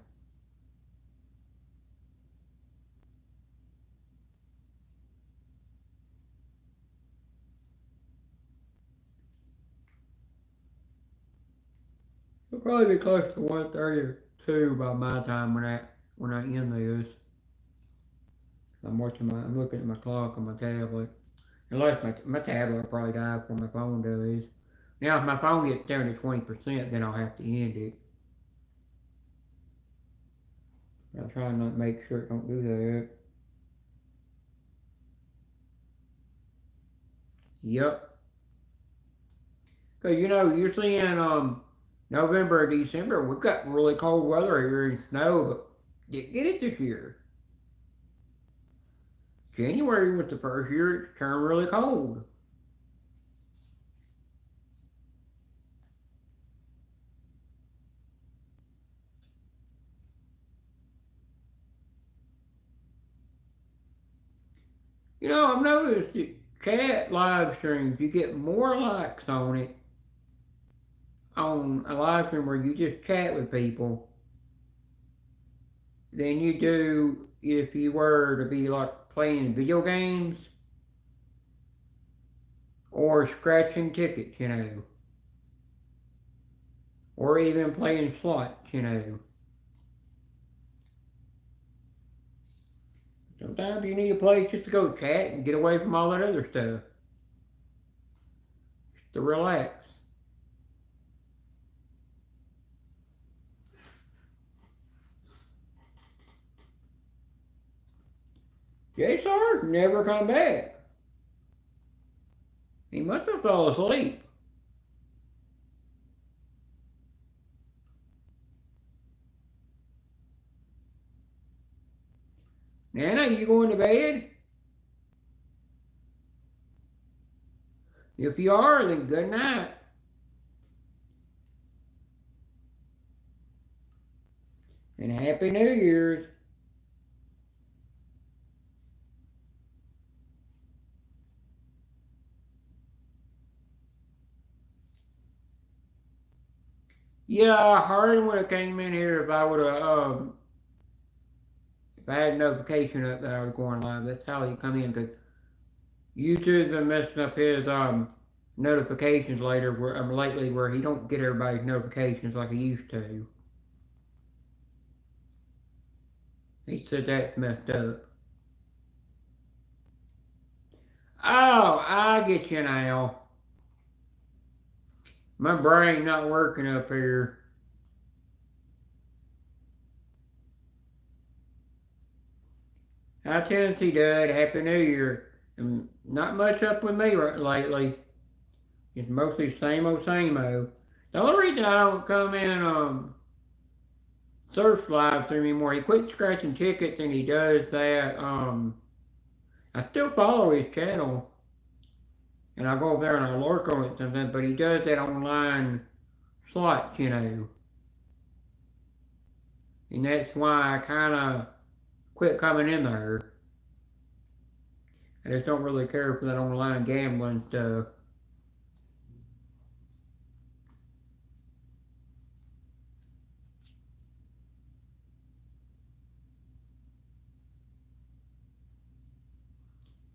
It'll probably be close to 1:30 or 2 by my time when I end this. I'm looking at my clock on my tablet. Unless my tablet will probably die before my phone does. Now if my phone gets down to 20%, then I'll have to end it. I'll try not to make sure it don't do that. Yep. Cause you know, you're seeing November or December, we've got really cold weather here and snow, but didn't get it this year. January was the first year it turned really cold. You know, I've noticed that chat live streams, you get more likes on it, on a live stream where you just chat with people, than you do if you were to be like playing video games or scratching tickets, you know, or even playing slots, you know. Sometimes you need a place just to go chat and get away from all that other stuff. Just to relax. JSR's never come back. He must have fell asleep. Nana, you going to bed? If you are, then good night. And Happy New Year's. Yeah, Harden would have came in here if I would have if I had a notification up that I was going live. That's how he come in, because YouTube's been messing up his notifications lately where he don't get everybody's notifications like he used to. He said that's messed up. Oh, I get you now. My brain not working up here. Hi Tennessee Dud, Happy New Year. And not much up with me lately. It's mostly same old, same old. The only reason I don't come in Surf live stream anymore, he quit scratching tickets and he does that. I still follow his channel and I go over there and I lurk on it sometimes, but he does that online slots, you know. And that's why I kind of quit coming in there. I just don't really care for that online gambling stuff.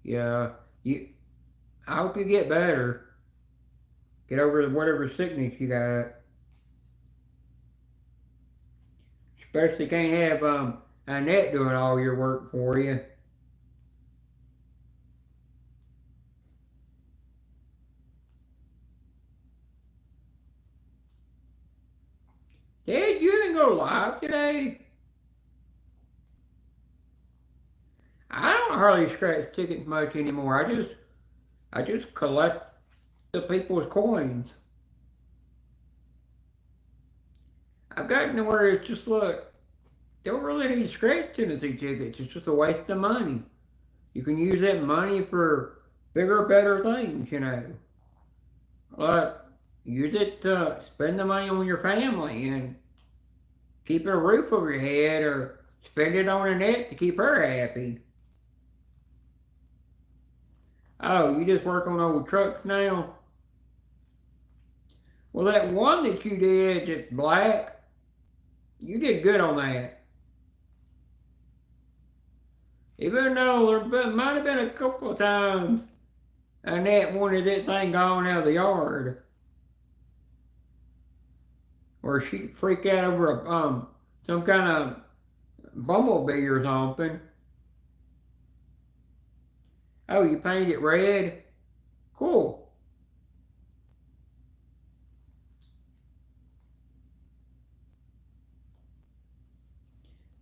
Yeah, I hope you get better. Get over whatever sickness you got. Especially can't have Annette doing all your work for you. Dad, you didn't go live today? I don't hardly scratch tickets much anymore. I just collect the people's coins. I've gotten to where it's just look, don't really need to scratch Tennessee tickets. It's just a waste of money. You can use that money for bigger, better things, Like, use it to spend the money on your family and keep a roof over your head, or spend it on Annette to keep her happy. Oh, you just work on old trucks now? Well, that one that you did that's black, you did good on that. Even though there might have been a couple of times Annette wanted that thing gone out of the yard, or she'd freak out over some kind of bumblebee or something. Oh, you painted it red? Cool.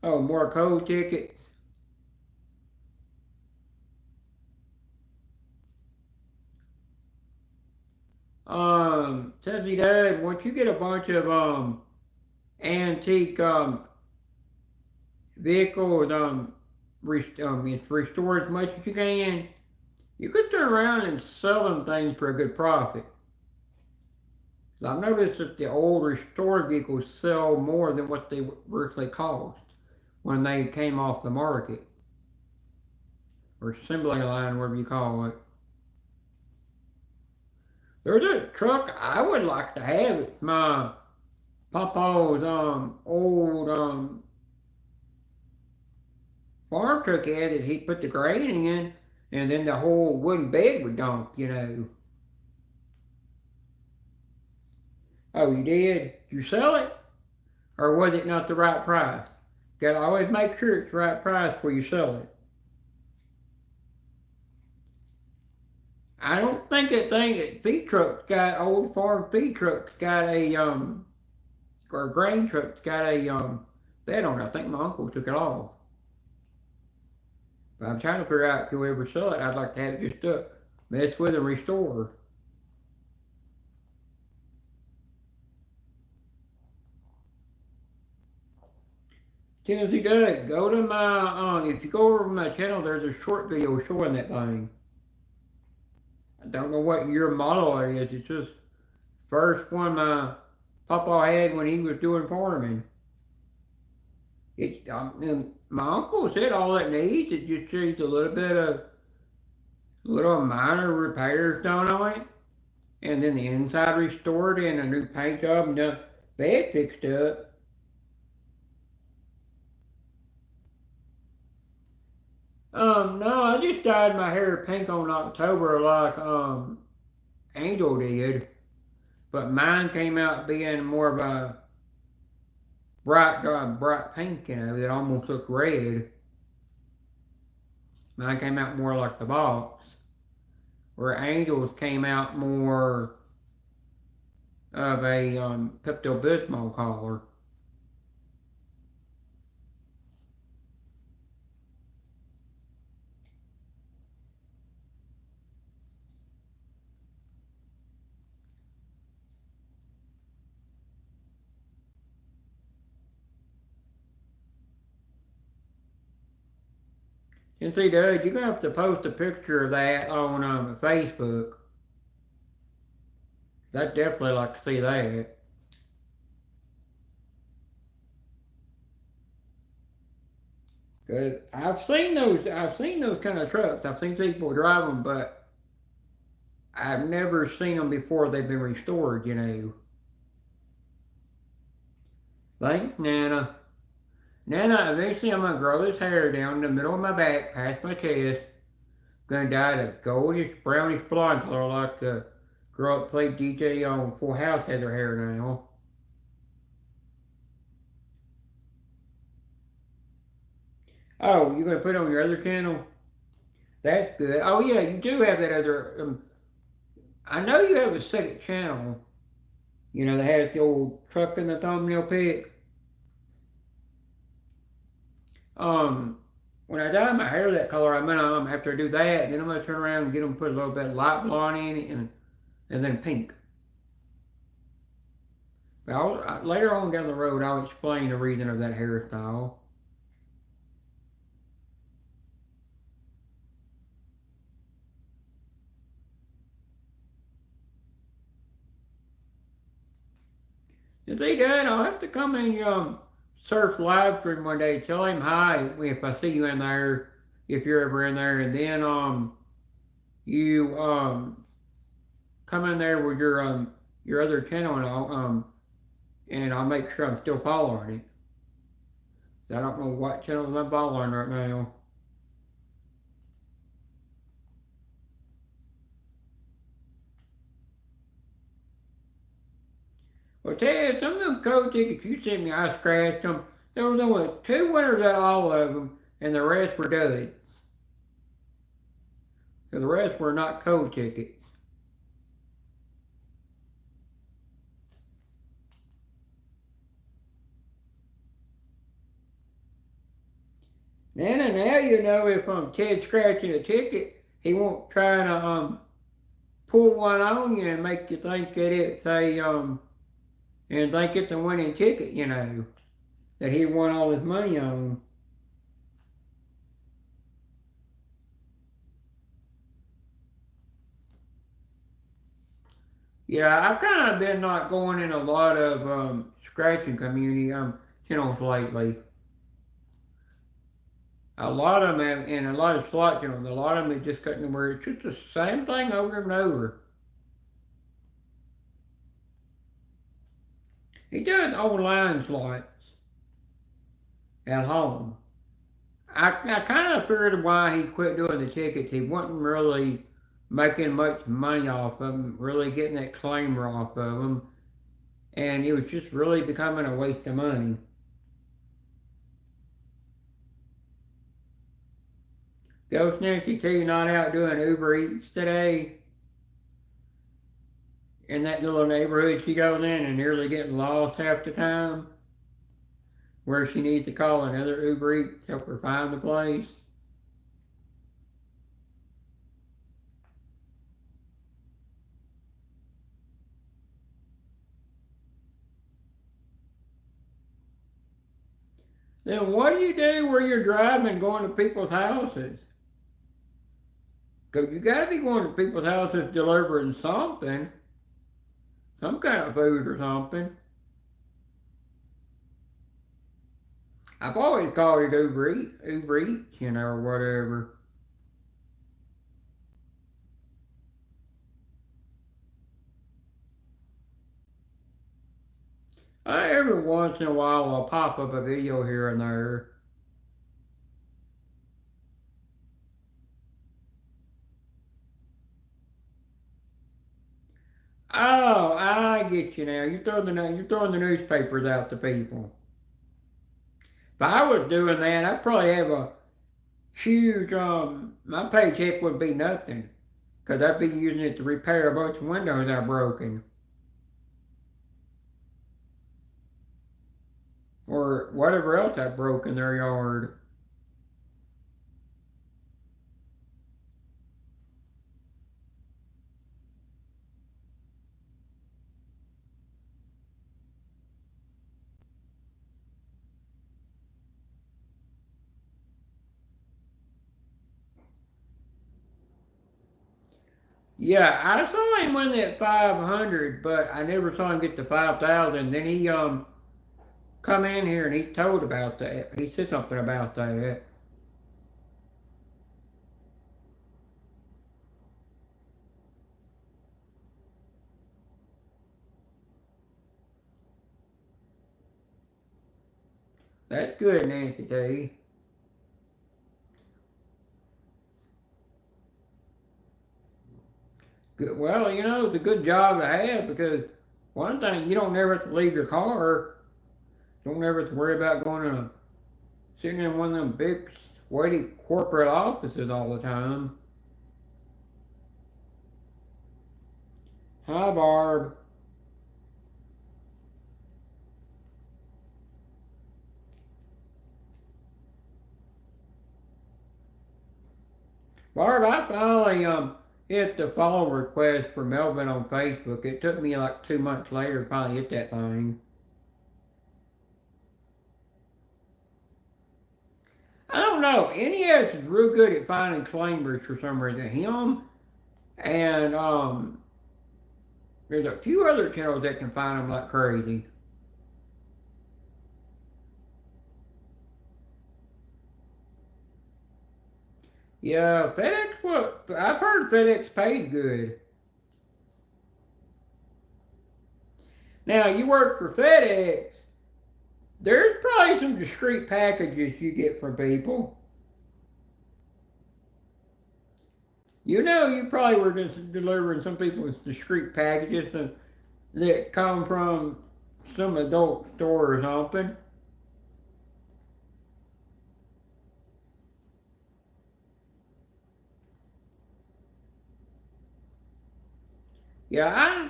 Oh, more code tickets. Tennessee Dad, once you get a bunch of antique vehicles it's restored as much as you could turn around and sell them things for a good profit. I've noticed that the old restored vehicles sell more than what they originally cost when they came off the market, or assembly line, whatever you call it. There's a truck I would like to have. It's my papa's old farm truck had it. He put the grain in, and then the whole wooden bed would dump. Oh, you did? Did you sell it? Or was it not the right price? Gotta always make sure it's the right price before you sell it. I don't think feed truck's got, old farm feed truck's got or grain truck's got a bed on it. I think my uncle took it off. But I'm trying to figure out if you'll ever sell it. I'd like to have it just to mess with and restore. Tennessee Doug, go to my, if you go over to my channel, there's a short video showing that thing. I don't know what year model it is. It's just first one my papa had when he was doing farming. My uncle said all it needs is just needs a little minor repairs done on it, and then the inside restored and a new paint job and the bed fixed up. No, I just dyed my hair pink on October like Angel did, but mine came out being more of a bright pink, that almost looked red. Mine came out more like the box, where Angel's came out more of a Pepto-Bismol color. And see, Doug, you're gonna have to post a picture of that on Facebook. I'd definitely like to see that. Cause I've seen those kind of trucks. I've seen people drive them, but I've never seen them before they've been restored. Thanks, Nana. Nana, eventually I'm gonna grow this hair down the middle of my back, past my chest. Gonna dye it a goldish, brownish blonde color like the girl that played DJ on Full House has her hair now. Oh, you're gonna put it on your other channel? That's good. Oh yeah, you do have that other. I know you have a second channel. That has the old truck in the thumbnail pic. When I dye my hair that color, I'm gonna after I do that, then I'm gonna turn around and get them put a little bit of light blonde in it, and then pink. But later on down the road, I'll explain the reason of that hairstyle. Is he done? I'll have to come in surf live stream one day. Tell him hi if I see you in there, if you're ever in there, and then you come in there with your other channel, and I'll make sure I'm still following it. I don't know what channels I'm following right now. Well, tell you, some of them code tickets you sent me, I scratched them. There was only 2 winners out of all of them, and the rest were duds. So the rest were not code tickets. Now you know if Ted's scratching a ticket, he won't try to pull one on you and make you think that it's and think it's a winning ticket, that he won all his money on. Yeah, I've kind of been not going in a lot of scratching community channels lately. A lot of them have, and a lot of slot channels, a lot of them have just cutting where it's just the same thing over and over. He does online slots at home. I kind of figured why he quit doing the tickets. He wasn't really making much money off of them, really getting that claimer off of them, and it was just really becoming a waste of money. Ghost Nancy T not out doing Uber Eats today. In that little neighborhood she goes in and nearly getting lost half the time, where she needs to call another Uber Eats to help her find the place. Then what do you do where you're driving going to people's houses? Because you got to be going to people's houses delivering something. Some kind of food or something. I've always called it Uber Eats, or whatever. Every once in a while I'll pop up a video here and there. Oh, I get you now. You're throwing the newspapers out to people. If I was doing that, I'd probably have a huge my paycheck would be nothing, because I'd be using it to repair a bunch of windows I've broken, or whatever else I broke in their yard. Yeah, I saw him win that 500, but I never saw him get the 5,000. Then he come in here and he told about that. He said something about that. That's good, Nancy T. Good. Well, it's a good job to have, because one thing, you don't never have to leave your car. Don't ever have to worry about sitting in one of them big, sweaty corporate offices all the time. Hi, Barb. Barb, I finally hit the follow request for Melvin on Facebook. It took me like 2 months later to finally hit that thing. I don't know. NES is real good at finding claimers for some reason. Him and there's a few other channels that can find them like crazy. Yeah, FedEx, what? I've heard FedEx pays good. Now, you work for FedEx, there's probably some discreet packages you get from people. You know, you probably were just delivering some people's discreet packages that come from some adult store or something. Yeah,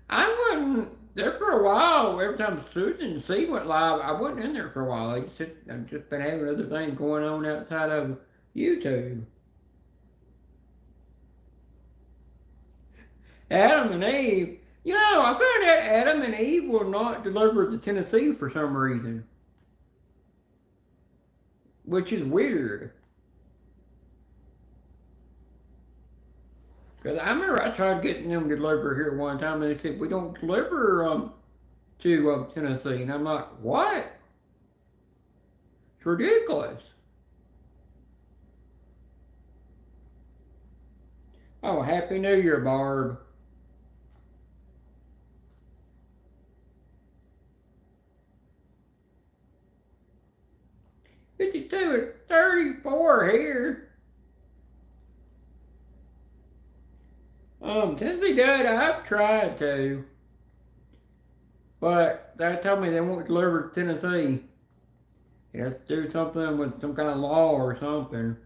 I wasn't there for a while. Every time Susan and C went live, I wasn't in there for a while. I've just been having other things going on outside of YouTube. Adam and Eve. You know, I found out Adam and Eve will not deliver to Tennessee for some reason, which is weird. Because I remember I tried getting them to deliver here one time, and they said we don't deliver to Tennessee, and I'm like, what? It's ridiculous. Oh, Happy New Year, Barb. 52 and 34 here. Tennessee Dad, I've tried to, but they told me they won't deliver to Tennessee. You have to do something with some kind of law or something.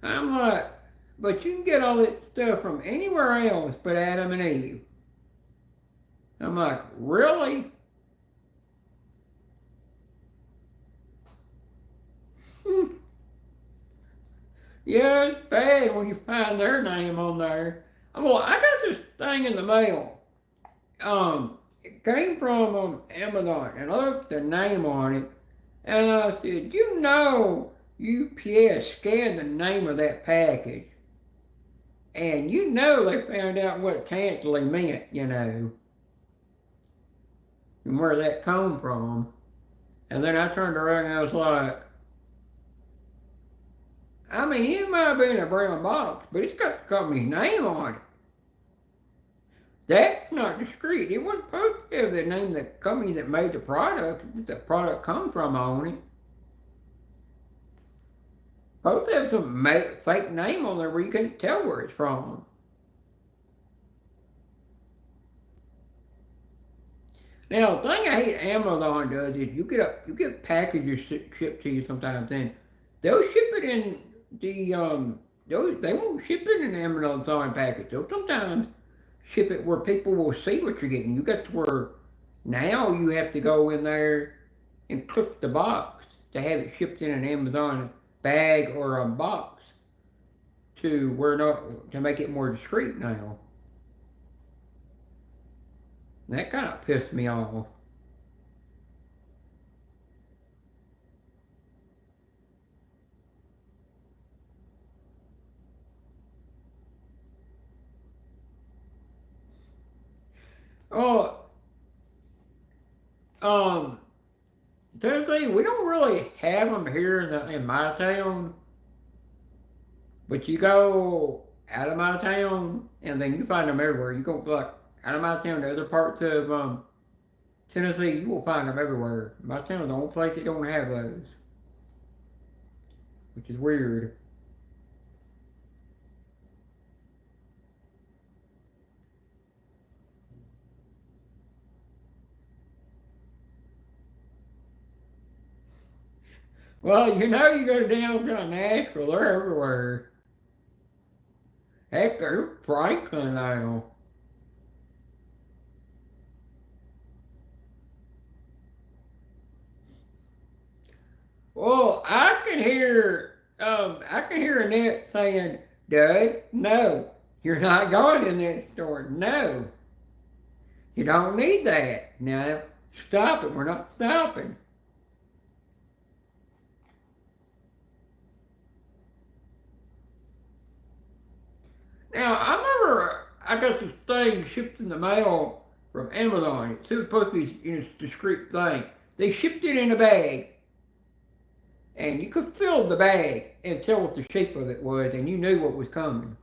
I'm like, but you can get all that stuff from anywhere else but Adam and Eve. I'm like, really? Yeah, it's bad when you find their name on there. Well, I got this thing in the mail. It came from Amazon, and I looked at the name on it, and I said, you know, UPS scanned the name of that package, and you know they found out what Tantley meant, you know, and where that come from. And then I turned around and I was like, I mean, it might have been a brown box, but it's got the company's name on it. That's not discreet. It wasn't supposed to have the name of the company that made the product, that the product come from on it. Supposed to have some fake name on there where you can't tell where it's from. Now, the thing I hate Amazon does is you get packages shipped to you sometimes, and they'll ship it in they won't ship it in an Amazon package. They'll sometimes ship it where people will see what you're getting. You got to where now you have to go in there and click the box to have it shipped in an Amazon bag or a box to make it more discreet now. That kind of pissed me off. Oh, um, Tennessee, we don't really have them here in my town, but you go out of my town, and then you find them everywhere. You go like out of my town to other parts of Tennessee, you will find them everywhere. My town is the only place that don't have those, which is weird. Well, you know, you go down to Nashville, they're everywhere. Heck, they're Franklin now. Well, I can hear Annette saying, Dad, no, you're not going in that store. No, you don't need that. Now, stop it. We're not stopping. Now, I remember I got this thing shipped in the mail from Amazon. It's supposed to be a discreet thing. They shipped it in a bag, and you could feel the bag and tell what the shape of it was, and you knew what was coming.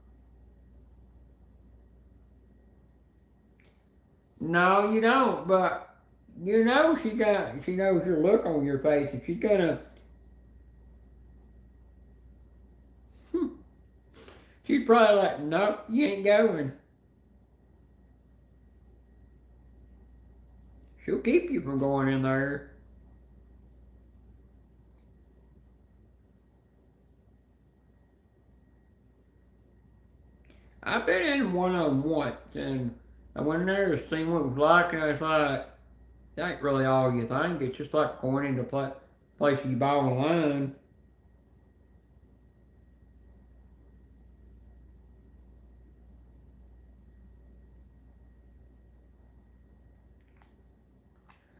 No, you don't, but you know she knows your look on your face, and she's gonna, she's probably like, nope, you ain't going. She'll keep you from going in there. I've been in one of them once, and I went in there to see what it was like, and I was like, that ain't really all you think. It's just like going into places you buy online.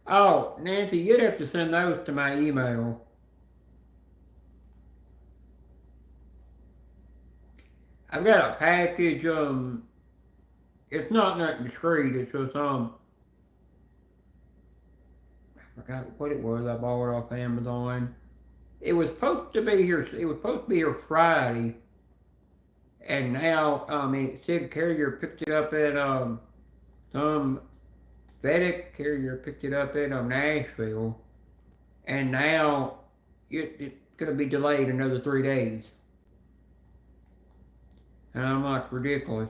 Oh, Nancy, you'd have to send those to my email. I've got a package, it's not nothing discreet, it's just, I forgot what it was I bought off Amazon. It was supposed to be here, it was supposed to be here Friday, and now, it said carrier picked it up at, some FedEx carrier picked it up at, Nashville, and now it's gonna be delayed another 3 days. And I'm like, ridiculous.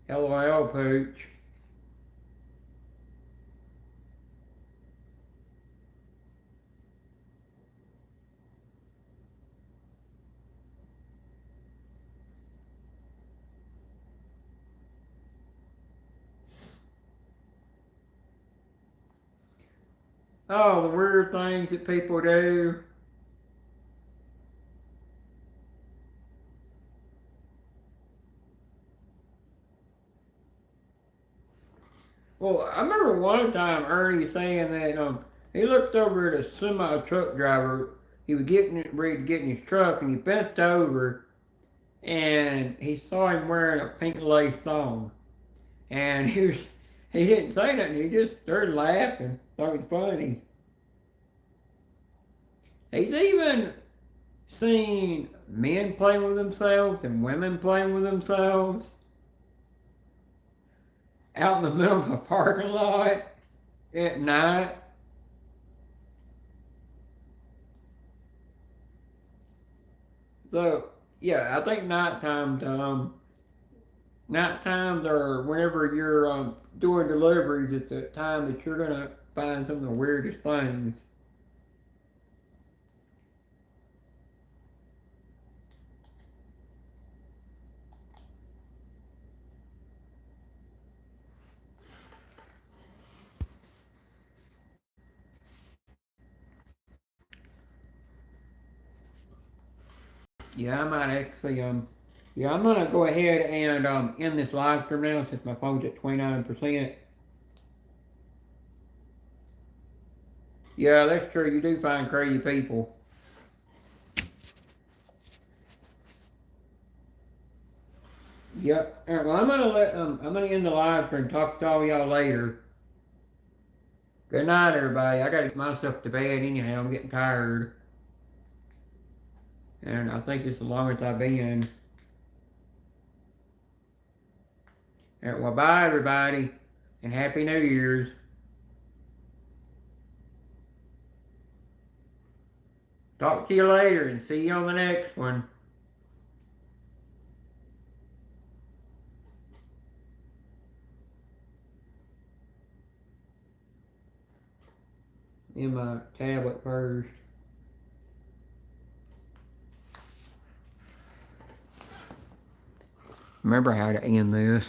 LOL, Pooch. Oh, the weird things that people do. Well, I remember one time Ernie saying that he looked over at a semi truck driver. He was ready to get in his truck, and he bent over, and he saw him wearing a pink lace thong. And he didn't say nothing. He just started laughing. Thought it was funny. He's even seen men playing with themselves and women playing with themselves out in the middle of a parking lot at night. So yeah, I think night times are whenever you're doing deliveries at the time that you're gonna find some of the weirdest things. Yeah, I might actually yeah, I'm gonna go ahead and end this live stream now since my phone's at 29%. Yeah, that's true. You do find crazy people. Yep. All right, well, I'm gonna end the live stream. Talk to all y'all later. Good night, everybody. I gotta get myself to bed anyhow. I'm getting tired, and I think it's the longest I've been. All right, well, bye, everybody, and Happy New Year's. Talk to you later, and see you on the next one. In my tablet first. Remember how to end this.